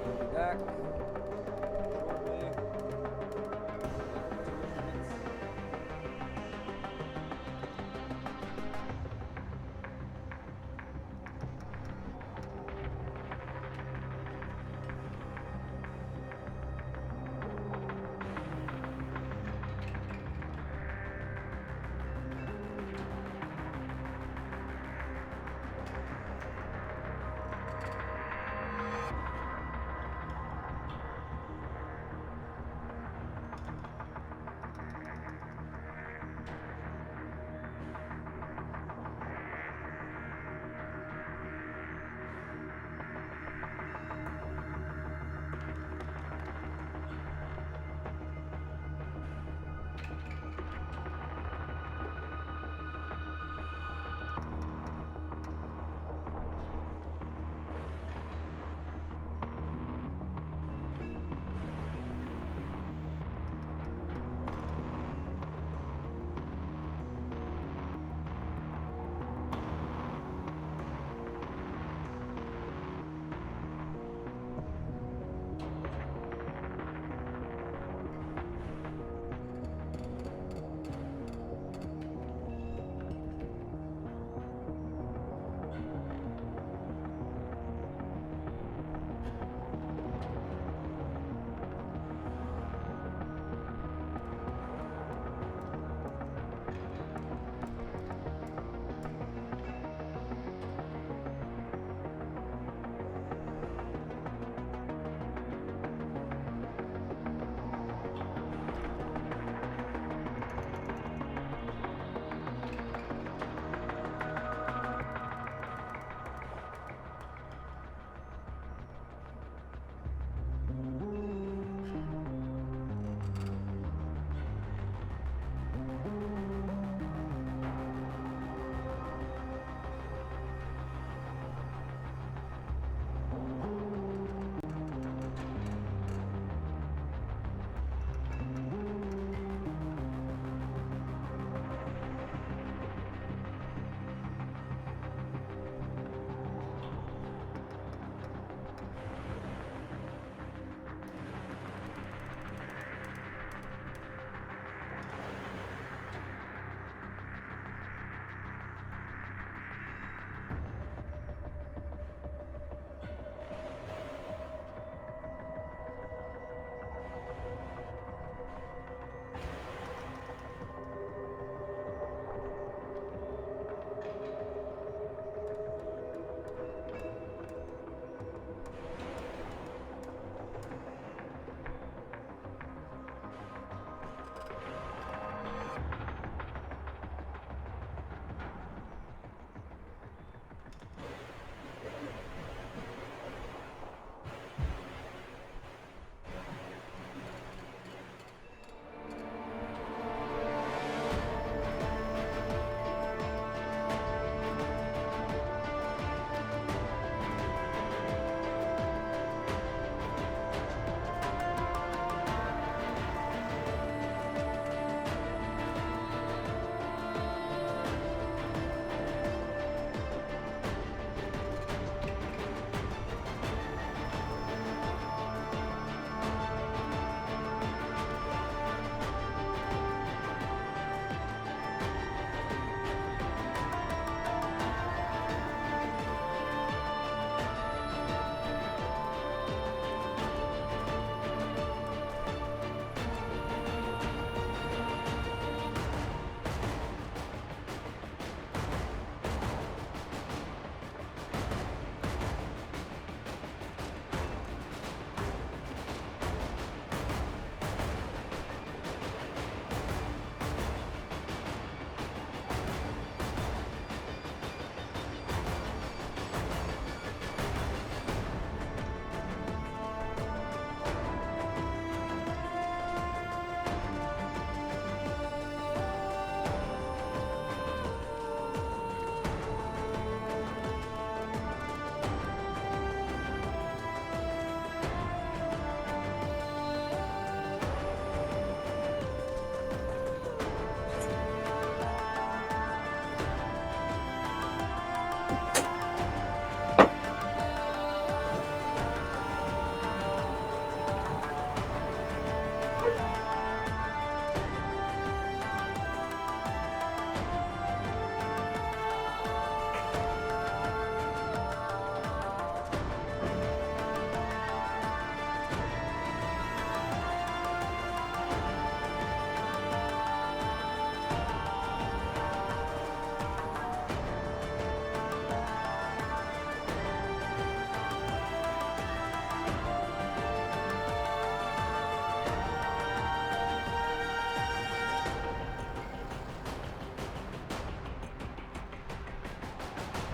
Speaker 3: We'll be back shortly.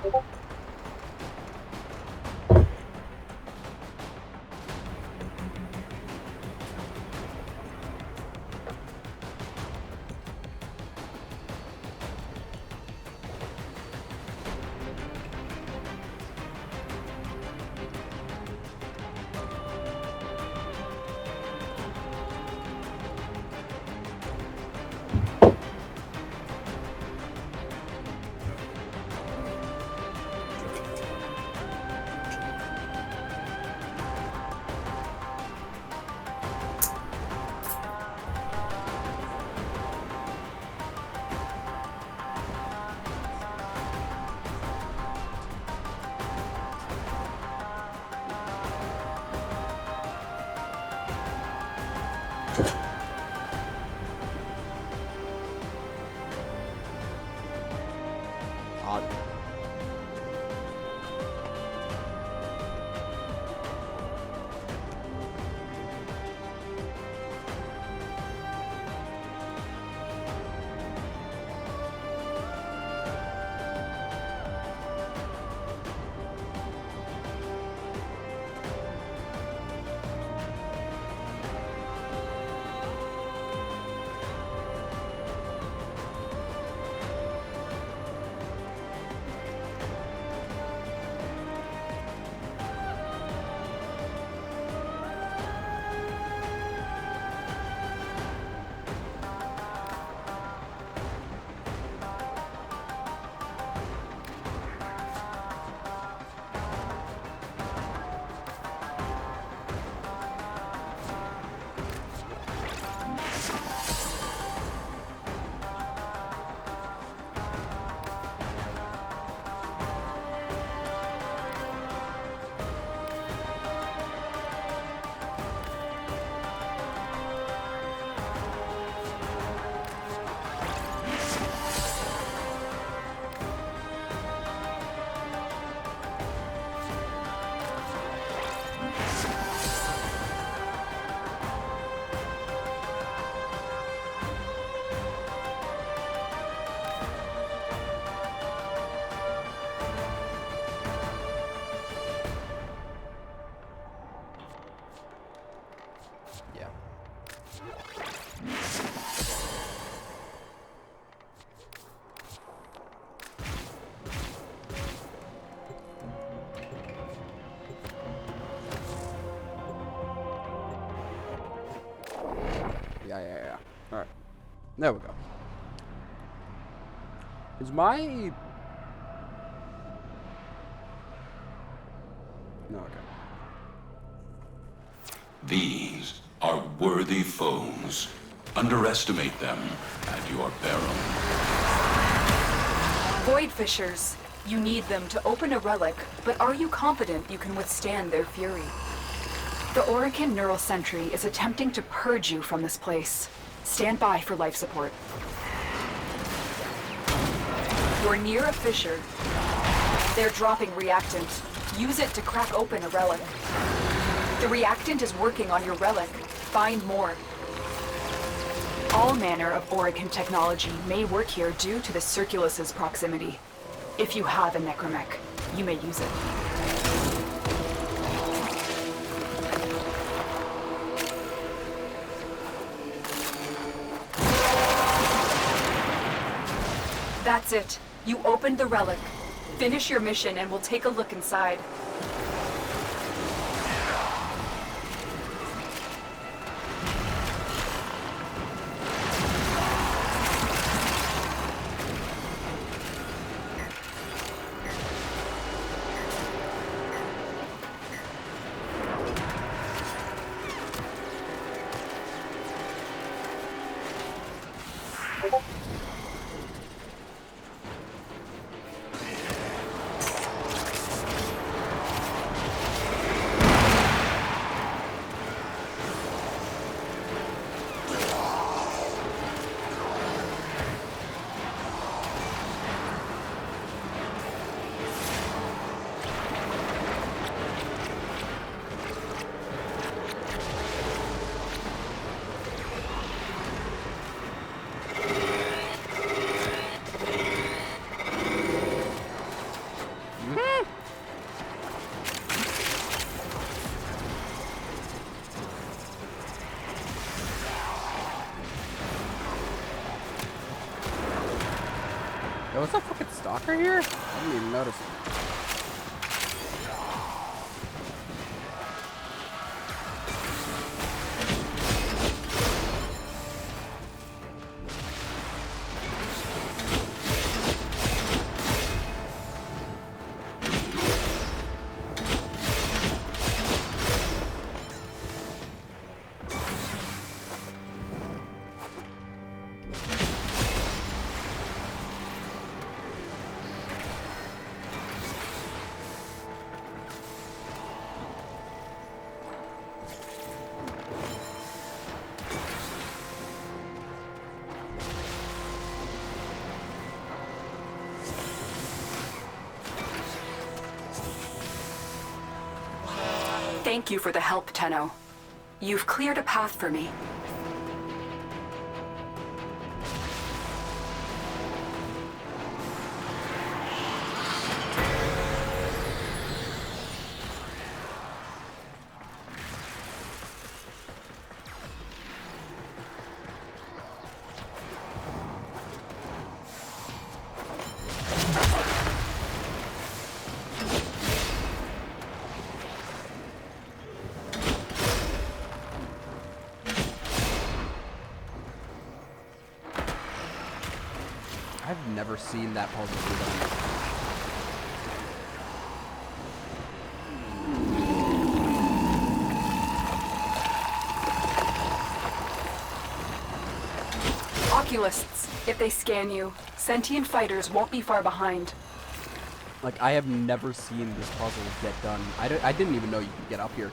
Speaker 3: Yeah. Alright. There we go. Is my... No, okay.
Speaker 5: These are worthy foes. Underestimate them at your peril.
Speaker 1: Void Fishers. You need them to open a relic, but are you confident you can withstand their fury? The Orokin Neural Sentry is attempting to purge you from this place. Stand by for life support. You're near a fissure. They're dropping reactant. Use it to crack open a relic. The reactant is working on your relic. Find more. All manner of Orokin technology may work here due to the Circulus's proximity. If you have a necromech, you may use it. That's it. You opened the relic. Finish your mission and we'll take a look inside.
Speaker 3: Yo, what's that fucking stalker here? I didn't even notice it.
Speaker 1: Thank you for the help, Tenno. You've cleared a path for me.
Speaker 3: I've never seen that puzzle be done.
Speaker 1: Oculists, if they scan you, sentient fighters won't be far behind.
Speaker 3: Like, I have never seen this puzzle get done. I didn't even know you could get up here.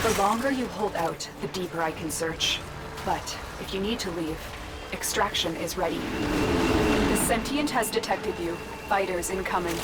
Speaker 1: The longer you hold out, the deeper I can search. But if you need to leave, extraction is ready. The sentient has detected you. Fighters incoming.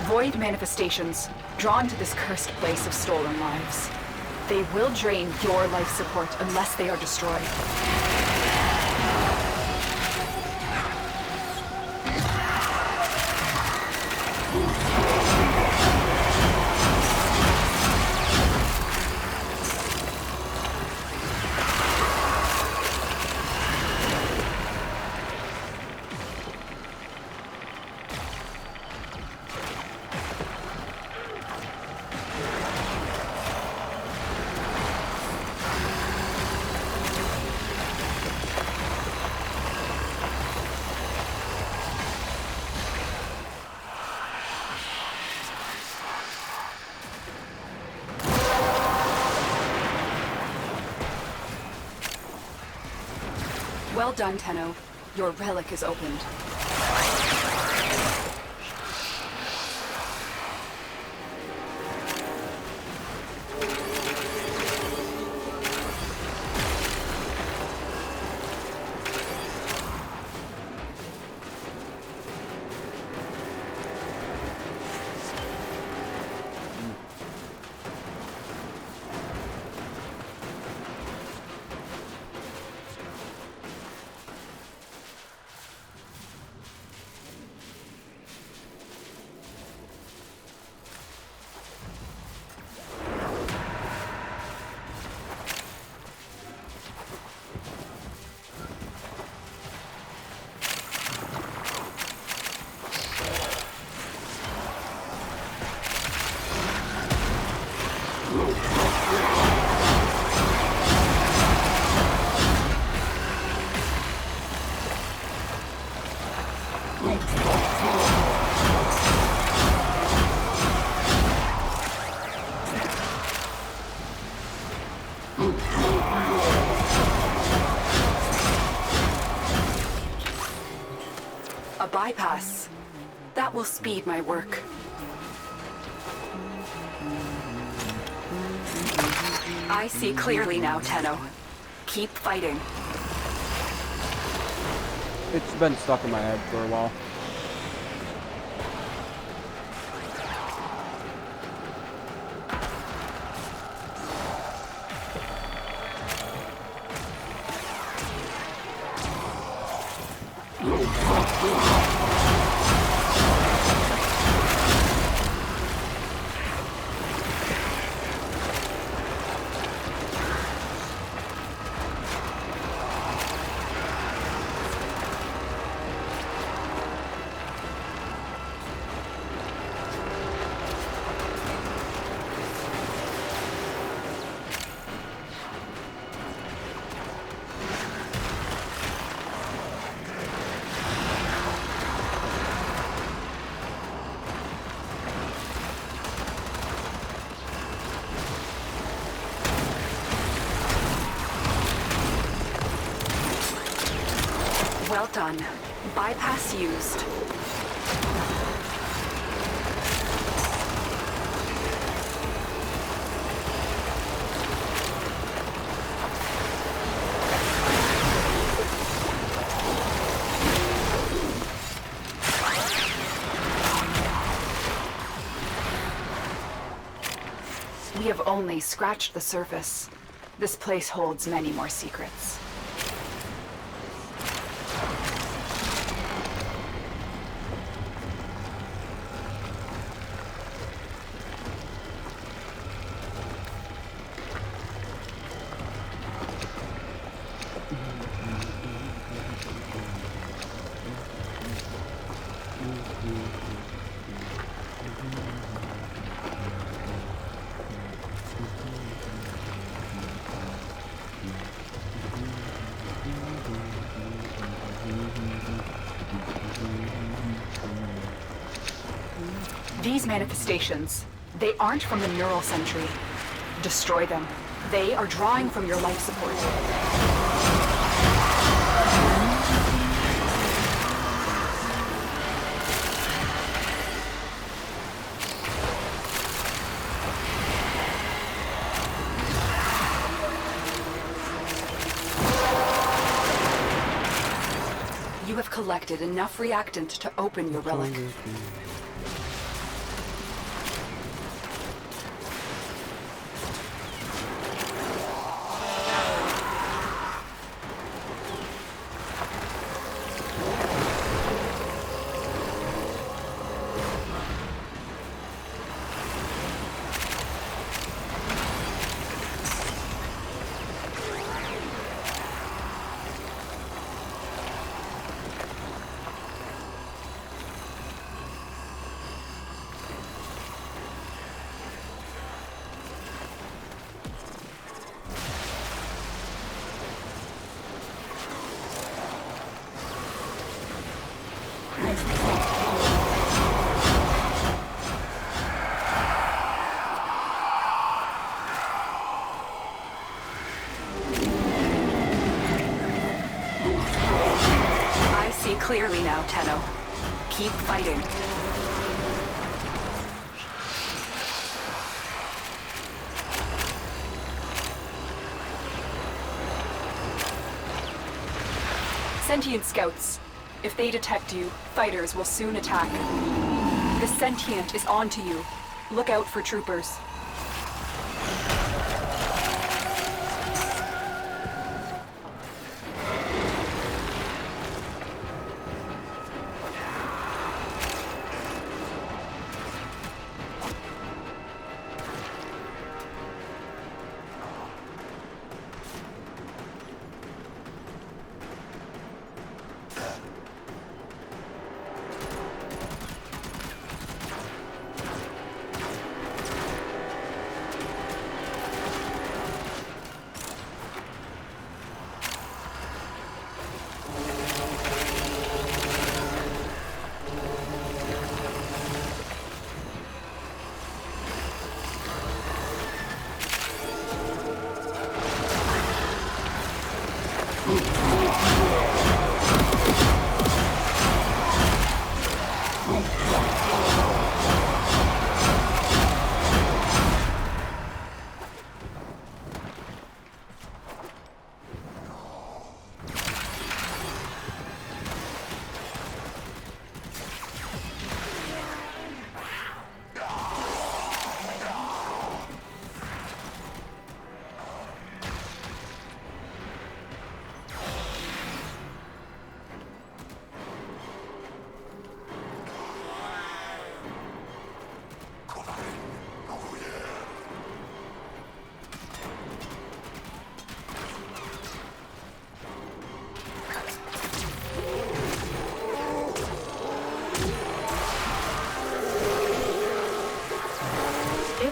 Speaker 1: Void manifestations, drawn to this cursed place of stolen lives. They will drain your life support unless they are destroyed. Well done, Tenno. Your relic is opened. bypass. That will speed my work. I see clearly now, Tenno. Keep fighting.
Speaker 3: It's been stuck in my head for a while.
Speaker 1: Well done. Bypass used. We have only scratched the surface. This place holds many more secrets. These manifestations, they aren't from the neural sentry. Destroy them. They are drawing from your life support. You have collected enough reactant to open your relic. Clearly now, Tenno. Keep fighting. Sentient scouts. If they detect you, fighters will soon attack. The sentient is onto you. Look out for troopers.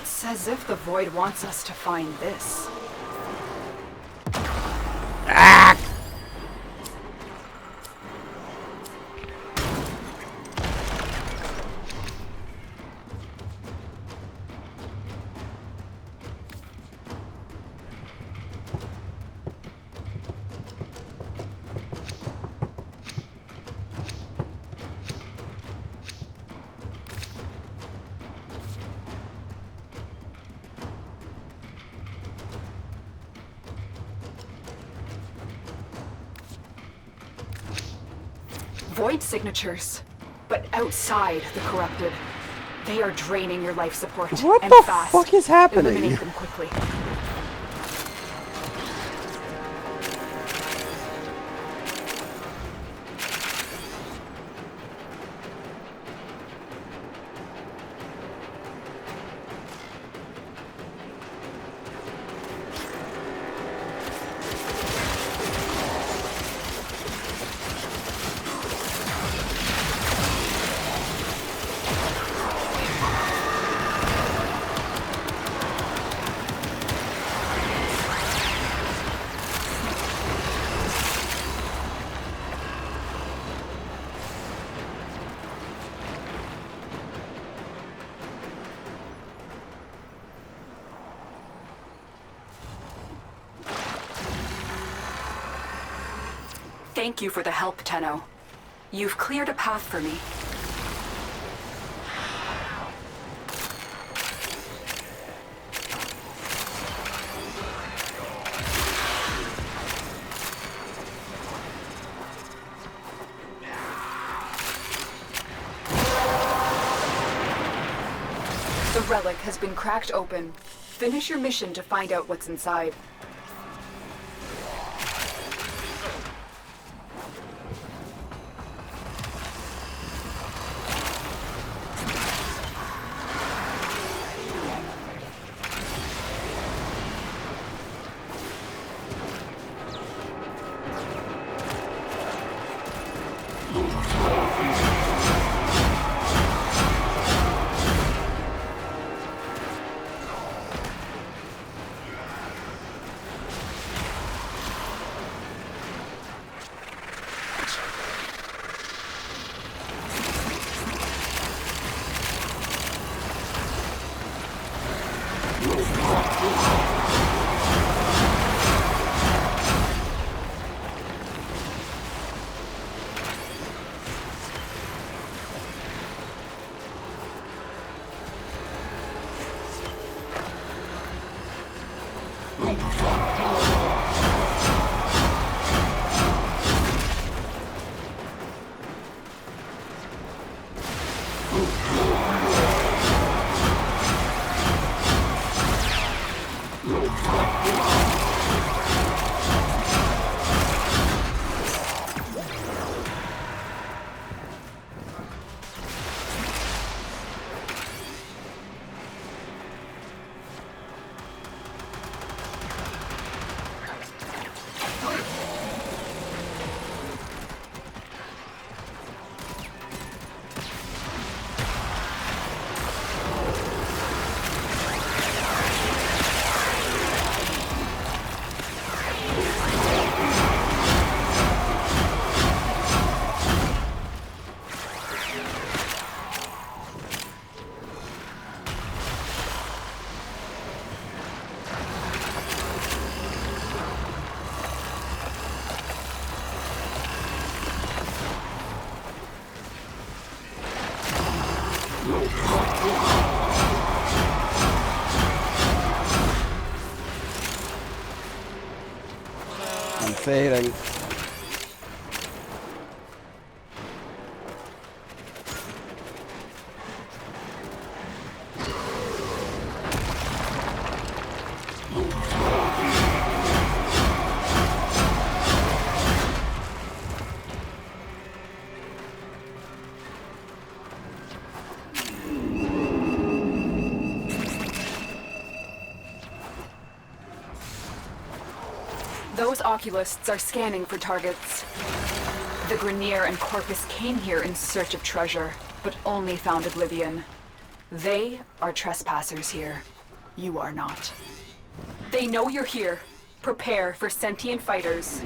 Speaker 1: It's as if the Void wants us to find this. Void signatures, but outside the corrupted. They are draining your life support.
Speaker 3: What
Speaker 1: and
Speaker 3: the
Speaker 1: fast.
Speaker 3: fuck is happening?
Speaker 1: Eliminate them quickly. Thank you for the help, Tenno. You've cleared a path for me. The relic has been cracked open. Finish your mission to find out what's inside.
Speaker 3: I'm fading.
Speaker 1: Those oculists are scanning for targets. The Grenier and Corpus came here in search of treasure, but only found oblivion. They are trespassers here. You are not. They know you're here. Prepare for sentient fighters.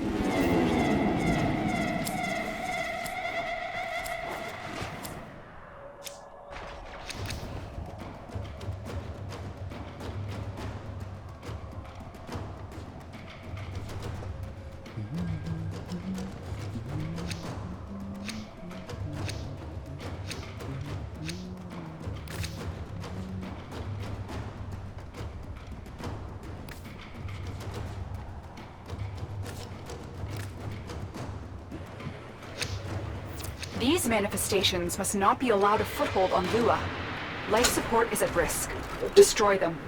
Speaker 1: These manifestations must not be allowed a foothold on Lua. Life support is at risk. Destroy them.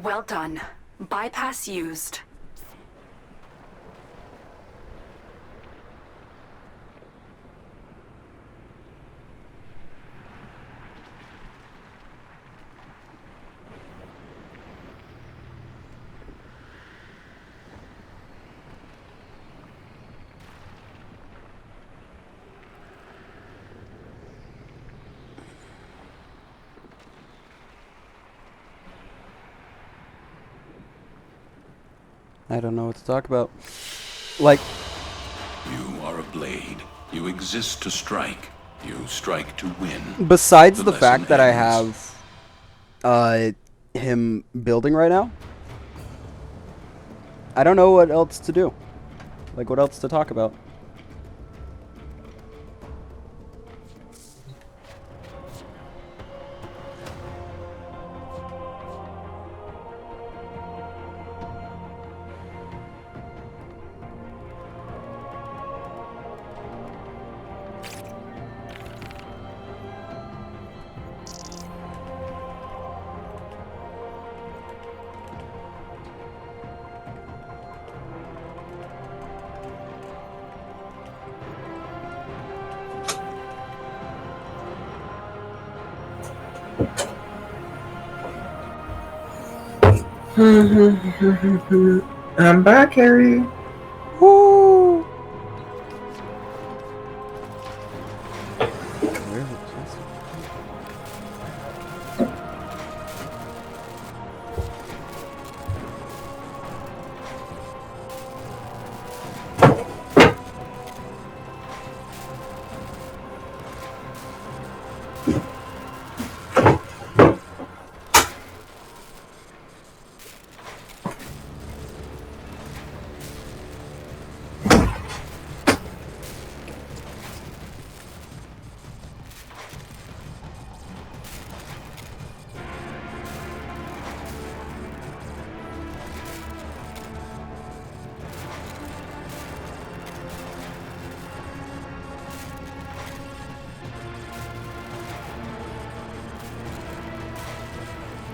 Speaker 1: Well done. Bypass used.
Speaker 3: I don't know what to talk about. Like,
Speaker 5: You are a blade. You exist to strike. You strike to win.
Speaker 3: besides the
Speaker 5: lesson
Speaker 3: fact that I
Speaker 5: ends.
Speaker 3: have him building right now, I don't know what else to do. Like, what else to talk about?
Speaker 2: I'm back, Harry.
Speaker 3: Woo!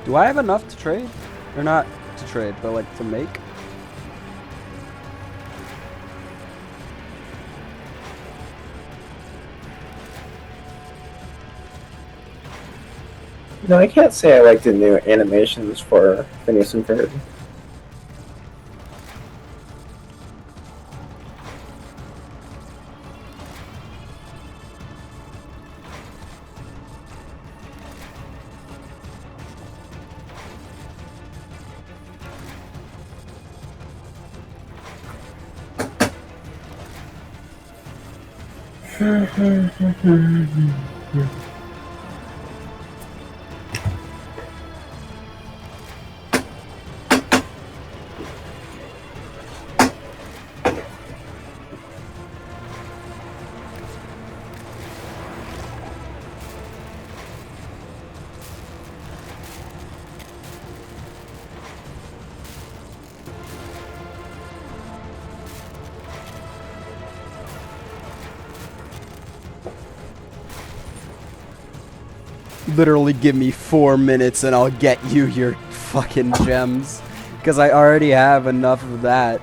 Speaker 3: Do I have enough to trade? Or not to trade, but like to make?
Speaker 2: No, I can't say I like the new animations for Phineas and Ferb.
Speaker 3: Literally give me 4 minutes and I'll get you your fucking gems. Because I already have enough of that.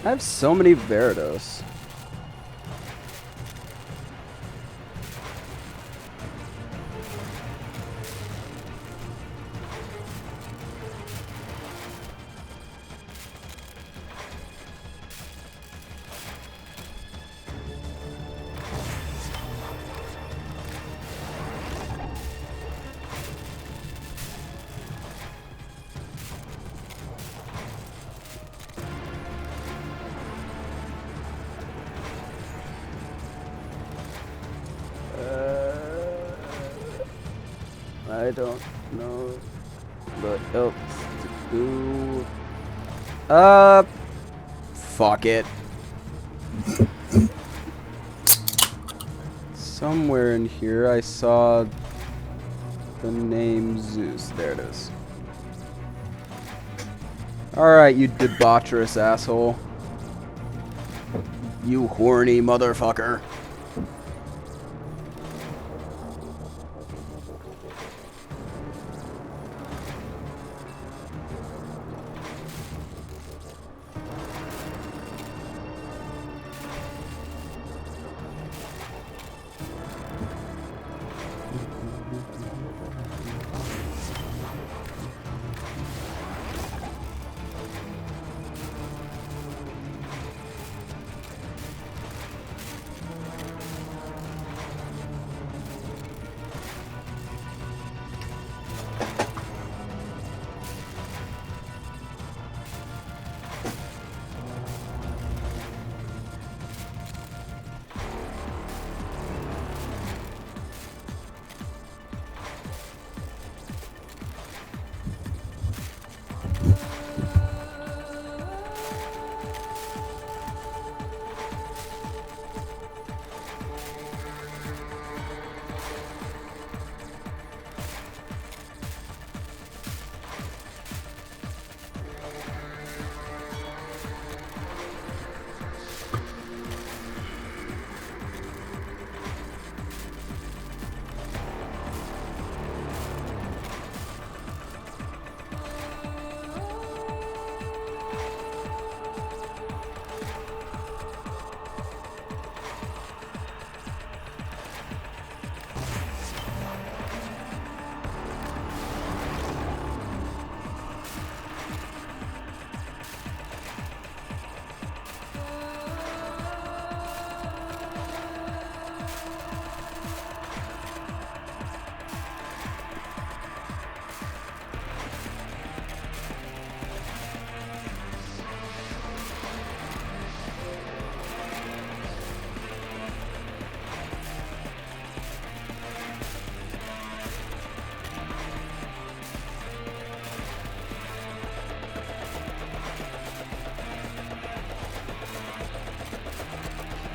Speaker 3: I have so many Veridos. I don't know what else to do. Fuck it. Somewhere in here I saw the name Zeus. There it is. Alright, you debaucherous asshole. You horny motherfucker.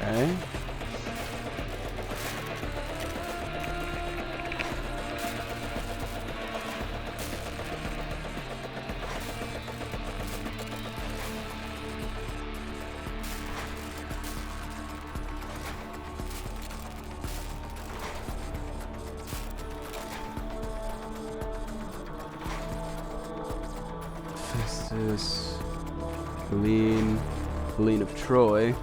Speaker 3: Okay. Festus, Helene of Troy.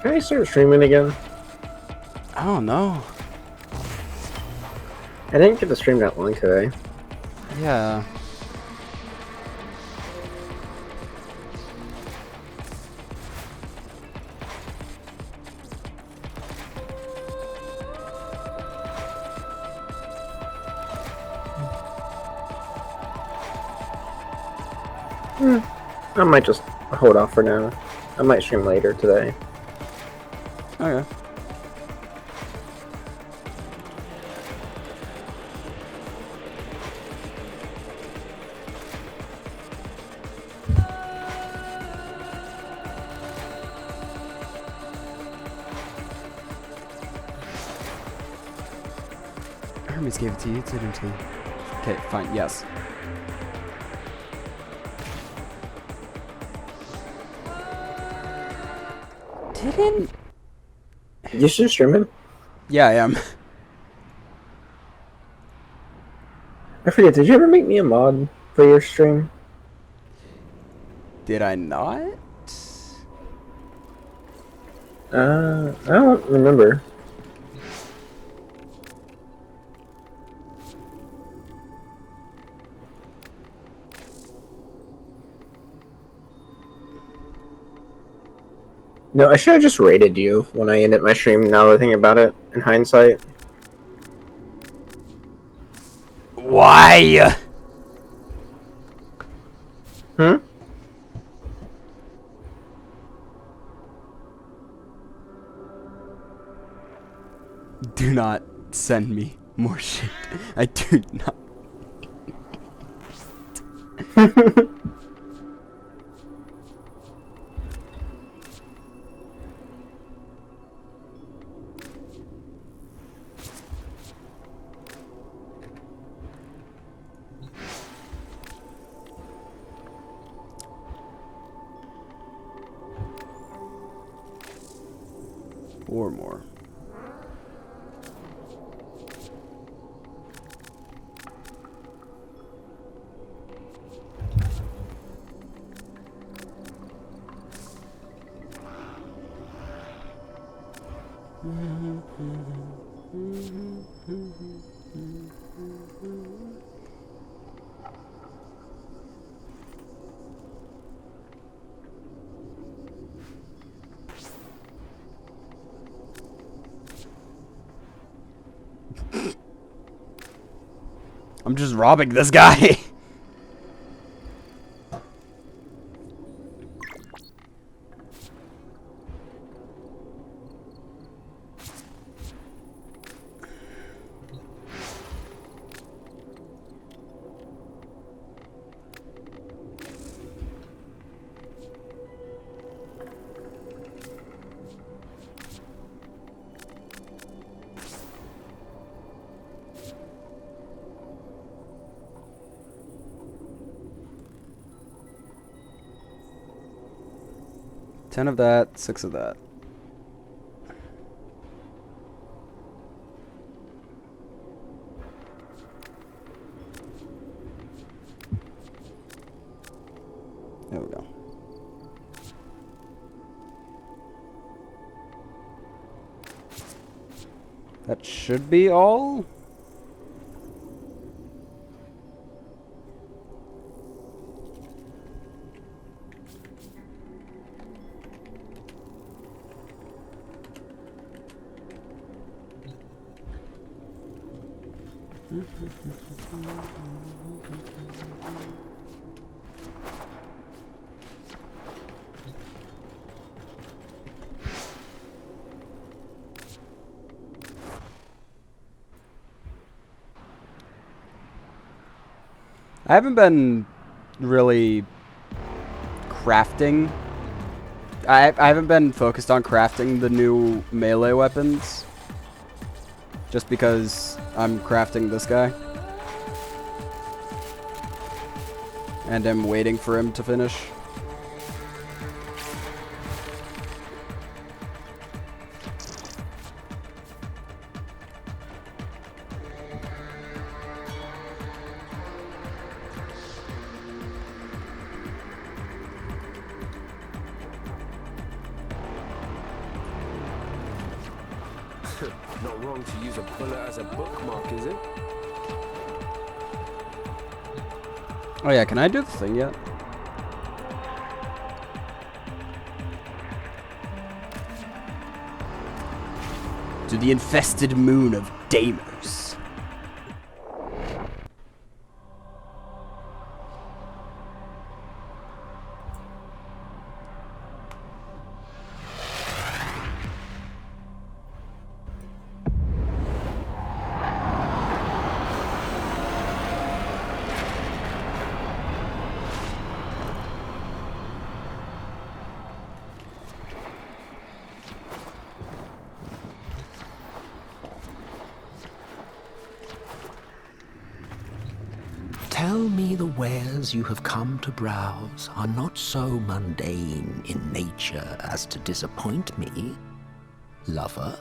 Speaker 2: Can I start streaming again?
Speaker 3: I don't know.
Speaker 2: I didn't get to stream that long today.
Speaker 3: Yeah.
Speaker 2: I might just hold off for now. I might stream later today.
Speaker 3: Okay. Hermes gave it to you, didn't he? Okay, fine, yes. Didn't...
Speaker 2: You still streaming?
Speaker 3: Yeah, I am.
Speaker 2: I forget, did you ever make me a mod for your stream?
Speaker 3: Did I not?
Speaker 2: I don't remember. No, I should have just rated you when I ended my stream, now that I think about it, in hindsight.
Speaker 3: Why?
Speaker 2: Hmm?
Speaker 3: Do not send me more shit. I do not. 4 more. I'm just robbing this guy. Ten of that, 6 of that. There we go. That should be all. I haven't been really crafting. I haven't been focused on crafting the new melee weapons. Just because I'm crafting this guy. And I'm waiting for him to finish.
Speaker 12: Not wrong to use a bullet as a bookmark, is it?
Speaker 3: Oh yeah, can I do the thing yet? To the infested moon of Deimos.
Speaker 11: Tell me the wares you have come to browse are not so mundane in nature as to disappoint me, lover.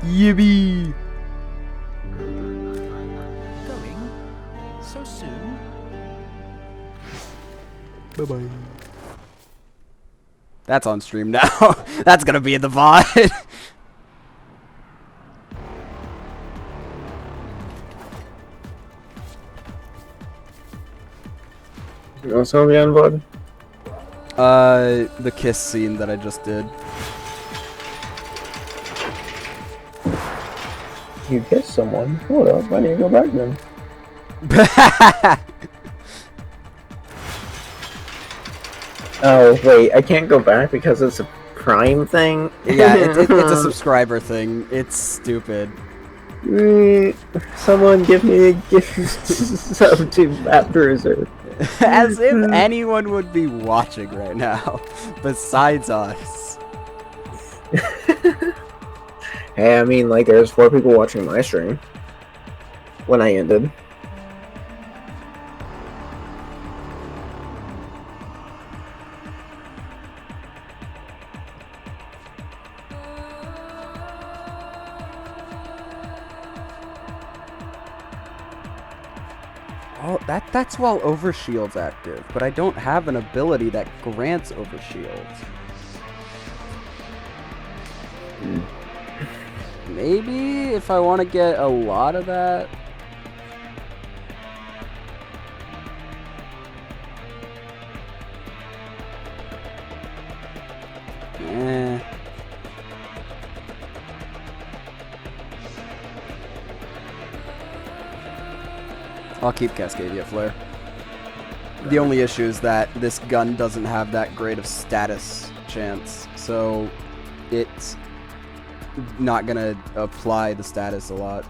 Speaker 3: Yippee!
Speaker 11: Going so soon?
Speaker 3: Bye-bye. That's on stream now. That's gonna be in the VOD.
Speaker 2: You also be on VOD?
Speaker 3: The kiss scene that I just did.
Speaker 2: You kissed someone? Hold up, why didn't you go back then? Oh, wait, I can't go back because it's a Prime thing?
Speaker 3: Yeah, it's a subscriber thing. It's stupid.
Speaker 2: Someone give me a gift sub to Matt Bruiser.
Speaker 3: As if anyone would be watching right now, besides us.
Speaker 2: Hey, I mean, like, there's 4 people watching my stream. When I ended.
Speaker 3: Oh, that's while Overshield's active, but I don't have an ability that grants Overshield. Maybe if I want to get a lot of that. I'll keep Cascadia Flare. The only issue is that this gun doesn't have that great of status chance, so it's not gonna apply the status a lot.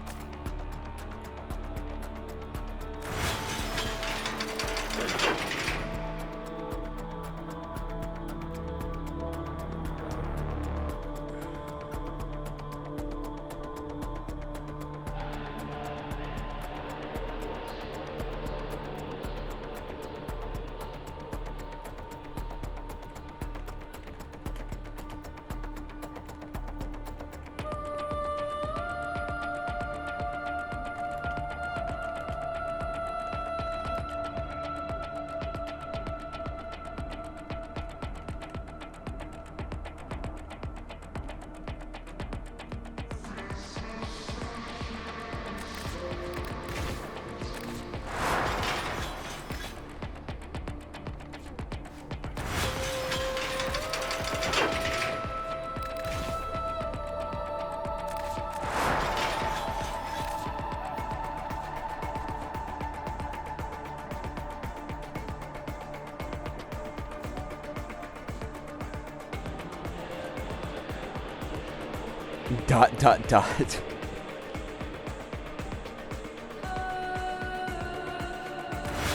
Speaker 3: Dot dot dot.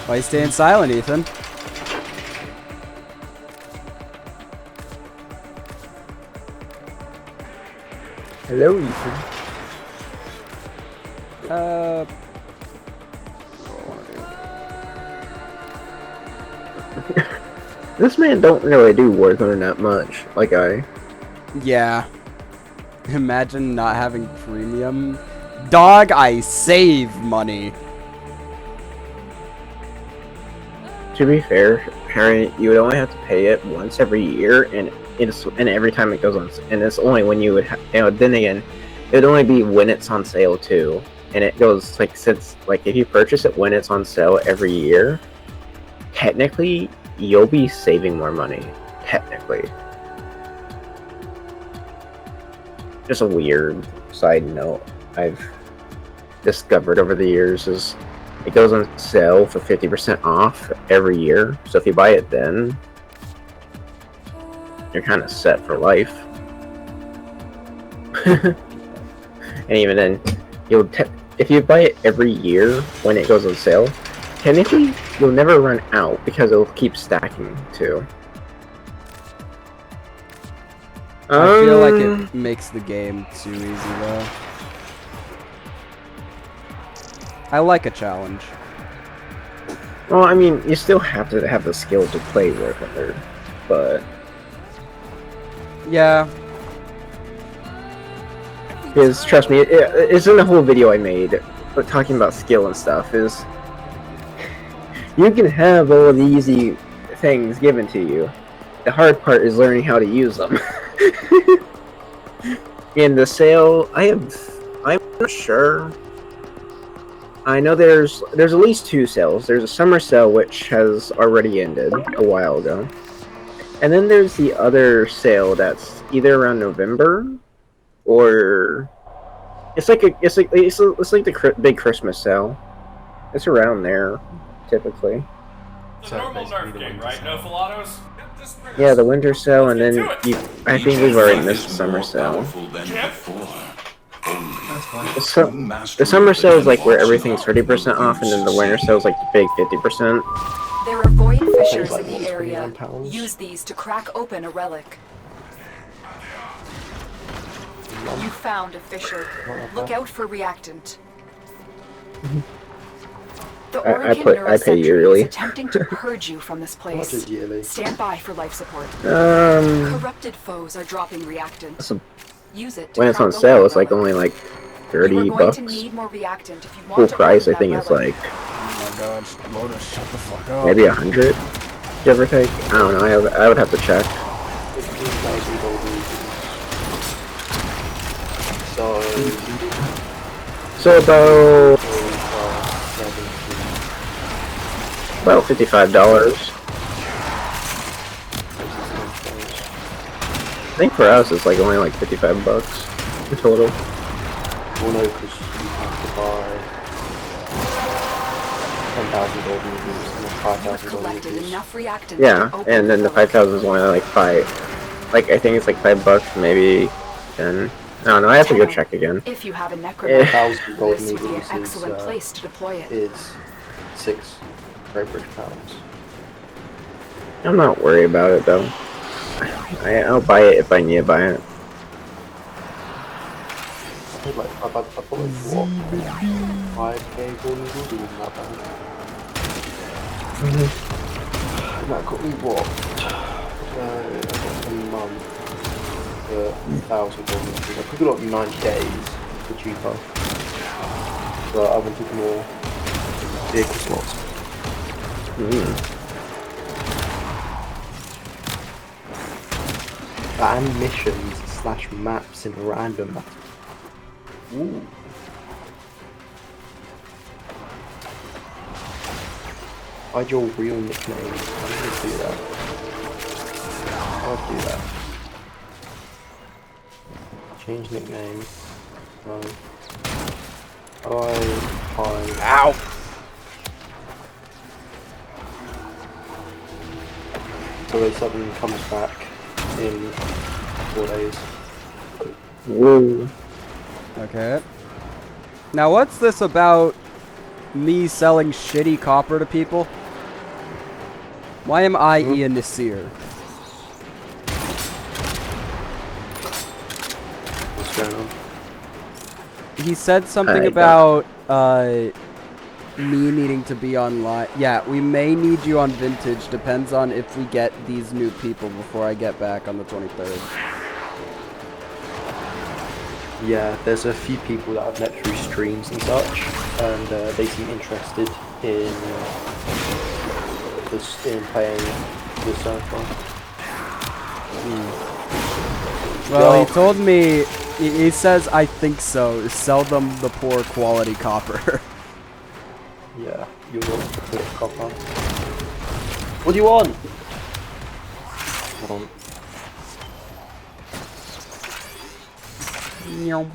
Speaker 3: Why you staying silent, Ethan?
Speaker 2: Hello, Ethan. This man don't really do Warzone that much, like I.
Speaker 3: Yeah. Imagine not having premium. Dog, I save money.
Speaker 2: To be fair, Harry, you would only have to pay it once every year, and every time it goes on, and it's only when you would, then again, it would only be when it's on sale too, and it goes like if you purchase it when it's on sale every year, technically you'll be saving more money, technically. just a weird side note I've discovered over the years is it goes on sale for 50% off every year. So if you buy it then, you're kind of set for life. And even then, if you buy it every year when it goes on sale, technically you'll never run out because it'll keep stacking too.
Speaker 3: I feel like it makes the game too easy though. I like a challenge.
Speaker 2: Well, I mean, you still have to have the skill to play War Thunder, but
Speaker 3: yeah.
Speaker 2: Because trust me, it's in the whole video I made, but talking about skill and stuff is you can have all the easy things given to you. The hard part is learning how to use them. In the sale, I'm not sure. I know there's at least 2 sales. There's a summer sale which has already ended a while ago, and then there's the other sale that's either around November or it's like the big Christmas sale. It's around there, typically.
Speaker 17: It's a normal nerf game, right? No filatos?
Speaker 2: Yeah, the winter sale, and then I think we've already missed the summer sale. The summer sale is like where everything's 30% off, and then the winter sale is like the big 50%.
Speaker 1: There are void fissures in the area. Use these to crack open a relic. You found a fissure. Look out for reactant. The
Speaker 2: I pay yearly.
Speaker 1: is attempting to purge you from this place. Stand by for life support. Corrupted foes are dropping reactant. Use it to
Speaker 2: When it's on
Speaker 1: crack
Speaker 2: sale,
Speaker 1: open
Speaker 2: it's like
Speaker 1: relic.
Speaker 2: only like
Speaker 1: You are
Speaker 2: 30
Speaker 1: going
Speaker 2: bucks.
Speaker 1: to need more reactant if you want
Speaker 2: Full
Speaker 1: to
Speaker 2: price, I
Speaker 1: open
Speaker 2: think
Speaker 1: that
Speaker 2: it's
Speaker 1: relic.
Speaker 2: like
Speaker 3: Oh my gosh, Lotus, shut the fuck up.
Speaker 2: maybe 100, give or take. I don't know. I would have to check. So about $55. I think for us it's like only like 55 bucks in total.
Speaker 18: Well, no, because you have to buy 10,000 gold rubies and then 5,000 gold
Speaker 1: Collected
Speaker 18: rubies.
Speaker 1: enough reactant
Speaker 2: Yeah,
Speaker 1: to open
Speaker 2: and then the 5,000 is only like 5. Like I think it's like 5 bucks, maybe 10. I don't know. I have to go check again.
Speaker 1: If you have a necromancer,
Speaker 18: 1,000 gold
Speaker 1: this would be an
Speaker 18: rubies
Speaker 1: excellent place to deploy it.
Speaker 18: is 6 Great British pounds.
Speaker 2: I'm not worried about it though. I'll buy it if I need to buy it.
Speaker 18: I paid like, I bought like what? 5k gold rubies in that band. And that got me what? I got a month for 1,000 gold rubies. I could have got 90 days for cheaper. But I wanted more vehicle slots. And missions / maps in random battle. Ooh. Hide your real nickname. I'm gonna do that. I'll do that. Change nickname. Ow! So 7 comes back in 4 days.
Speaker 2: Whoa.
Speaker 3: Okay. Now what's this about me selling shitty copper to people? Why am I Ian Nasir?
Speaker 18: What's going on?
Speaker 3: He said something
Speaker 2: I
Speaker 3: about me needing to be online. Yeah, we may need you on Vintage. Depends on if we get these new people before I get back on the 23rd.
Speaker 18: Yeah, there's a few people that I've met through streams and such, and they seem interested in playing the server.
Speaker 3: Well, he told me, he says, I think so. Sell them the poor quality copper.
Speaker 18: Yeah, you will put copper. What do you want? Hold on.
Speaker 3: Meow.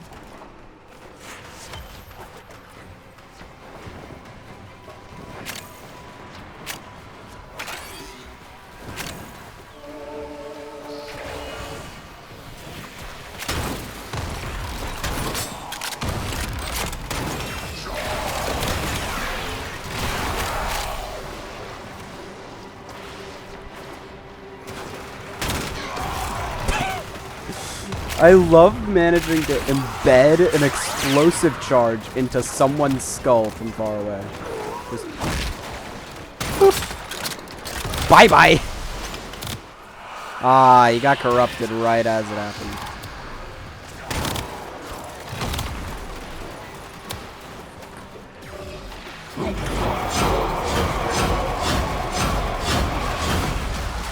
Speaker 3: I love managing to embed an explosive charge into someone's skull from far away. Just bye-bye! Ah, you got corrupted right as it happened.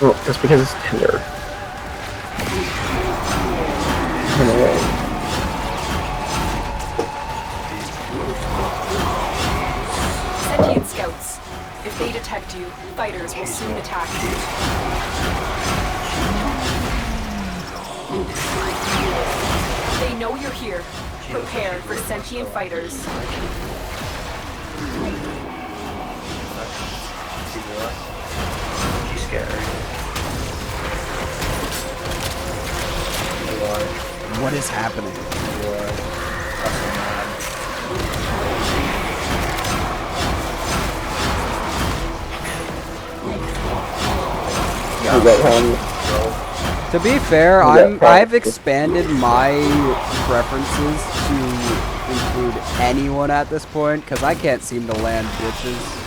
Speaker 2: Well, that's because it's tender.
Speaker 1: Sentient scouts. If they detect you, fighters will soon attack you. They know you're here. Prepare for sentient fighters.
Speaker 18: She's scary.
Speaker 3: What is happening? To be fair, I've expanded my preferences to include anyone at this point because I can't seem to land bitches.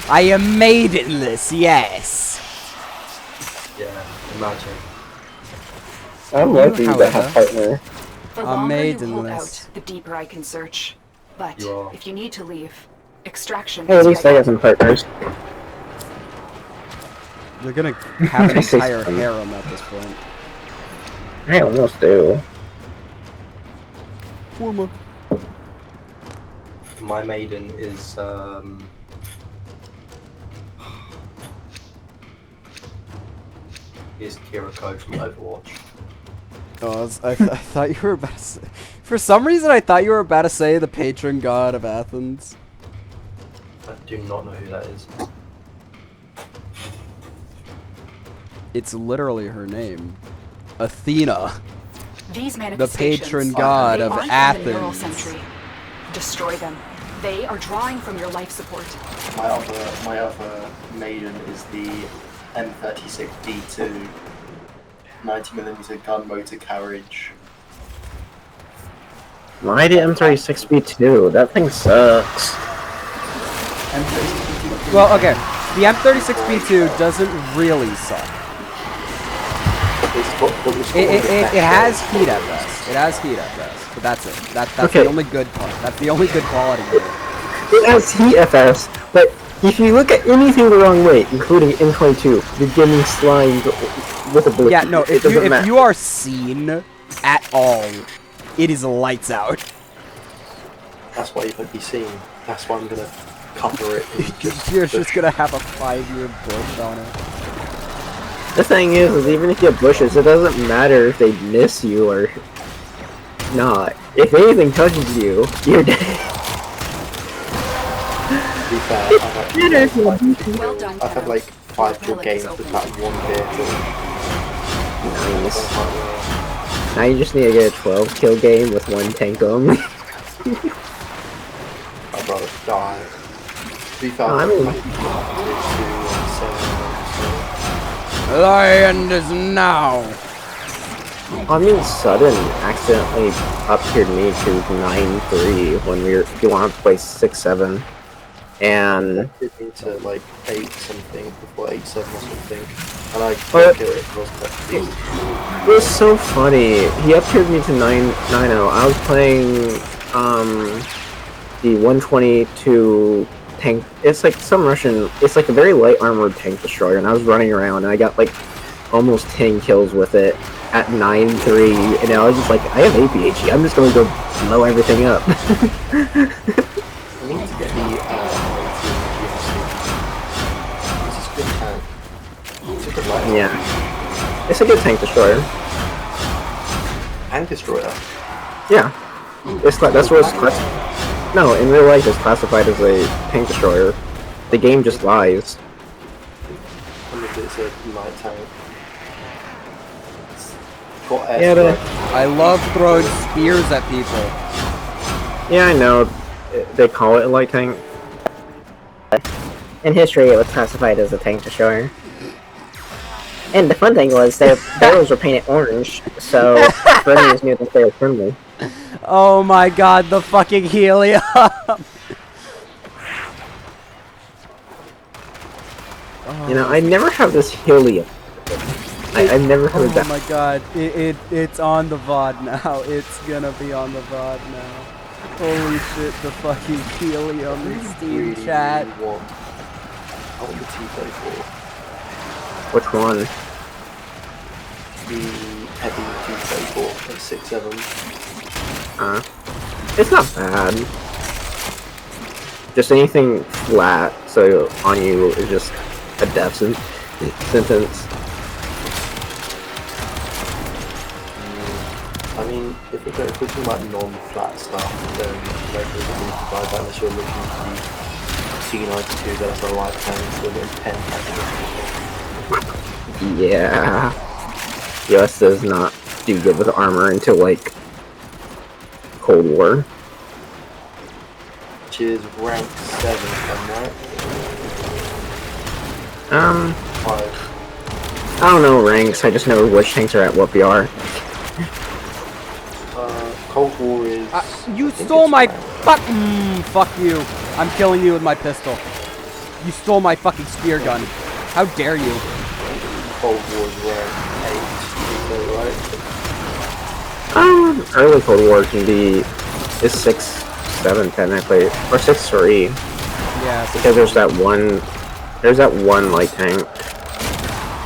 Speaker 3: I am maidenless, yes.
Speaker 18: Yeah, imagine.
Speaker 2: I'm lucky to have a partner.
Speaker 1: The longer you hold out, the deeper I can search. But if you need to leave, extraction
Speaker 2: Hey, at
Speaker 1: is
Speaker 2: least I got some partners.
Speaker 3: You're gonna have an entire harem at this point.
Speaker 2: I almost do.
Speaker 3: Forma.
Speaker 18: My maiden is Kiriko from Overwatch.
Speaker 3: Oh, I thought you were about to say... For some reason, I thought you were about to say the patron god of Athens.
Speaker 18: I do not know who that is.
Speaker 3: It's literally her name. Athena.
Speaker 1: These
Speaker 3: The
Speaker 1: manifestations
Speaker 3: patron god
Speaker 1: they
Speaker 3: of
Speaker 1: aren't from the
Speaker 3: Athens.
Speaker 1: neural century. Destroy them. They are drawing from your life support.
Speaker 18: My other maiden is the M36B2 90mm gun motor carriage.
Speaker 2: Why did M36B2? That thing sucks.
Speaker 3: Well, okay. The M36B2 doesn't really suck. It has heat at best. It has heat at best. But that's it. That's
Speaker 2: Okay.
Speaker 3: the only good part. That's the only good quality of it.
Speaker 2: It has heat FS, but if you look at anything the wrong way, including M22, you're getting slimed with a bullet.
Speaker 3: Yeah, no,
Speaker 2: it doesn't matter.
Speaker 3: if you are seen at all, it is lights out.
Speaker 18: That's why you won't be seen. That's why I'm gonna cover it.
Speaker 3: You're just gonna have a 5-year bush on it.
Speaker 2: The thing is even if you have bushes, it doesn't matter if they miss you or not. If anything touches you, you're dead.
Speaker 18: To be fair, I've had like 5 kill games with that one vehicle.
Speaker 2: Nice. Now you just need to get a 12 kill game with one tank only.
Speaker 18: I'd rather die. To be fair,
Speaker 3: The end is now.
Speaker 2: I mean, Sudden accidentally up-tiered me to 9-3 when we were, he wanted to play 6-7. And
Speaker 18: it into like 8 something before 8-7 or something. And I couldn't kill it.
Speaker 2: It was so funny. He up-tiered me to 9-0. I was playing the 122 tank. It's like some Russian. It's like a very light armored tank destroyer, and I was running around, and I got like almost 10 kills with it at 9-3. And I was just like, I have APHE. I'm just gonna go blow everything up.
Speaker 18: I need to get the It's a good light.
Speaker 2: Yeah. It's a good tank destroyer.
Speaker 18: Tank destroyer?
Speaker 2: Yeah. It's that's what it's classified. No, in real life it's classified as a tank destroyer. The game just lies.
Speaker 18: It's a light tank. Got
Speaker 2: Yeah,
Speaker 3: I love throwing spears at people.
Speaker 2: Yeah, I know. They call it a light tank.
Speaker 19: In history, it was classified as a tank destroyer. And the fun thing was their barrels were painted orange, so Burmese knew that they were friendly.
Speaker 3: Oh my god, the fucking helium!
Speaker 2: You know, I never have this helium. I've never heard that.
Speaker 3: Oh my god, it's on the VOD now. It's gonna be on the VOD now. Holy shit, the fucking helium Steam chat.
Speaker 18: I want the T-34.
Speaker 2: Which one?
Speaker 18: The heavy T-34, like 6.7.
Speaker 2: It's not bad. Just anything flat, so on you is just a death sentence.
Speaker 18: I mean, if we're talking about non-flat stuff, then maybe we can provide that unless you're looking to the T92, that's a light tank with a 10 tank.
Speaker 2: Yeah. US does not do good with armor until, like, Cold War.
Speaker 18: Which is rank 7, if I'm right? 5.
Speaker 2: I don't know ranks, I just know which tanks are at what BR.
Speaker 18: Cold War is...
Speaker 3: you stole my fuck you. I'm killing you with my pistol. You stole my fucking spear gun. How dare you?
Speaker 18: Cold War is rank 8, is that right?
Speaker 2: Early Cold War can be... is 6, 7 technically, or 6, 3.
Speaker 3: Yeah.
Speaker 2: Because there's that one light tank.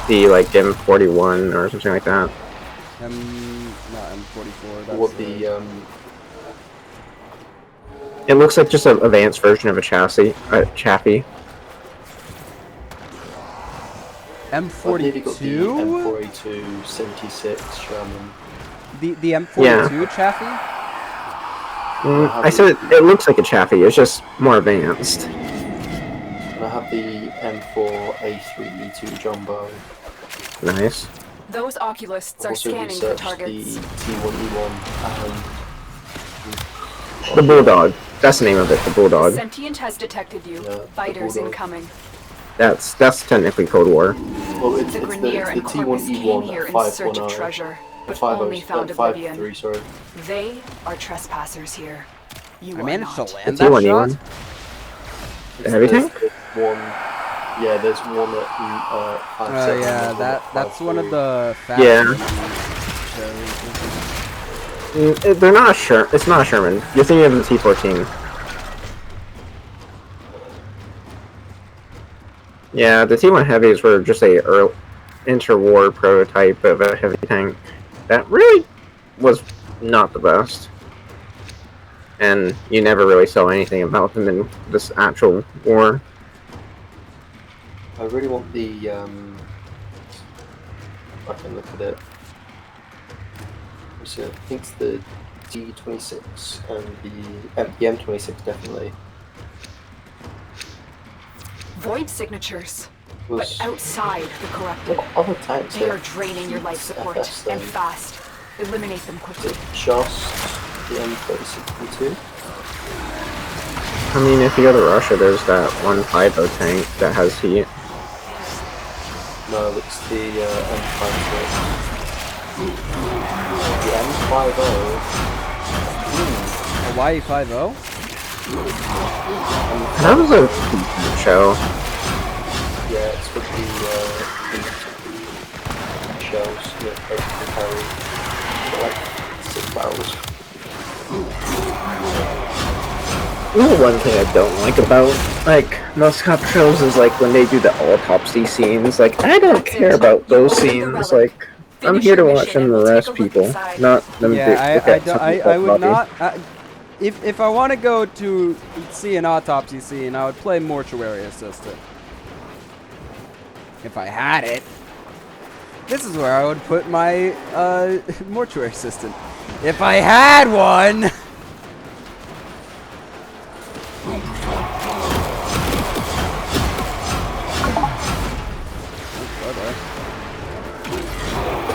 Speaker 2: The, like, M41 or something like that.
Speaker 3: Not M44. That's
Speaker 18: What the,
Speaker 2: It looks like just an advanced version of a chassis. Chaffee.
Speaker 3: M42?
Speaker 18: M42, 76, Sherman.
Speaker 3: The M42 Chaffee?
Speaker 2: I said it looks like a Chaffee, it's just more advanced.
Speaker 18: And I have the M4A3E2 Jumbo.
Speaker 2: Nice.
Speaker 1: Those oculists are
Speaker 18: Also
Speaker 1: scanning for
Speaker 18: researched
Speaker 1: targets.
Speaker 18: the T1E1
Speaker 2: The Bulldog. That's the name of it, the Bulldog.
Speaker 1: Sentient has detected you.
Speaker 18: Yeah,
Speaker 1: Fighters incoming.
Speaker 2: That's technically Cold War.
Speaker 18: Well, it's
Speaker 1: The
Speaker 18: the
Speaker 1: Grenier and Corpus came here in search of treasure, but only found oblivion.
Speaker 18: 5-3, sorry.
Speaker 1: They are trespassers here. You
Speaker 3: I
Speaker 1: are
Speaker 3: managed to
Speaker 1: not.
Speaker 3: land that shot?
Speaker 2: The heavy tank?
Speaker 18: Yeah, there's one at 5-7.
Speaker 3: Yeah, that's one of the fast
Speaker 2: they're not a Sherman. It's not a Sherman. You're thinking of the T-14. Yeah, the T-1 heavies were just a interwar prototype of a heavy tank that really was not the best. And you never really saw anything about them in this actual war.
Speaker 18: I really want the, I can look at it. So I think it's the T26 and the M26 definitely.
Speaker 1: Void signatures.
Speaker 18: Was-
Speaker 1: But outside the corrupted.
Speaker 18: Other tanks
Speaker 1: They are
Speaker 18: have
Speaker 1: draining your life support,
Speaker 18: FS
Speaker 1: and
Speaker 18: then.
Speaker 1: fast. Eliminate them quickly.
Speaker 18: Just the M36E2.
Speaker 2: I mean, if you go to Russia, there's that 150 tank that has heat.
Speaker 18: No, it's the M56. The M50.
Speaker 3: Hawaii 5-0?
Speaker 2: That was a show.
Speaker 18: Yeah, it's with the shells that basically carry like 6 barrels.
Speaker 2: You know, one thing I don't like about, like, most cop shows is, like, when they do the autopsy scenes. Like, I don't care about those scenes. Like, I'm here to watch them arrest people, not them look at some
Speaker 3: I would
Speaker 2: body.
Speaker 3: not. If I want to go to see an autopsy scene, I would play mortuary assistant. If I had it. This is where I would put my mortuary assistant. If I had one!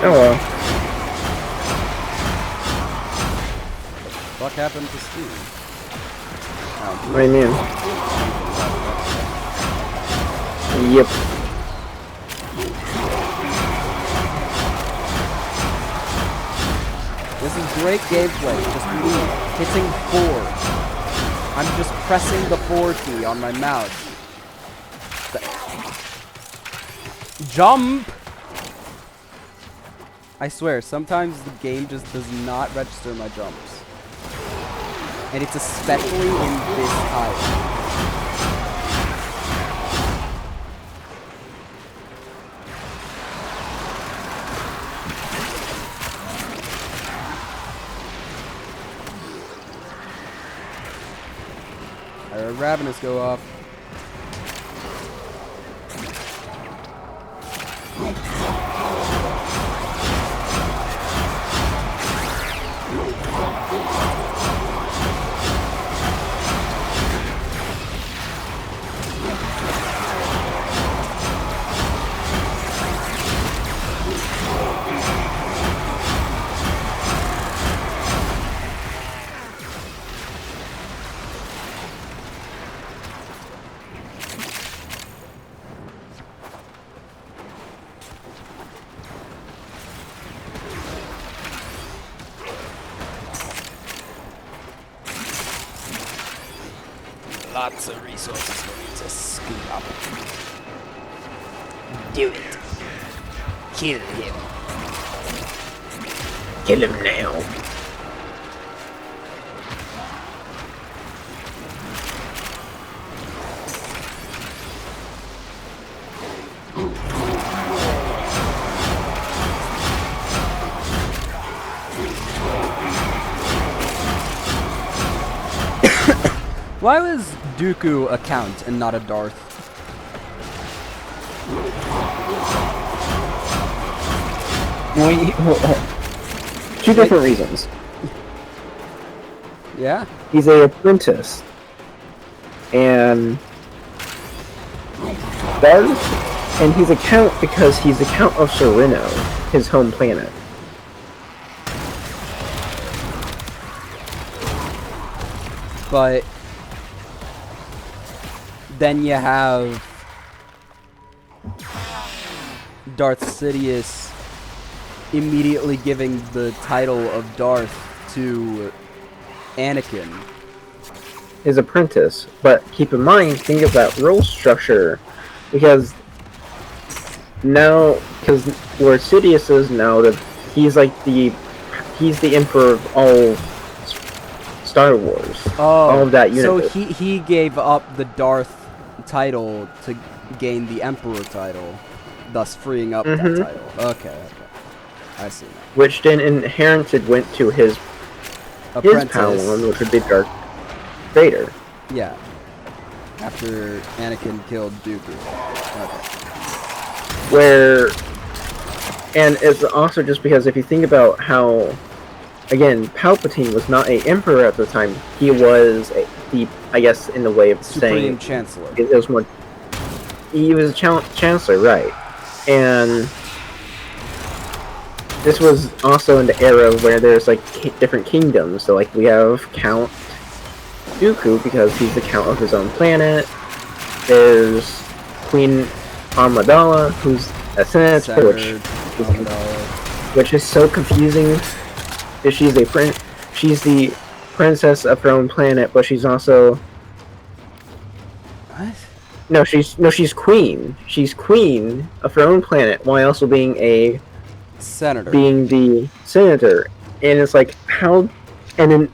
Speaker 2: Oh well.
Speaker 3: What happened to Steve?
Speaker 2: What do you mean? Yep.
Speaker 3: This is great gameplay. Just me hitting 4. I'm just pressing the 4 key on my mouse. Jump! I swear, sometimes the game just does not register my jumps. And it's especially in this type. I heard Ravenous go off. Lots of resources for me to scoop up. Do it. Kill him.
Speaker 2: Kill him now.
Speaker 3: Why was Dooku a Count and not a Darth?
Speaker 2: Two different reasons.
Speaker 3: Yeah?
Speaker 2: He's an apprentice. And Darth, and he's a Count because he's a Count of Sereno, his home planet.
Speaker 3: But then you have Darth Sidious immediately giving the title of Darth to Anakin.
Speaker 2: His apprentice. But keep in mind, think of that role structure. Because now, because where Sidious is now, that he's like he's the emperor of all Star Wars.
Speaker 3: Oh,
Speaker 2: all of that universe.
Speaker 3: So he gave up the Darth title to gain the Emperor title, thus freeing up that title. Okay. I see now.
Speaker 2: Which then inherited went to his Padawan, which would be Darth Vader.
Speaker 3: Yeah. After Anakin killed Dooku. Okay.
Speaker 2: And it's also just because if you think about how, again, Palpatine was not an emperor at the time. He was I guess, in the way of
Speaker 3: Supreme
Speaker 2: saying
Speaker 3: Chancellor.
Speaker 2: It was more. He was a Chancellor, right? And this was also in the era where there's like different kingdoms. So like we have Count Dooku because he's the Count of his own planet. There's Queen Amidala, who's a senator, which is so confusing. She's the princess of her own planet, but she's also she's queen. She's queen of her own planet while also being a
Speaker 3: senator.
Speaker 2: Being the senator, and it's like how, and then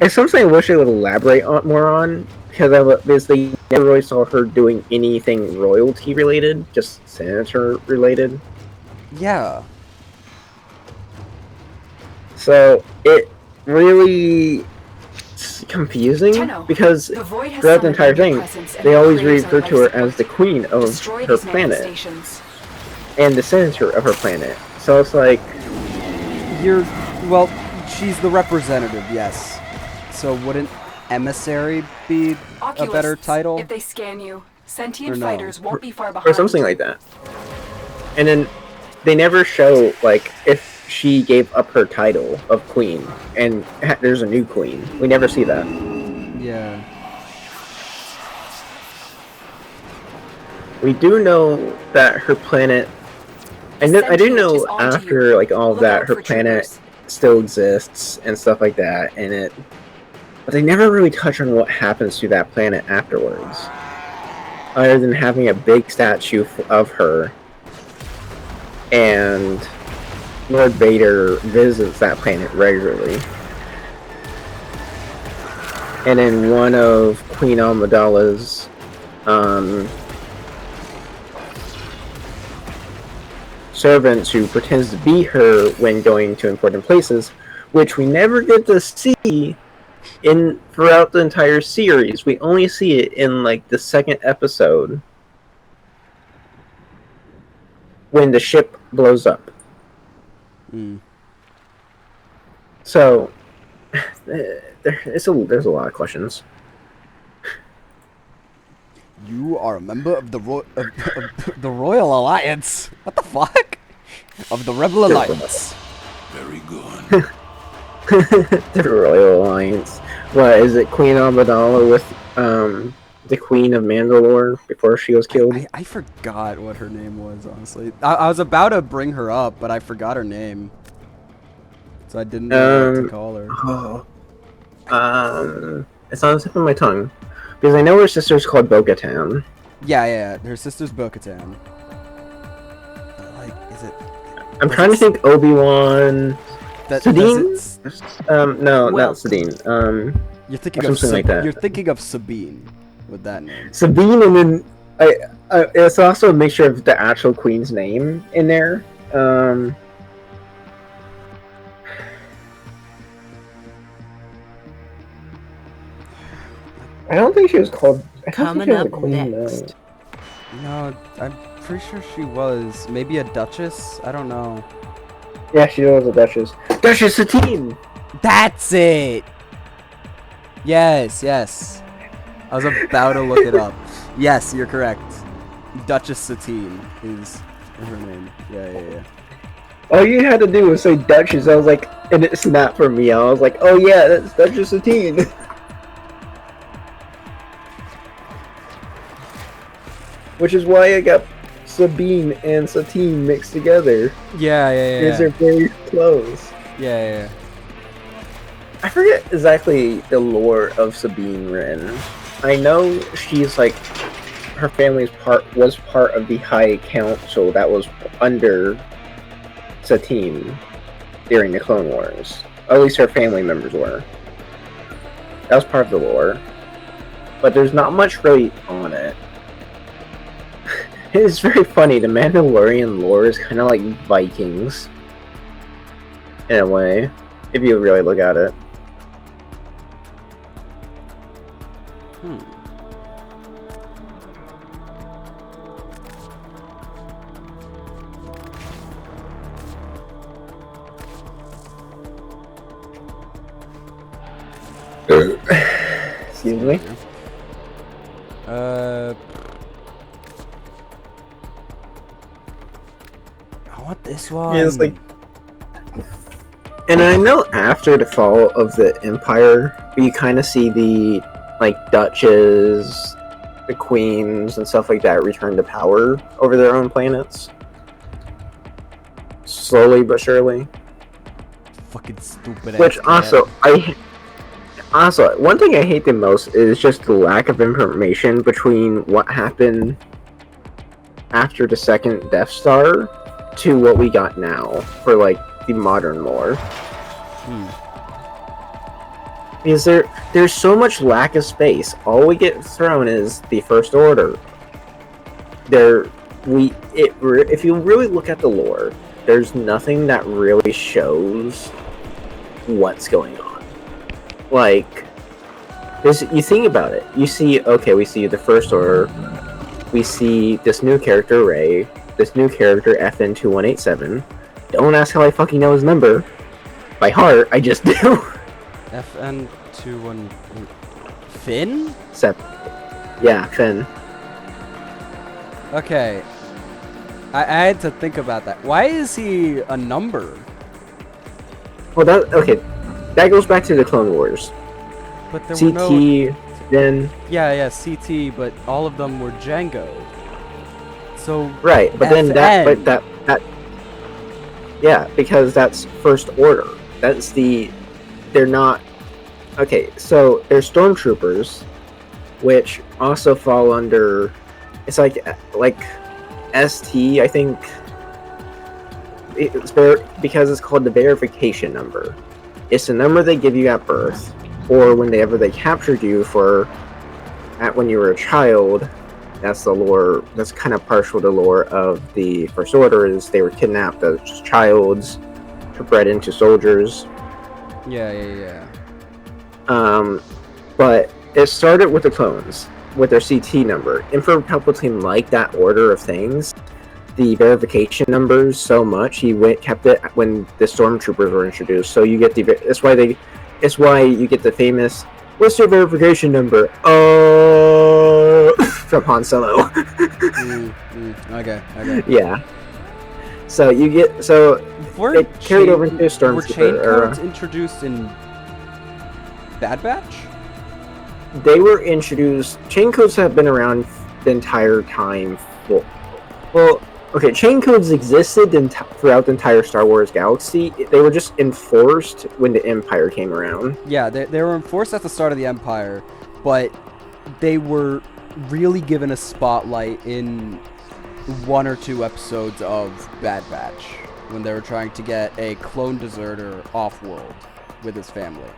Speaker 2: it's something I wish I would elaborate more on because they never really saw her doing anything royalty related, just senator related.
Speaker 3: Yeah.
Speaker 2: So it really confusing because throughout the entire thing, they always refer to her as the queen of her planet. and the senator of her planet. So it's like
Speaker 3: well, she's the representative, yes. So wouldn't emissary be a better
Speaker 1: Oculists,
Speaker 3: title?
Speaker 1: if they scan you, sentient
Speaker 3: Or no?
Speaker 1: fighters won't be far
Speaker 2: or
Speaker 1: behind.
Speaker 2: something like that. And then they never show like if she gave up her title of queen and there's a new queen. We never see that.
Speaker 3: Yeah.
Speaker 2: We do know that her planet. I do know after like all of that, her planet still exists and stuff like that, and but they never really touch on what happens to that planet afterwards, other than having a big statue of her, and Lord Vader visits that planet regularly. And then one of Queen Amidala's servants who pretends to be her when going to important places, which we never get to see throughout the entire series. We only see it in like the second episode when the ship blows up. So there's a lot of questions.
Speaker 3: You are a member of the the Royal Alliance. What the fuck? Of the Rebel Alliance.
Speaker 5: Very good.
Speaker 2: The Royal Alliance. What is it? Queen Amidala with the Queen of Mandalore before she was killed?
Speaker 3: I forgot what her name was, honestly. I was about to bring her up, but I forgot her name. So I didn't know what to call her.
Speaker 2: It's on the tip of my tongue. Because I know her sister's called Bo-Katan.
Speaker 3: Yeah. Her sister's Bo-Katan. Like, is it...
Speaker 2: I'm trying to think Obi-Wan... Sabine? No, not Sabine.
Speaker 3: You're thinking
Speaker 2: of something like that.
Speaker 3: You're thinking of Sabine with that name.
Speaker 2: Sabine, and then it's also a mixture of the actual queen's name in there. I don't think she was called.
Speaker 9: Coming up next.
Speaker 3: No, I'm pretty sure she was. Maybe a duchess? I don't know.
Speaker 2: Yeah, she was a duchess. Duchess Satine!
Speaker 3: That's it! Yes. I was about to look it up. Yes, you're correct. Duchess Satine is her name. Yeah.
Speaker 2: All you had to do was say Duchess. I was like, and it snapped for me. I was like, oh yeah, that's Duchess Satine. Which is why I got Sabine and Satine mixed together.
Speaker 3: Yeah.
Speaker 2: Because they're very close.
Speaker 3: Yeah.
Speaker 2: I forget exactly the lore of Sabine Wren. I know she's like, her family's was part of the High Council that was under Satine during the Clone Wars. At least her family members were. That was part of the lore. But there's not much really on it. It's very funny, the Mandalorian lore is kind of like Vikings. In a way, if you really look at it. Excuse me?
Speaker 3: I want this one.
Speaker 2: Yeah, it's like... And I know after the fall of the Empire, you kind of see the, like, duches, the queens, and stuff like that return to power over their own planets. Slowly but surely.
Speaker 3: Fucking stupid.
Speaker 2: Which also, one thing I hate the most is just the lack of information between what happened after the second Death Star to what we got now for, like, the modern lore. Because there's so much lack of space. All we get thrown is the First Order. If you really look at the lore, there's nothing that really shows what's going on. Like, you think about it. You see, okay, we see the First Order. We see this new character, Rey, this new character, FN2187. Don't ask how I fucking know his number. By heart, I just do.
Speaker 3: FN21... Finn?
Speaker 2: 7. Yeah, Finn.
Speaker 3: Okay. I had to think about that. Why is he a number?
Speaker 2: Well, that goes back to the Clone Wars.
Speaker 3: But there
Speaker 2: CT,
Speaker 3: were
Speaker 2: then...
Speaker 3: Yeah, CT, but all of them were Django. So...
Speaker 2: Right, but then that... Yeah, because that's First Order. That's the... They're not... Okay, so there's Stormtroopers, which also fall under... It's like ST, I think. It's because it's called the verification number. It's the number they give you at birth, or whenever they captured you when you were a child. That's the lore. That's kind of partial to lore of the First Order. Is they were kidnapped as childs, bred into soldiers.
Speaker 3: Yeah.
Speaker 2: But it started with the clones, with their CT number. Emperor Palpatine liked that order of things, the verification numbers, so much he kept it when the Stormtroopers were introduced. So you get it's why you get the famous, "What's your verification number?" From Han Solo.
Speaker 3: Okay.
Speaker 2: Yeah. So it carried over into Stormtrooper.
Speaker 3: Were chain codes introduced in Bad Batch?
Speaker 2: They were introduced. Chain codes have been around the entire time. Chain codes existed throughout the entire Star Wars galaxy. They were just enforced when the Empire came around.
Speaker 3: Yeah, they were enforced at the start of the Empire, but they were really given a spotlight in 1 or 2 episodes of Bad Batch when they were trying to get a clone deserter off-world with his family.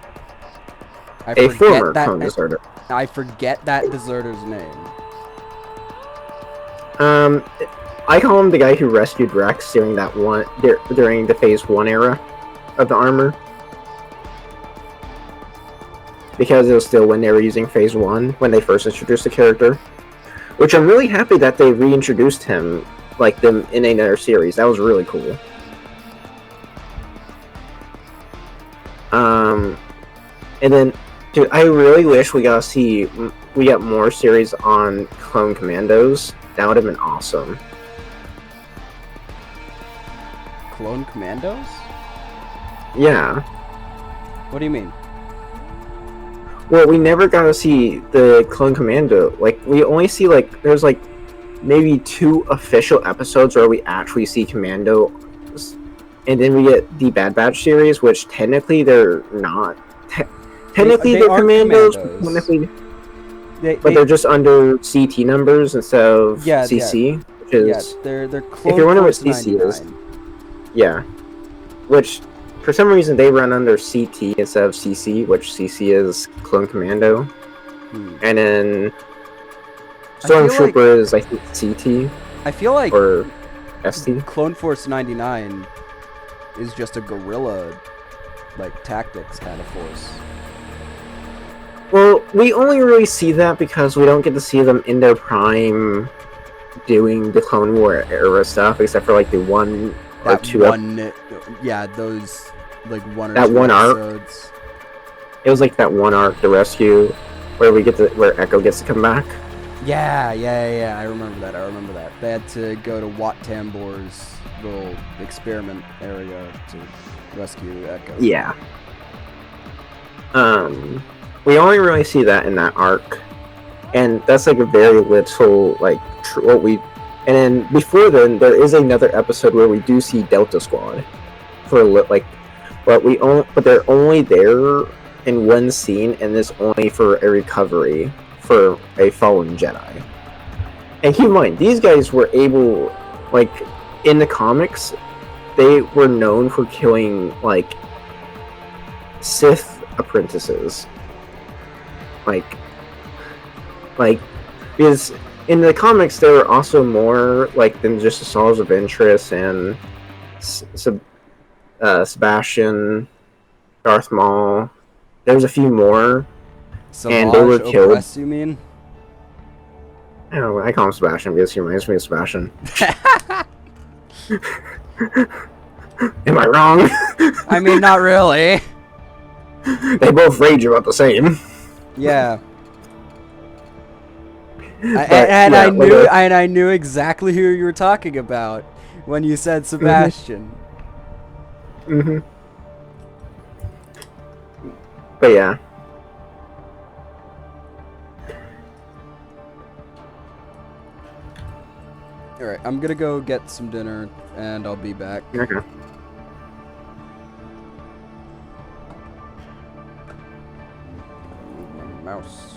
Speaker 2: A former clone deserter.
Speaker 3: I forget that deserter's name.
Speaker 2: I call him the guy who rescued Rex during the Phase 1 era of the armor. Because it was still when they were using Phase 1, when they first introduced the character. Which I'm really happy that they reintroduced him, in another series. That was really cool. And then, dude, I really wish we got more series on Clone Commandos. That would have been awesome.
Speaker 3: Clone Commandos?
Speaker 2: Yeah.
Speaker 3: What do you mean?
Speaker 2: Well, we never got to see the Clone Commando. We only see, there's, maybe 2 official episodes where we actually see Commandos. And then we get the Bad Batch series, which technically they're not. Technically they're Commandos. But they're just under CT numbers instead of CC. Which is,
Speaker 3: they're
Speaker 2: Clone If you're wondering what CC is. Yeah. Which, for some reason, they run under CT instead of CC, which CC is Clone Commando. And then Stormtrooper is, I think, CT.
Speaker 3: I feel like
Speaker 2: or ST.
Speaker 3: Clone Force 99 is just a guerrilla, tactics kind of force.
Speaker 2: Well, we only really see that because we don't get to see them in their prime doing the Clone War era stuff, except for the 1 or 2
Speaker 3: those 1 or
Speaker 2: that
Speaker 3: 2
Speaker 2: one
Speaker 3: episodes.
Speaker 2: It was that one arc, the rescue, where where Echo gets to come back.
Speaker 3: Yeah, I remember that. They had to go to Wat Tambor's little experiment area to rescue Echo.
Speaker 2: Yeah. We only really see that in that arc, and that's a very little and then before then there is another episode where we do see Delta Squad but they're only there in one scene, and it's only for a recovery for a fallen Jedi. And keep in mind, these guys were able, in the comics, they were known for killing Sith apprentices. Because in the comics there were also more than just the Souls of Ventress and Sebastian, Darth Maul. There was a few more, and they were killed.
Speaker 3: Opress, you mean?
Speaker 2: I call him Sebastian because he reminds me of Sebastian. Am I wrong?
Speaker 3: I mean, not really.
Speaker 2: They both rage about the same.
Speaker 3: Yeah.
Speaker 2: But,
Speaker 3: I knew exactly who you were talking about when you said Sebastian.
Speaker 2: Mm-hmm. But yeah.
Speaker 3: Alright, I'm gonna go get some dinner, and I'll be back.
Speaker 2: Okay.
Speaker 3: Mouse.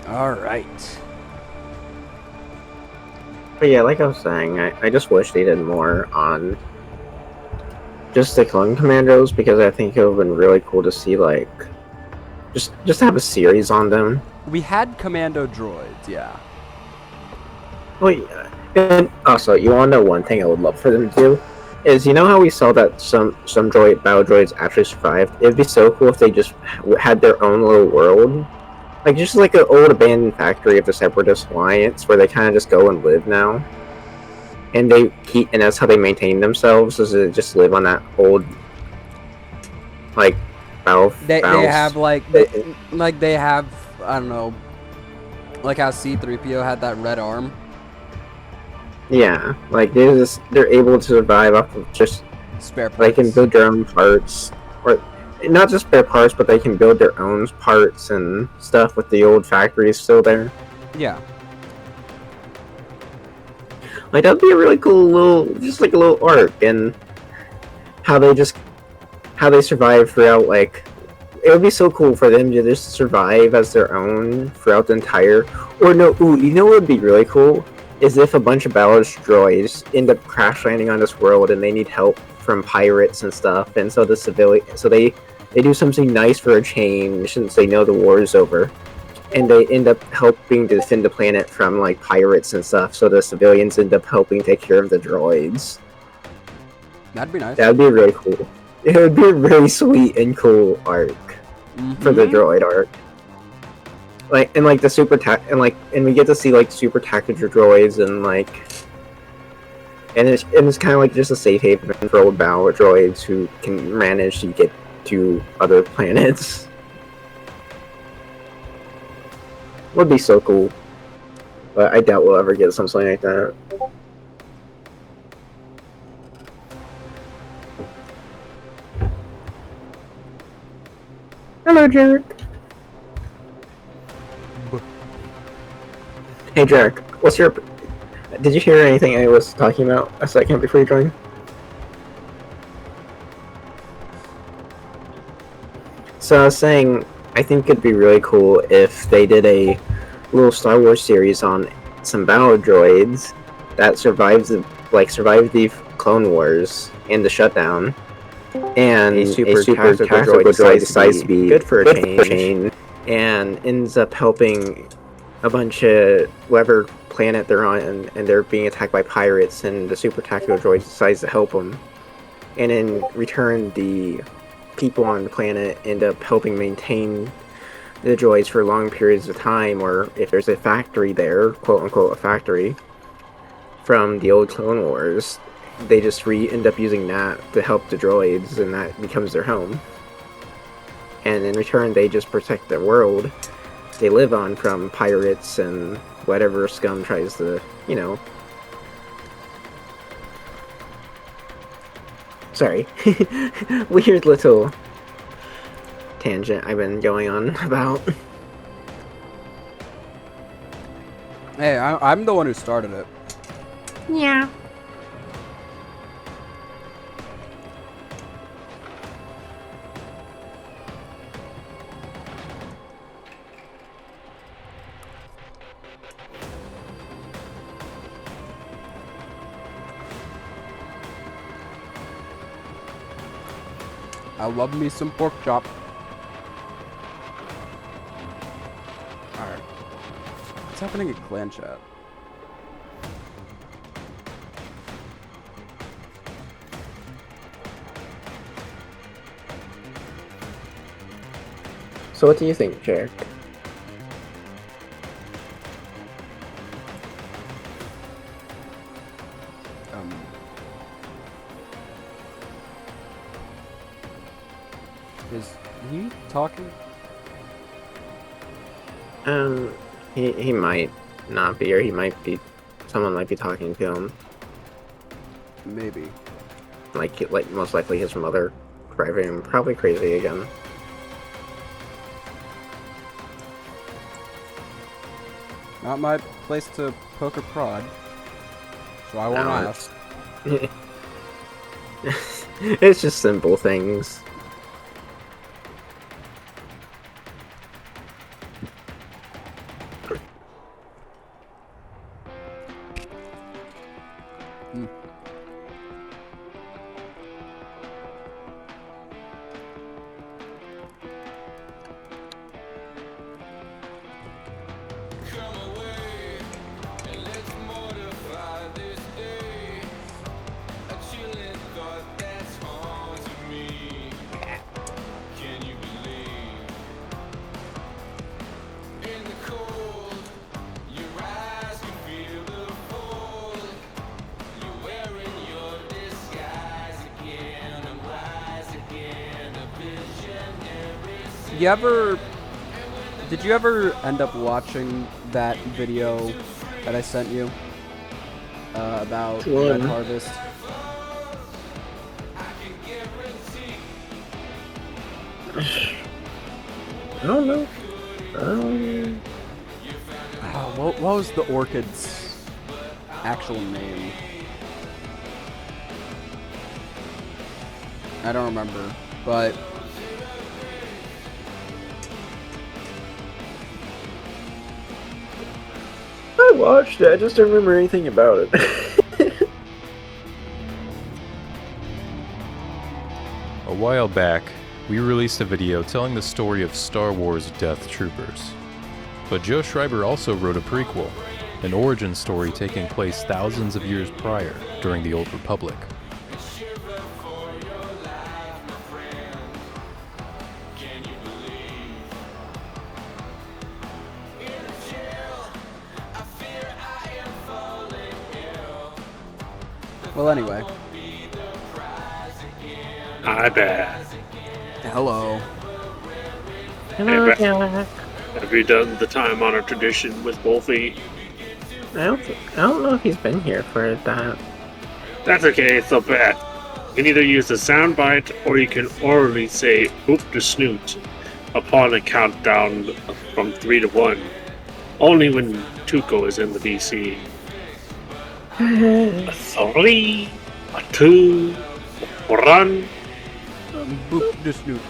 Speaker 3: Alright.
Speaker 2: But yeah, like I was saying, I just wish they did more on just the clone commandos, because I think it would have been really cool to see, like, just have a series on them.
Speaker 3: We had commando droids, yeah.
Speaker 2: Well, yeah. And also, you want to know one thing I would love for them to do? Is, you know how we saw that some battle droids actually survived? It'd be so cool if they just had their own little world. Like, just like an old abandoned factory of the Separatist Alliance, where they kind of just go and live now. And and that's how they maintain themselves, is to just live on that old, like, battle.
Speaker 3: They have, like, they have, I don't know, like how C-3PO had that red arm.
Speaker 2: Yeah, like, they're able to survive off of just
Speaker 3: spare parts.
Speaker 2: They can build their own parts, or not just spare parts, but they can build their own parts and stuff with the old factories still there.
Speaker 3: Yeah.
Speaker 2: Like, that'd be a really cool little arc, and how they survive throughout, like, it would be so cool for them to just survive as their own throughout the entire, or no, you know what would be really cool? Is if a bunch of ballast droids end up crash landing on this world and they need help from pirates and stuff, and so they do something nice for a change since they know the war is over, and they end up helping to defend the planet from, like, pirates and stuff, so the civilians end up helping take care of the droids.
Speaker 3: That'd be nice.
Speaker 2: That'd be really cool. It would be a very sweet and cool arc for the droid arc. Like, and like the and we get to see, like, super tactical droids, and like, and it's kind of like just a safe haven for old battle droids who can manage to get to other planets. Would be so cool. but I doubt we'll ever get something like that. Hello, Jared. Hey, Jared. What's your... Did you hear anything I was talking about a second before you joined? So I was saying, I think it'd be really cool if they did a little Star Wars series on some battle droids that survived the Clone Wars and the shutdown, and a super tactical droid decides to be good for a change, and ends up helping a bunch of whatever planet they're on, and they're being attacked by pirates, and the super tactical droid decides to help them, and in return the people on the planet end up helping maintain the droids for long periods of time, or if there's a factory there, quote unquote a factory, from the old Clone Wars, they just end up using that to help the droids, and that becomes their home. And in return, they just protect the world they live on from pirates and whatever scum tries to, you know. Sorry. Weird little tangent I've been going on about.
Speaker 3: Hey, I'm the one who started it.
Speaker 19: Yeah.
Speaker 3: I love me some pork chop. Alright. What's happening in clan chat?
Speaker 2: So what do you think, Jarek?
Speaker 3: Is he talking?
Speaker 2: He might not be, or he might be. Someone might be talking to him.
Speaker 3: Maybe.
Speaker 2: Like most likely his mother, driving him probably crazy again.
Speaker 3: Not my place to poke or prod, so I won't ask.
Speaker 2: It's just simple things.
Speaker 3: Did you ever end up watching that video that I sent you about Red Harvest?
Speaker 2: I don't know.
Speaker 3: What was the orchid's actual name? I don't remember, but
Speaker 2: I watched it, I just don't remember anything about it.
Speaker 20: A while back, we released a video telling the story of Star Wars Death Troopers. But Joe Schreiber also wrote a prequel, an origin story taking place thousands of years prior, during the Old Republic.
Speaker 3: well, anyway.
Speaker 21: Hi there.
Speaker 3: Hello.
Speaker 21: Hey, have you done the time-honored tradition with Wolfie?
Speaker 2: I don't know if he's been here for that. That's okay, so bad. You can either use a soundbite or you can orally say "oop the snoot" upon a countdown from 3 to 1. Only when Tuco is in the BC. A 3, a 2, a 1.
Speaker 3: Boop the snoot.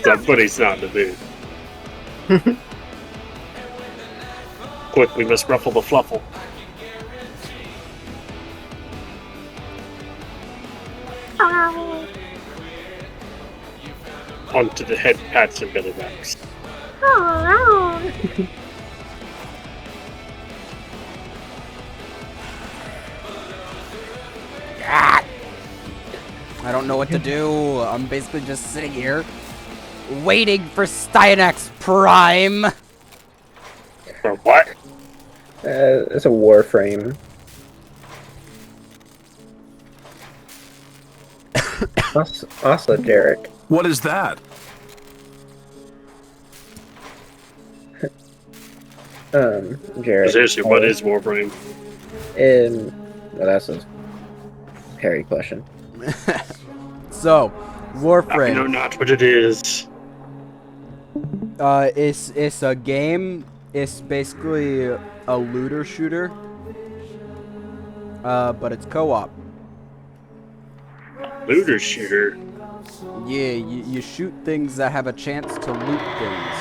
Speaker 2: Somebody's not in the mood. Quick, we must ruffle the fluffle. Onto the head pats and belly backs.
Speaker 3: I don't know what to do. I'm basically just sitting here waiting for Styanax Prime.
Speaker 2: For what?
Speaker 19: It's a Warframe. Also, Derek.
Speaker 12: What is that?
Speaker 19: Jared.
Speaker 2: Seriously, what is Warframe?
Speaker 19: Well, that's a hairy question.
Speaker 3: So, Warframe.
Speaker 2: I know not what it is.
Speaker 3: It's a game. It's basically a looter shooter. But it's co-op.
Speaker 2: Looter shooter?
Speaker 3: Yeah, you shoot things that have a chance to loot things.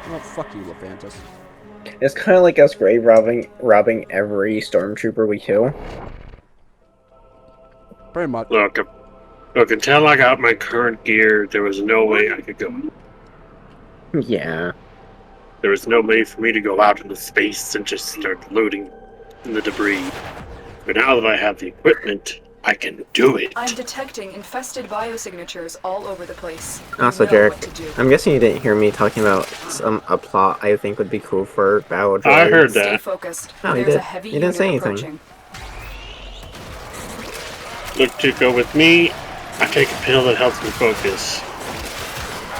Speaker 3: Oh, fuck you, Lephantis.
Speaker 19: It's kind of like us grave robbing every stormtrooper we kill.
Speaker 3: Pretty much.
Speaker 2: Look, until I got my current gear, there was no way I could go.
Speaker 19: Yeah.
Speaker 2: There was no way for me to go out into space and just start looting the debris. But now that I have the equipment, I can do it.
Speaker 1: I'm detecting infested biosignatures all over the place.
Speaker 2: Also,
Speaker 1: Know
Speaker 2: Derek,
Speaker 1: what to do.
Speaker 2: I'm
Speaker 19: guessing you didn't hear me talking about a plot I think would be cool for battle droids.
Speaker 2: I heard
Speaker 1: Stay
Speaker 2: that.
Speaker 1: focused.
Speaker 19: Oh, you
Speaker 1: There's
Speaker 19: did.
Speaker 1: a heavy
Speaker 19: You didn't say
Speaker 1: unit
Speaker 19: anything.
Speaker 1: approaching.
Speaker 2: Look, to go with me, I take a pill that helps me focus.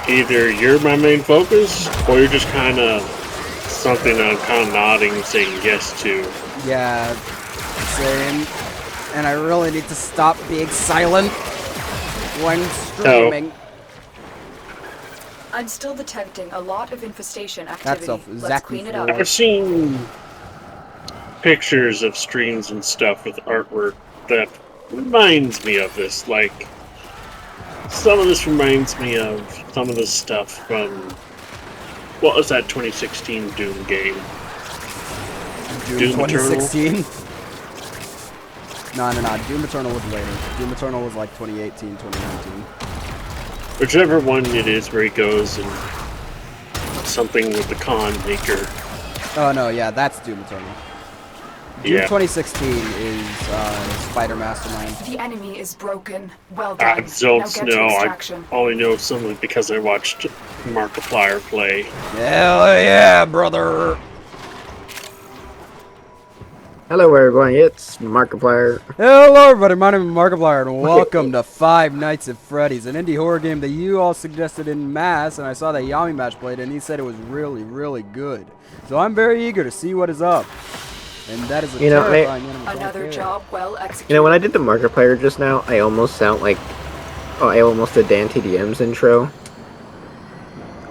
Speaker 2: Either you're my main focus, or you're just kind of something I'm kind of nodding and saying yes to.
Speaker 3: Yeah, same. And I really need to stop being silent when streaming.
Speaker 1: I'm still detecting a lot of infestation activity.
Speaker 3: That's
Speaker 1: Let's
Speaker 3: exactly
Speaker 1: clean it up.
Speaker 2: I've seen pictures of streams and stuff with artwork that reminds me of this. Like, some of this reminds me of some of the stuff from, what was that 2016 Doom game?
Speaker 3: Doom 2016? No, Doom Eternal was later. Doom Eternal was like 2018, 2019.
Speaker 2: Whichever one it is where he goes and something with the con maker.
Speaker 3: Oh no, yeah, that's Doom Eternal. Doom
Speaker 2: Yeah.
Speaker 3: 2016 is Spider Mastermind.
Speaker 1: The enemy is broken. Well done.
Speaker 2: I
Speaker 1: Now
Speaker 2: don't
Speaker 1: get to
Speaker 2: know. I
Speaker 1: extraction.
Speaker 2: only know something because I watched Markiplier play.
Speaker 3: Hell yeah, brother!
Speaker 19: Hello everyone, it's Markiplier.
Speaker 3: Hello everybody, my name is Markiplier and welcome to Five Nights at Freddy's, an indie horror game that you all suggested in mass, and I saw that Yami Match played and he said it was really, really good. So I'm very eager to see what is up. And that is a terrifying enemy.
Speaker 1: Another job well executed.
Speaker 19: You know, when I did the Markiplier just now, I almost sound like... Oh, I almost did Dan TDM's intro.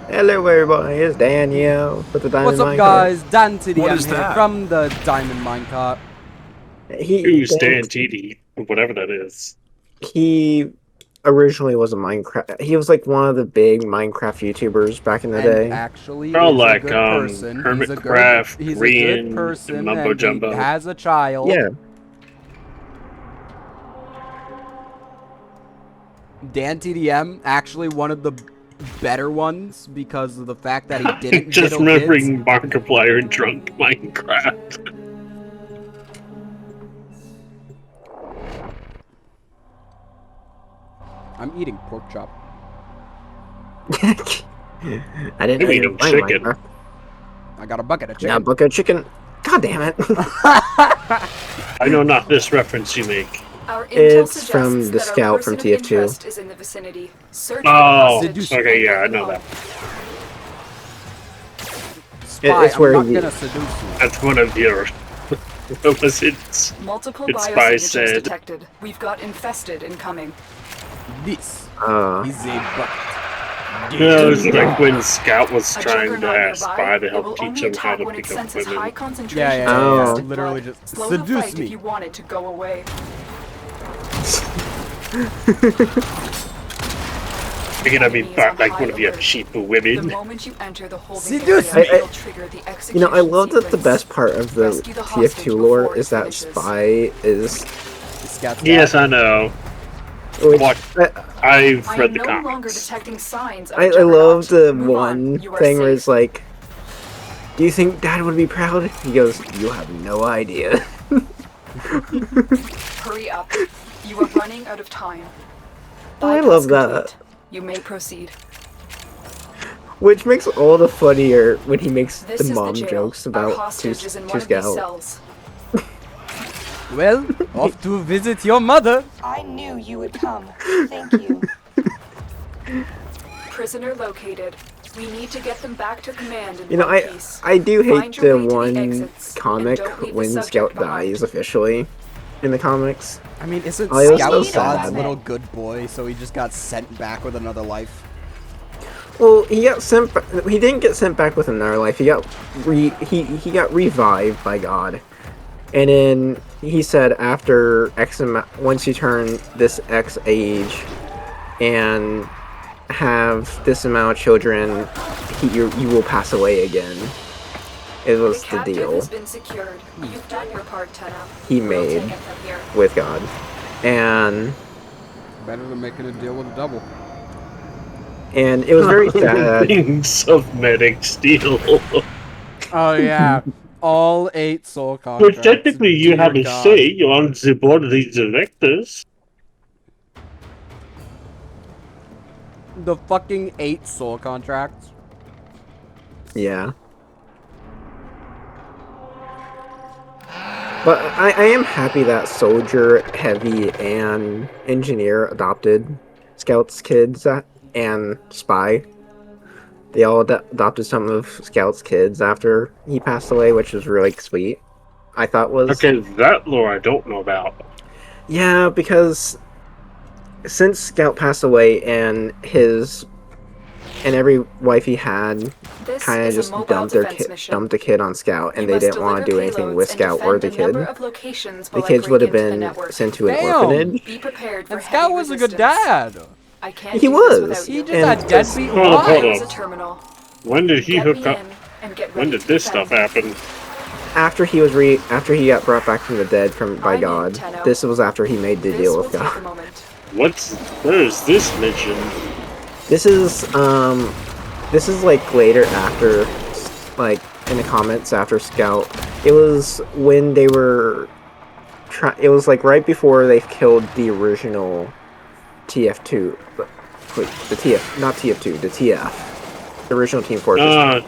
Speaker 19: Hello everybody, it's Danielle with the Diamond
Speaker 3: What's up
Speaker 19: Minecart.
Speaker 3: guys, Dan TDM
Speaker 19: What is
Speaker 3: here
Speaker 19: that?
Speaker 3: from the Diamond Minecart.
Speaker 2: Who's Dan TD? Whatever that is.
Speaker 19: He originally was a Minecraft... He was like one of the big Minecraft YouTubers back in the day.
Speaker 3: Actually,
Speaker 2: Oh,
Speaker 3: he's
Speaker 2: like,
Speaker 3: a good person.
Speaker 2: Hermit
Speaker 3: He's a
Speaker 2: Craft,
Speaker 3: good, he's a
Speaker 2: Rian,
Speaker 3: good person,
Speaker 2: and Mumbo
Speaker 3: and
Speaker 2: Jumbo.
Speaker 3: he has a child.
Speaker 19: Yeah.
Speaker 3: Dan TDM, actually one of the better ones because of the fact that he didn't
Speaker 2: Just
Speaker 3: diddle kids.
Speaker 2: remembering Markiplier and drunk Minecraft.
Speaker 3: I'm eating pork chop.
Speaker 19: I didn't
Speaker 2: You
Speaker 19: know
Speaker 2: eat
Speaker 19: you
Speaker 2: a
Speaker 19: were playing
Speaker 2: chicken.
Speaker 19: Minecraft.
Speaker 3: I got a bucket of
Speaker 19: Yeah,
Speaker 3: chicken.
Speaker 19: bucket of chicken. God damn it.
Speaker 2: I know not this reference you make.
Speaker 1: Our intel
Speaker 19: It's
Speaker 1: suggests
Speaker 19: from the
Speaker 1: that
Speaker 19: scout
Speaker 1: our
Speaker 19: from
Speaker 1: person of
Speaker 19: TF2.
Speaker 1: interest is in the vicinity. Search for the
Speaker 2: Oh,
Speaker 1: hostage.
Speaker 2: okay, yeah, I know that.
Speaker 3: Spy,
Speaker 2: It's
Speaker 3: I'm
Speaker 2: where
Speaker 3: not
Speaker 2: he-
Speaker 3: gonna seduce you.
Speaker 2: That's one of your. What was it?
Speaker 1: Multiple
Speaker 2: It's Spy
Speaker 1: biosignatures
Speaker 2: said.
Speaker 1: detected. We've got infested incoming.
Speaker 3: This
Speaker 2: is
Speaker 3: a bucket.
Speaker 2: No, it's like when Scout was
Speaker 1: A
Speaker 2: trying to
Speaker 1: juggernaut
Speaker 2: ask Spy to
Speaker 1: It will
Speaker 2: help teach
Speaker 1: only
Speaker 2: him how
Speaker 1: attack
Speaker 2: to
Speaker 1: when it
Speaker 2: pick up
Speaker 1: senses high
Speaker 2: women.
Speaker 1: concentration
Speaker 3: Yeah,
Speaker 1: of
Speaker 3: yeah.
Speaker 1: infested
Speaker 3: Literally
Speaker 1: blood.
Speaker 3: just
Speaker 1: Slow the
Speaker 3: seduce
Speaker 1: fight
Speaker 3: me.
Speaker 1: if you want it to go away.
Speaker 2: You're gonna be like one of your cheap
Speaker 1: The
Speaker 2: women.
Speaker 1: moment you enter the holding
Speaker 2: Seduce
Speaker 1: area,
Speaker 2: me.
Speaker 1: it'll trigger the execution
Speaker 2: I love that the
Speaker 1: sequence.
Speaker 2: best part of the
Speaker 1: Rescue the hostage
Speaker 2: TF2 lore
Speaker 1: before
Speaker 2: is
Speaker 1: it
Speaker 2: that
Speaker 1: finishes.
Speaker 2: Spy is.
Speaker 18: Yes, I know.
Speaker 2: What?
Speaker 18: I've
Speaker 1: I
Speaker 18: read
Speaker 1: am
Speaker 18: the
Speaker 1: no
Speaker 18: comics.
Speaker 1: longer detecting signs of
Speaker 2: I
Speaker 1: a juggernaut.
Speaker 2: love the
Speaker 1: Move on.
Speaker 2: one
Speaker 1: You are
Speaker 2: thing where
Speaker 1: safe.
Speaker 2: it's like, do you think Dad would be proud? He goes, you have no idea.
Speaker 1: Hurry up. You are running out of time.
Speaker 2: Oh, I
Speaker 1: Bypass
Speaker 2: love that.
Speaker 1: complete. You may proceed.
Speaker 2: Which makes all the funnier when he makes
Speaker 1: This
Speaker 2: the
Speaker 1: is
Speaker 2: mom
Speaker 1: the jail.
Speaker 2: jokes
Speaker 1: Our
Speaker 2: about
Speaker 1: hostage is in
Speaker 2: to
Speaker 1: one of these
Speaker 2: Scout.
Speaker 1: cells.
Speaker 3: Well, off to visit your mother.
Speaker 10: I knew you would come. Thank you.
Speaker 1: Prisoner located. We need to get them back to command in
Speaker 2: You know,
Speaker 1: one piece.
Speaker 2: I do
Speaker 1: Find
Speaker 2: hate
Speaker 1: your
Speaker 2: the
Speaker 1: way to the
Speaker 2: one
Speaker 1: exits,
Speaker 2: comic
Speaker 1: and don't leave the
Speaker 2: when
Speaker 1: subject
Speaker 2: Scout
Speaker 1: behind.
Speaker 2: dies officially in the comics.
Speaker 3: I mean, isn't
Speaker 2: Oh, it was so
Speaker 3: Scout God's
Speaker 2: sad.
Speaker 3: little good boy, so he just got sent back with another life?
Speaker 2: Well, he got sent. He didn't get sent back with another life. He got he got revived by God, and then he said after X amount, once you turn this X age, and have this amount of children, you will pass away again. It was the
Speaker 1: Captive
Speaker 2: deal
Speaker 1: has been secured. You've done your part, Tenno.
Speaker 2: he
Speaker 1: We'll
Speaker 2: made
Speaker 1: take it from here.
Speaker 2: with God, and
Speaker 3: Better than making a deal with the devil.
Speaker 2: it was very sad.
Speaker 18: Things of medic steel.
Speaker 3: Oh yeah, all 8 soul
Speaker 18: Well,
Speaker 3: contracts.
Speaker 18: technically, you
Speaker 3: Dear
Speaker 18: have a
Speaker 3: God.
Speaker 18: say. You're on the board of these directors.
Speaker 3: The fucking 8 soul contracts.
Speaker 2: Yeah. But I am happy that Soldier, Heavy, and Engineer adopted Scout's kids and Spy. They all adopted some of Scout's kids after he passed away, which was really sweet. I thought was...
Speaker 18: Okay, that lore I don't know about.
Speaker 2: Yeah, because since Scout passed away and every wife he had kind of just dumped the kid on Scout, and they didn't want to do anything with Scout or the kid. The kids would have been sent to an orphanage.
Speaker 1: Be prepared for
Speaker 3: And Scout was a good
Speaker 1: resistance.
Speaker 3: dad.
Speaker 1: I can't
Speaker 2: He
Speaker 1: do this
Speaker 2: was.
Speaker 1: without
Speaker 3: He
Speaker 1: you.
Speaker 3: just had deadbeat
Speaker 18: Hold
Speaker 3: wives.
Speaker 18: on.
Speaker 1: a terminal.
Speaker 18: When did he
Speaker 1: Get
Speaker 18: hook
Speaker 1: me
Speaker 18: up?
Speaker 1: in and get
Speaker 18: When
Speaker 1: ready
Speaker 18: did
Speaker 1: to
Speaker 18: this
Speaker 1: defend.
Speaker 18: stuff happen?
Speaker 2: After he got brought back from the dead by God. This was after he made the deal with God.
Speaker 18: Where is this mentioned?
Speaker 2: This is like later after, like in the comments after Scout. It was when they were it was like right before they killed the original TF2. Wait, the TF, not TF2, the TF. The original Team Fortress.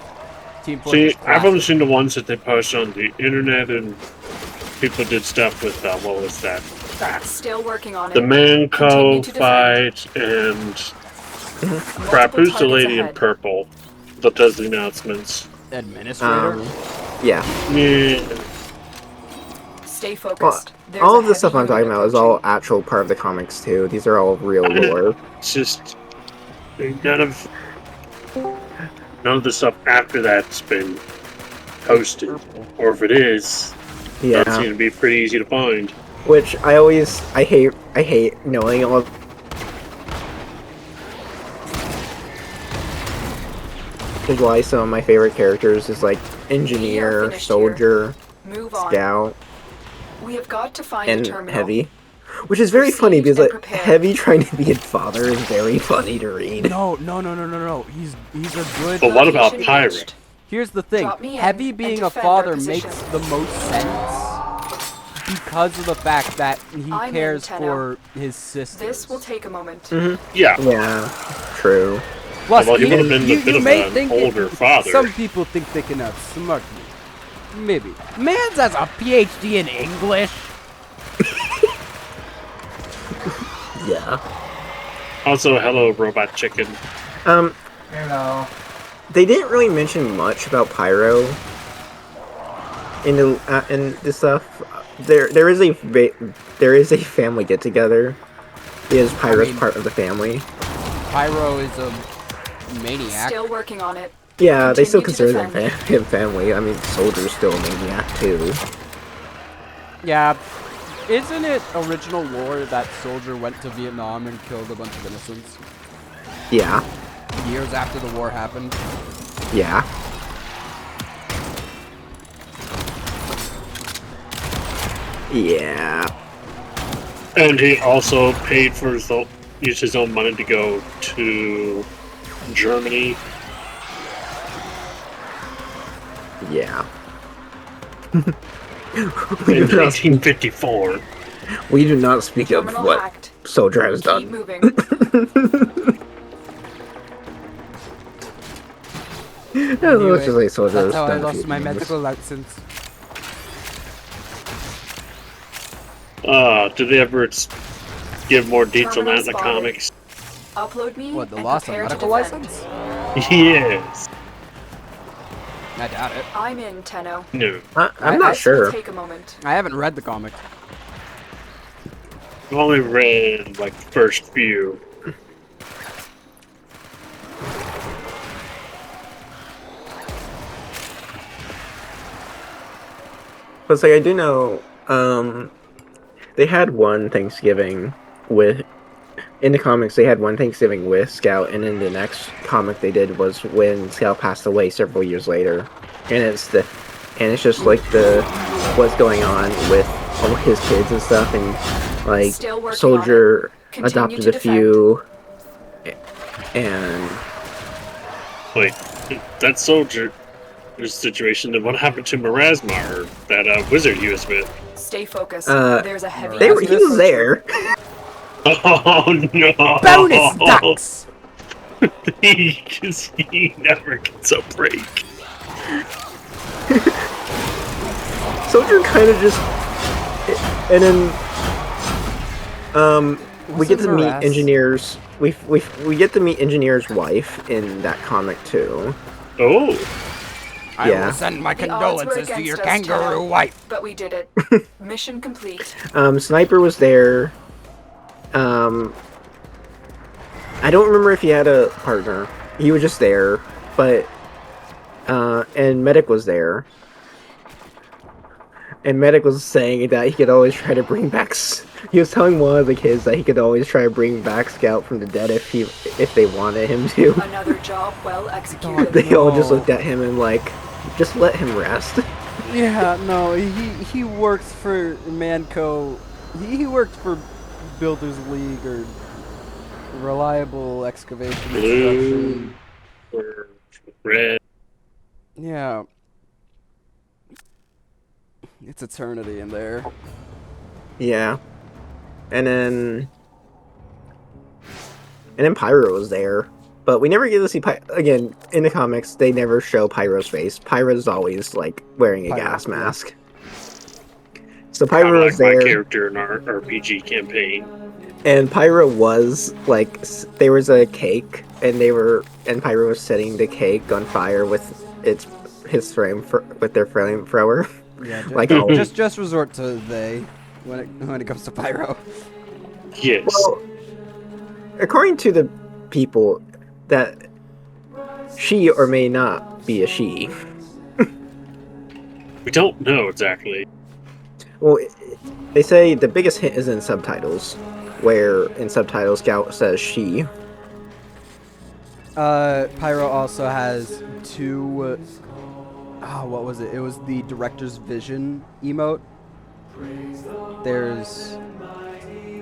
Speaker 18: See, I've only seen the ones that they post on the internet, and people did stuff with, what was that?
Speaker 1: Still working on it.
Speaker 18: The
Speaker 1: Continue
Speaker 18: Manco
Speaker 1: to defend.
Speaker 18: fight, and crap, who's the lady in purple that does the announcements?
Speaker 3: Administrator?
Speaker 2: Yeah.
Speaker 1: Stay
Speaker 2: Well,
Speaker 1: focused. There's
Speaker 2: all
Speaker 1: a
Speaker 2: of the stuff
Speaker 1: heavy
Speaker 2: I'm talking
Speaker 1: unit
Speaker 2: about is all actual part of the comics too. These are all real lore.
Speaker 18: It's just none of the stuff after that's been posted, or if it is,
Speaker 2: Yeah.
Speaker 18: it's going to be pretty easy to find.
Speaker 2: Which I hate knowing all of. Which is why some of my favorite characters is like Engineer, Soldier,
Speaker 1: Move on.
Speaker 2: Scout,
Speaker 1: We have got to find
Speaker 2: and
Speaker 1: a terminal.
Speaker 2: Heavy. Which is very funny because like Heavy trying to be a father is very funny to read.
Speaker 3: No. He's a good.
Speaker 18: But what about Pirate?
Speaker 3: Here's the thing.
Speaker 1: Drop me in
Speaker 3: Heavy
Speaker 1: and
Speaker 3: being a
Speaker 1: defend our
Speaker 3: father
Speaker 1: position.
Speaker 3: makes the most sense because of the fact that he
Speaker 1: I'm in,
Speaker 3: cares
Speaker 1: Tenno.
Speaker 3: for his sister.
Speaker 1: This will take a moment.
Speaker 18: Yeah.
Speaker 2: Yeah. True.
Speaker 3: Plus,
Speaker 18: Well, he would have been a bit
Speaker 3: you
Speaker 18: of
Speaker 3: may
Speaker 18: an
Speaker 3: think
Speaker 18: older father.
Speaker 3: Some people think they can outsmart me. Maybe. Mans has a PhD in English.
Speaker 2: Yeah.
Speaker 18: Also, hello, Robot Chicken.
Speaker 21: Hello.
Speaker 2: they didn't really mention much about Pyro in the stuff. There is a family get together. Is Pyro's part of the family?
Speaker 3: Pyro is a maniac.
Speaker 1: Still working on it.
Speaker 2: Yeah, they still
Speaker 1: Continue to
Speaker 2: consider
Speaker 1: defend.
Speaker 2: him family. I mean, Soldier's still a maniac too.
Speaker 3: Yeah. Isn't it original lore that Soldier went to Vietnam and killed a bunch of innocents?
Speaker 2: Yeah.
Speaker 3: Years after the war happened?
Speaker 2: Yeah. Yeah.
Speaker 21: And he also paid for used his own money to go to Germany.
Speaker 2: Yeah.
Speaker 21: In 1954.
Speaker 2: We do not speak of what
Speaker 1: hacked.
Speaker 2: Soldier has done.
Speaker 1: Keep moving.
Speaker 2: Let's just say Soldier
Speaker 3: That's
Speaker 2: has
Speaker 3: how I
Speaker 2: done a
Speaker 3: lost
Speaker 2: few
Speaker 3: my
Speaker 2: things.
Speaker 3: medical license.
Speaker 21: Did they ever give more details on that in the
Speaker 1: Terminal
Speaker 21: comics?
Speaker 1: Upload me.
Speaker 3: What, the
Speaker 1: and
Speaker 3: loss of
Speaker 1: prepare to
Speaker 3: medical
Speaker 1: defend.
Speaker 3: license?
Speaker 21: Yes.
Speaker 3: I doubt it.
Speaker 1: I'm in, Tenno.
Speaker 21: No.
Speaker 2: I'm not sure.
Speaker 1: Take a moment.
Speaker 3: I haven't read the comic.
Speaker 21: I've only read like the first few.
Speaker 2: But it's like, I do know, they had one Thanksgiving with, in the comics, they had one Thanksgiving with Scout, and then the next comic they did was when Scout passed away several years later. And it's just like what's going on with all his kids and stuff, and like,
Speaker 1: Still working
Speaker 2: Soldier
Speaker 1: Continue
Speaker 2: adopted
Speaker 1: to
Speaker 2: a few, and...
Speaker 21: Wait, that Soldier situation, then what happened to Marasma, or that wizard he was with?
Speaker 1: Stay focused. There's a heavy.
Speaker 2: He was there.
Speaker 21: Oh no!
Speaker 3: Bonus ducks!
Speaker 21: he never gets a break.
Speaker 2: Soldier kind of just, and then, we get to meet Engineer's. We get to meet Engineer's wife in that comic too.
Speaker 21: Oh.
Speaker 3: I will send my condolences to your kangaroo wife.
Speaker 1: But we did it. Mission complete.
Speaker 2: Sniper was there. I don't remember if he had a partner. He was just there, but and Medic was there. And Medic was saying that he could always try to bring back. He was telling one of the kids that he could always try to bring back Scout from the dead if they wanted him to.
Speaker 1: Another job well executed.
Speaker 2: They all just looked at him and like, just let him rest.
Speaker 3: Yeah, no, he works for Manco. He worked for Builders League or Reliable Excavation
Speaker 21: Blue or red.
Speaker 3: Yeah. It's eternity in there.
Speaker 2: Yeah. And then Pyro was there. But we never get to see again, in the comics, they never show Pyro's face. Pyro's always, like, wearing a gas mask. So Pyro was there.
Speaker 21: My character in our RPG campaign.
Speaker 2: And Pyro was, like, there was a cake, and Pyro was setting the cake on fire with his with their flamethrower.
Speaker 3: Yeah,
Speaker 2: like
Speaker 3: just resort to they when it comes to Pyro.
Speaker 21: Yes.
Speaker 2: Well, according to the people, that she or may not be a she.
Speaker 21: We don't know exactly.
Speaker 2: Well, they say the biggest hint is in subtitles, where in subtitles Scout says she.
Speaker 3: Pyro also has two. What was it? It was the director's vision emote. There's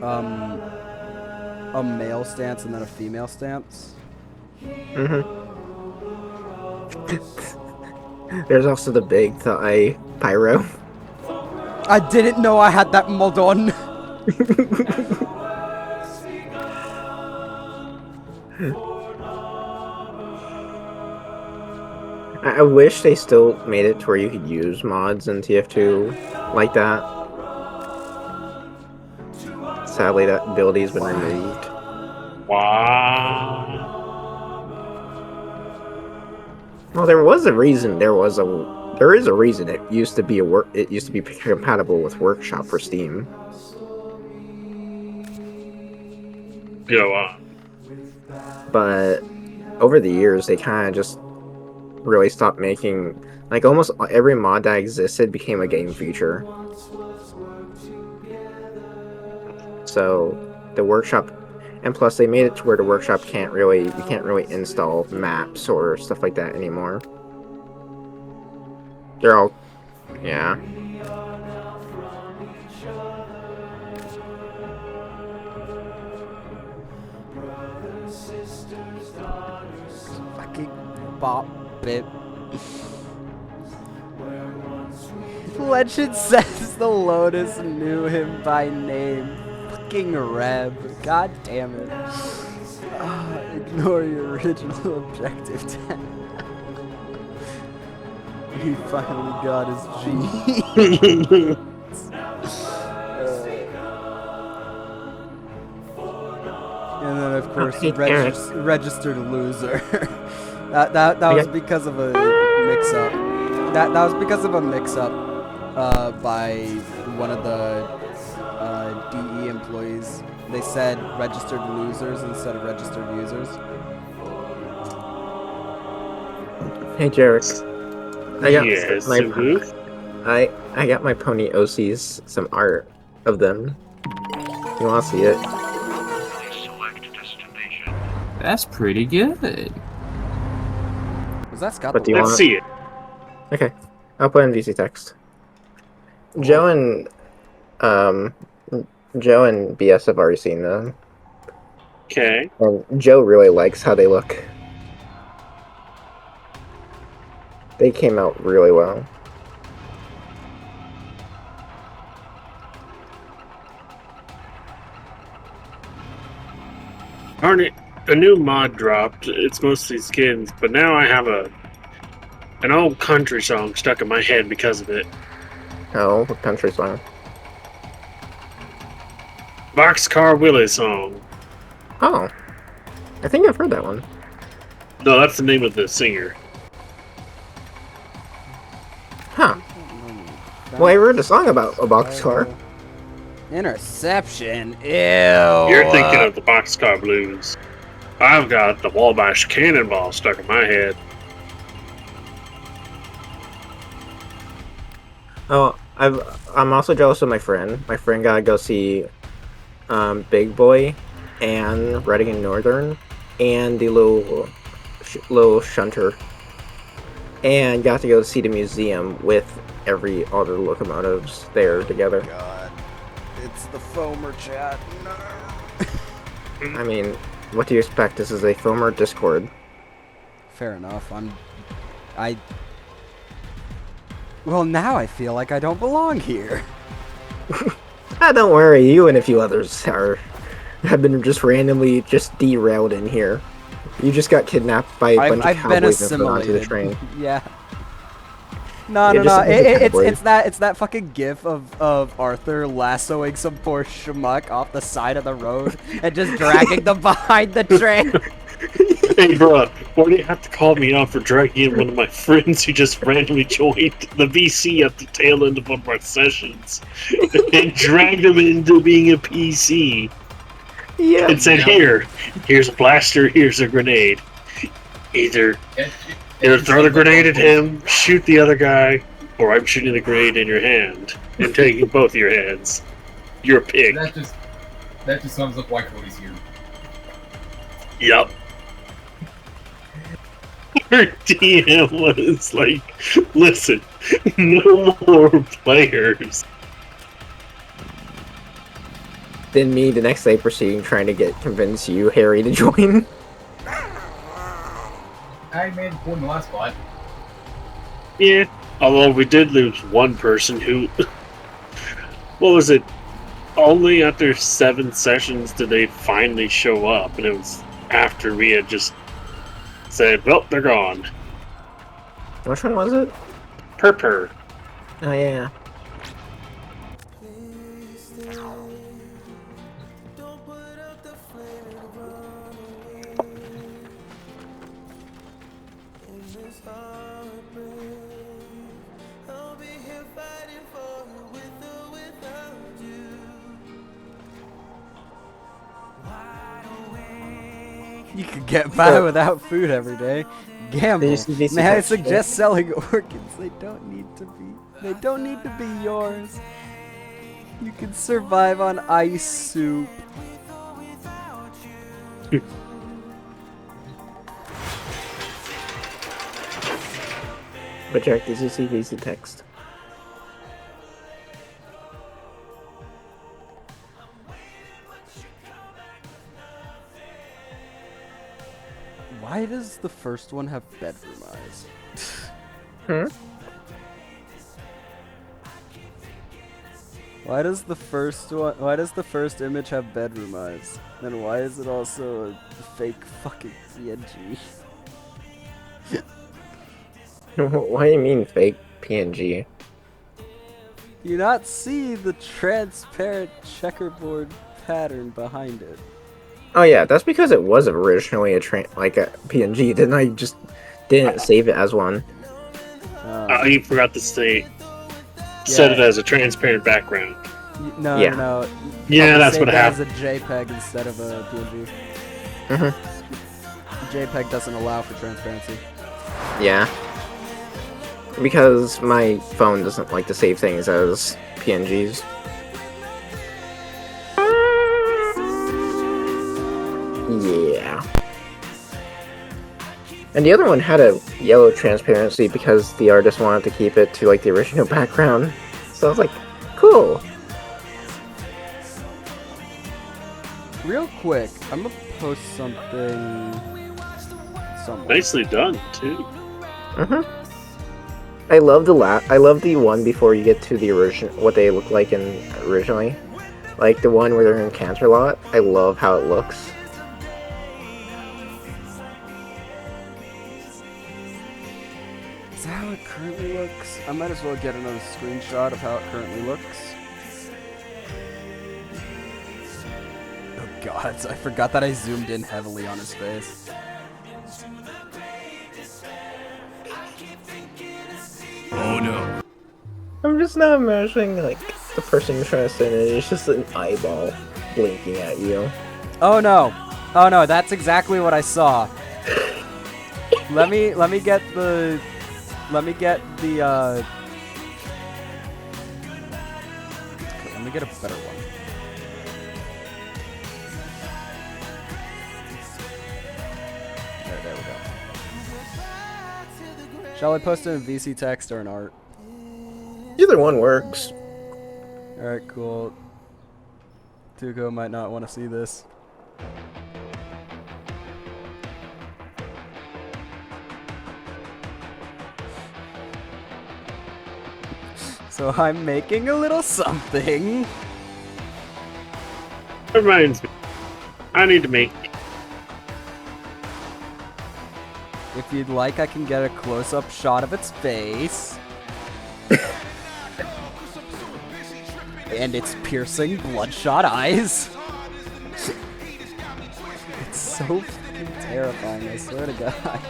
Speaker 3: a male stance and then a female stance.
Speaker 2: There's also the big thigh Pyro.
Speaker 3: I didn't know I had that mod on.
Speaker 2: I wish they still made it to where you could use mods in TF2 like that. Sadly, that ability's been removed.
Speaker 21: Wow.
Speaker 2: Well, there was a reason. There is a reason it used to be It used to be compatible with Workshop for Steam.
Speaker 21: Go on.
Speaker 2: But over the years, they kind of just really stopped making, like, almost every mod that existed became a game feature. So the Workshop, and plus they made it to where the Workshop you can't really install maps or stuff like that anymore. They're all, yeah.
Speaker 3: Fucking bop bit. Legend says the Lotus knew him by name. Fucking Reb. God damn it. Ignore your original objective, Dan. He finally got his G. And then, of course, registered loser. that was because of a mix-up. That was because of a mix-up by one of the DE employees. They said registered losers instead of registered users.
Speaker 2: Hey, Jarek. I got my pony OCs, some art of them. You want to see it?
Speaker 6: That's pretty good.
Speaker 3: Was that Scott?
Speaker 21: Let's see it.
Speaker 2: Okay, I'll put in VC text. Joe and BS have already seen them.
Speaker 21: Okay.
Speaker 2: And Joe really likes how they look. They came out really well.
Speaker 21: Darn it, a new mod dropped. It's mostly skins, but now I have an old country song stuck in my head because of it.
Speaker 2: Oh, what country song?
Speaker 21: Boxcar Willie song.
Speaker 2: Oh, I think I've heard that one.
Speaker 21: No, that's the name of the singer.
Speaker 2: Huh. Well, I heard a song about a boxcar.
Speaker 3: Interception? Ew.
Speaker 21: You're thinking of the Boxcar Blues. I've got the Wabash Cannonball stuck in my head.
Speaker 2: Oh, I'm also jealous of my friend. My friend got to go see Big Boy and Reading and Northern and the little shunter, and got to go see the museum with all the locomotives there together.
Speaker 3: God, it's the Foamer chat. No.
Speaker 2: I mean, what do you expect? This is a Foamer Discord.
Speaker 3: Fair enough. Well, now I feel like I don't belong here.
Speaker 2: Don't worry, you and a few others have been just randomly derailed in here. You just got kidnapped by a bunch of cowboys and put onto the train.
Speaker 3: Yeah. No. It's that fucking gif of Arthur lassoing some poor schmuck off the side of the road and just dragging them behind the train.
Speaker 21: Hey, bro, why do you have to call me out for dragging in one of my friends who just randomly joined the VC at the tail end of one of our sessions and dragged him into being a PC?
Speaker 2: Yeah.
Speaker 21: And said, here's a blaster, here's a grenade. Either throw the grenade at him, shoot the other guy, or I'm shooting the grenade in your hand and taking both your hands. You're a pig.
Speaker 22: That just sums up why Cody's here.
Speaker 21: Yup. Our DM was like, listen, no more players.
Speaker 2: Then me, the next day, proceeding trying to convince you, Harry, to join.
Speaker 22: I made it in the last spot.
Speaker 21: Yeah, although we did lose one person who... What was it? Only after 7 sessions did they finally show up, and it was after we had just said, well, they're gone.
Speaker 2: Which one was it?
Speaker 21: Purr.
Speaker 2: Oh, yeah.
Speaker 4: You could get by without food every day. Gamble. May I suggest selling organs? They don't need to be. They don't need to be yours. You can survive on ice soup.
Speaker 2: But Jack, did you see VC text?
Speaker 4: Why does the first one have bedroom eyes? Why does the first image have bedroom eyes? And why is it also a fake fucking PNG?
Speaker 2: Why do you mean fake PNG?
Speaker 4: Do you not see the transparent checkerboard pattern behind it?
Speaker 2: Oh yeah, that's because it was originally a PNG. Then I just didn't save it as one.
Speaker 21: You forgot to say. Set it as a transparent background.
Speaker 4: No.
Speaker 21: Yeah, that's what happened.
Speaker 4: As a JPEG instead of a PNG. JPEG doesn't allow for transparency.
Speaker 2: Yeah. Because my phone doesn't like to save things as PNGs. Yeah. And the other one had a yellow transparency because the artist wanted to keep it to like the original background. So I was like, cool.
Speaker 4: Real quick, I'm gonna post something somewhere.
Speaker 21: Nicely done, too.
Speaker 2: I love the one before you get to the original, what they look like originally. Like the one where they're in Canterlot. I love how it looks.
Speaker 4: Is that how it currently looks? I might as well get another screenshot of how it currently looks. Oh god, I forgot that I zoomed in heavily on his face.
Speaker 2: Oh no. I'm just not imagining like the person you're trying to send it. It's just an eyeball blinking at you.
Speaker 4: Oh no. Oh no, that's exactly what I saw. Let me get the let me get a better one. There we go. Shall I post it in VC text or an art?
Speaker 2: Either one works.
Speaker 4: Alright, cool. Tuco might not want to see this. So I'm making a little something.
Speaker 21: Reminds me. I need to make.
Speaker 4: If you'd like, I can get a close-up shot of its face. And its piercing, bloodshot eyes. It's so fucking terrifying, I swear to God.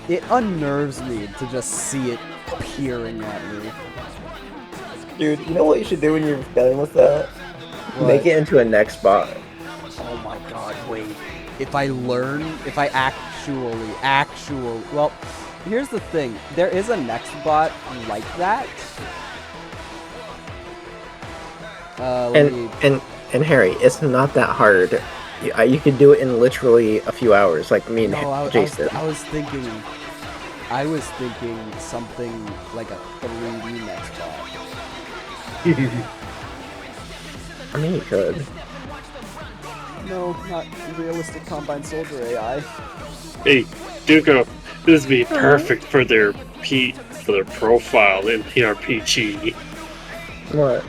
Speaker 4: It unnerves me to just see it peering at me.
Speaker 2: Dude, you know what you should do when you're done with that?
Speaker 4: What?
Speaker 2: Make it into a next bot.
Speaker 4: Oh my god, wait. If I actually, well, here's the thing. There is a next bot like that.
Speaker 2: And Harry, it's not that hard. You could do it in literally a few hours, like me and Jason.
Speaker 4: I was thinking something like a 3D next bot.
Speaker 2: I mean, you could.
Speaker 4: No, not realistic Combine Soldier AI.
Speaker 21: Hey, Duco, this would be perfect for their profile in the RPG.
Speaker 2: What?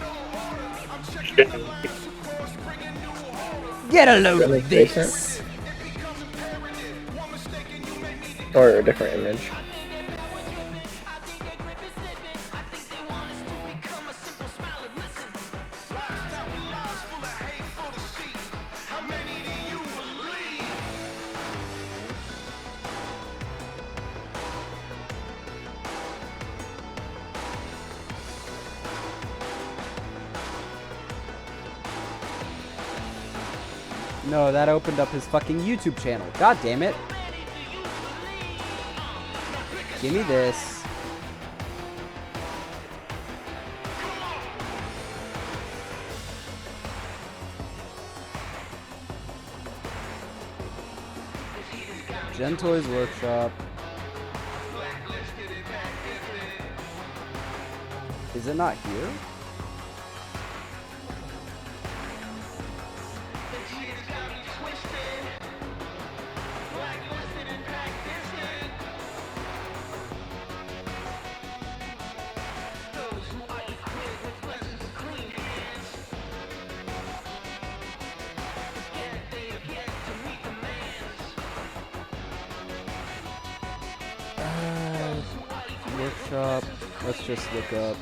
Speaker 4: Get a load of this!
Speaker 2: Or a different image.
Speaker 3: No, that opened up his fucking YouTube channel. God damn it. Give me this. Gen Toys Workshop. Is it not here? Workshop. Let's just look up.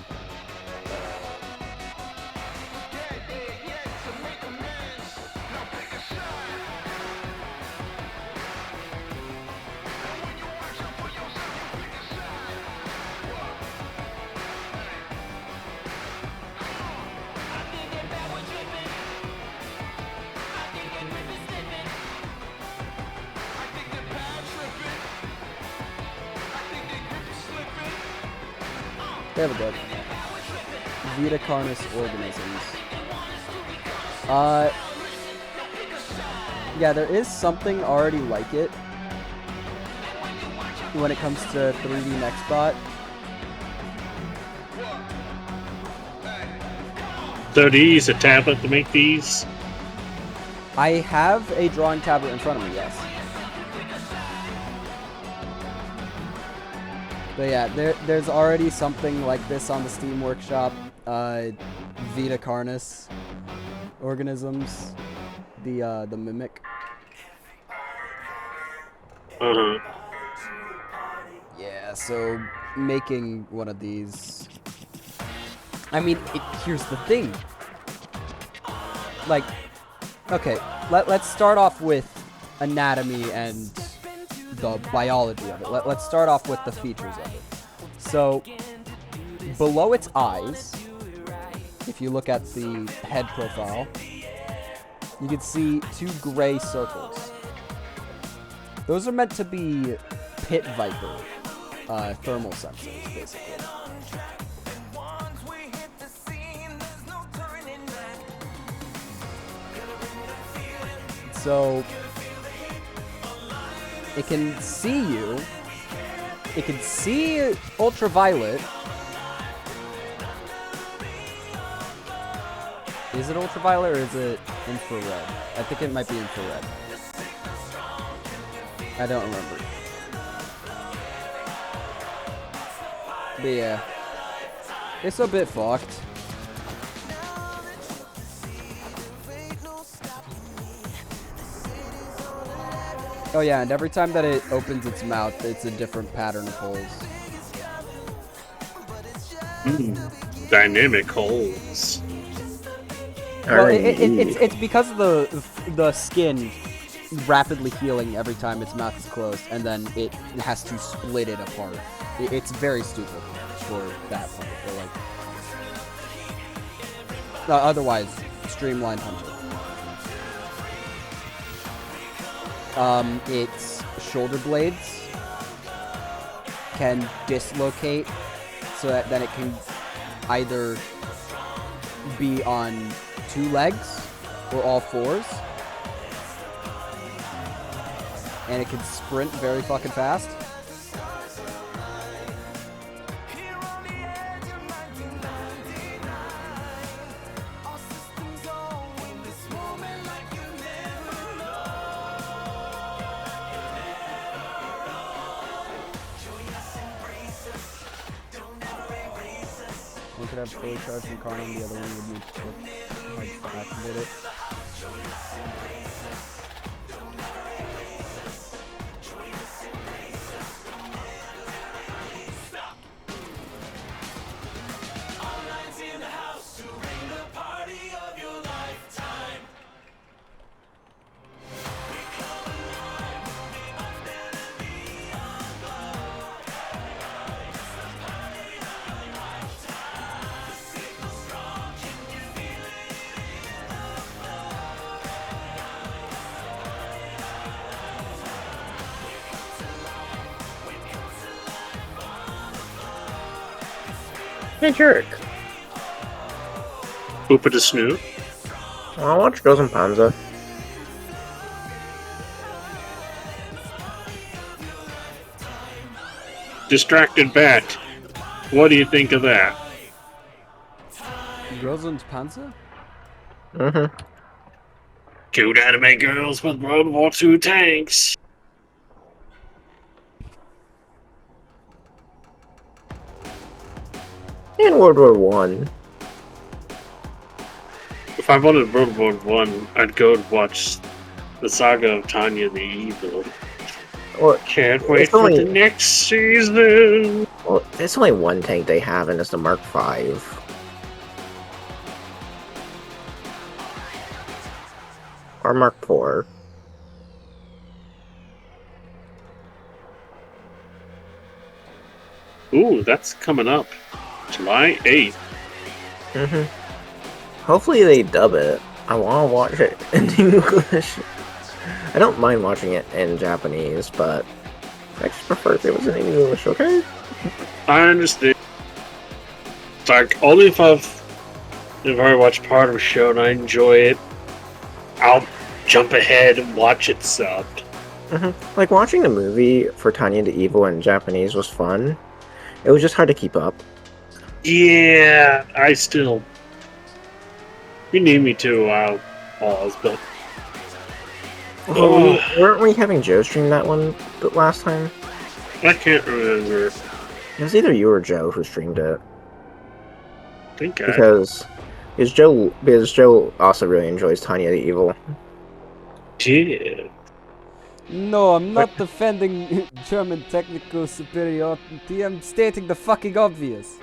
Speaker 3: There we go. Vitacarnus organisms. Yeah, there is something already like it when it comes to 3D Nextbot.
Speaker 21: So do you use a tablet to make these?
Speaker 3: I have a drawing tablet in front of me, yes. But yeah, there's already something like this on the Steam Workshop. Vitacarnus organisms, the mimic. Yeah, so making one of these. I mean, here's the thing. Like, okay, let's start off with anatomy and the biology of it. Let's start off with the features of it. So, below its eyes, if you look at the head profile, you can see two gray circles. Those are meant to be pit viper thermal sensors, basically. So, it can see you. It can see ultraviolet. Is it ultraviolet or is it infrared? I think it might be infrared. I don't remember. But yeah. It's a bit fucked. Oh yeah, and every time that it opens its mouth, it's a different pattern of holes.
Speaker 21: Dynamic holes.
Speaker 3: Well, it's because of the skin rapidly healing every time its mouth is closed, and then it has to split it apart. It's very stupid for that part. But like, otherwise, streamlined hunter. Its shoulder blades can dislocate so that then it can either be on 2 legs or all 4s. And it can sprint very fucking fast. One could have fully charged Incarnate, the other one would need to activate it.
Speaker 2: Hey, jerk.
Speaker 21: Poop at a snoot.
Speaker 2: I'll watch Girls and Panza.
Speaker 21: Distracted Bat. What do you think of that?
Speaker 4: Girls and Panzer?
Speaker 2: Mm-hmm.
Speaker 21: Two anime girls with World War II tanks.
Speaker 2: And World War One.
Speaker 21: If I wanted World War One, I'd go and watch the Saga of Tanya the Evil.
Speaker 2: Well,
Speaker 21: can't wait for the next season.
Speaker 2: Well, there's only one tank they have, and it's the Mark V. Or Mark IV.
Speaker 21: Ooh, that's coming up. July 8th.
Speaker 2: Mm-hmm. Hopefully they dub it. I want to watch it in English. I don't mind watching it in Japanese, but I just prefer if it was in English, okay?
Speaker 21: I understand. It's like, only if I've already watched part of a show and I enjoy it, I'll jump ahead and watch it subbed.
Speaker 2: Mm-hmm. Like, watching the movie for Tanya the Evil in Japanese was fun. It was just hard to keep up.
Speaker 21: Yeah, I still... If you need me to, I'll pause, but...
Speaker 2: Weren't we having Joe stream that one last time?
Speaker 21: I can't remember.
Speaker 2: It was either you or Joe who streamed it.
Speaker 21: Because
Speaker 2: Joe also really enjoys Tanya the Evil.
Speaker 21: Yeah.
Speaker 4: No, I'm not defending German technical superiority. I'm stating the fucking obvious.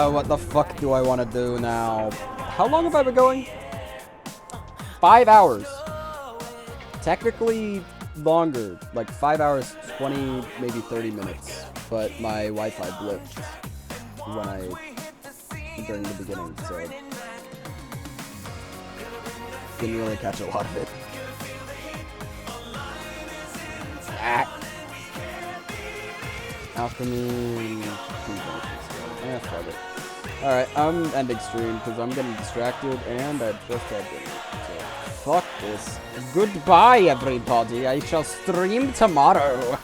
Speaker 4: What the fuck do I want to do now? How long have I been going? 5 hours. Technically longer, like 5 hours, 20, maybe 30 minutes. But my Wi-Fi blipped during the beginning, so didn't really catch a lot of it. Alchemy. Yeah, fuck it. Alright, I'm ending stream because I'm getting distracted and I just had dinner. So, fuck this. Goodbye, everybody. I shall stream tomorrow.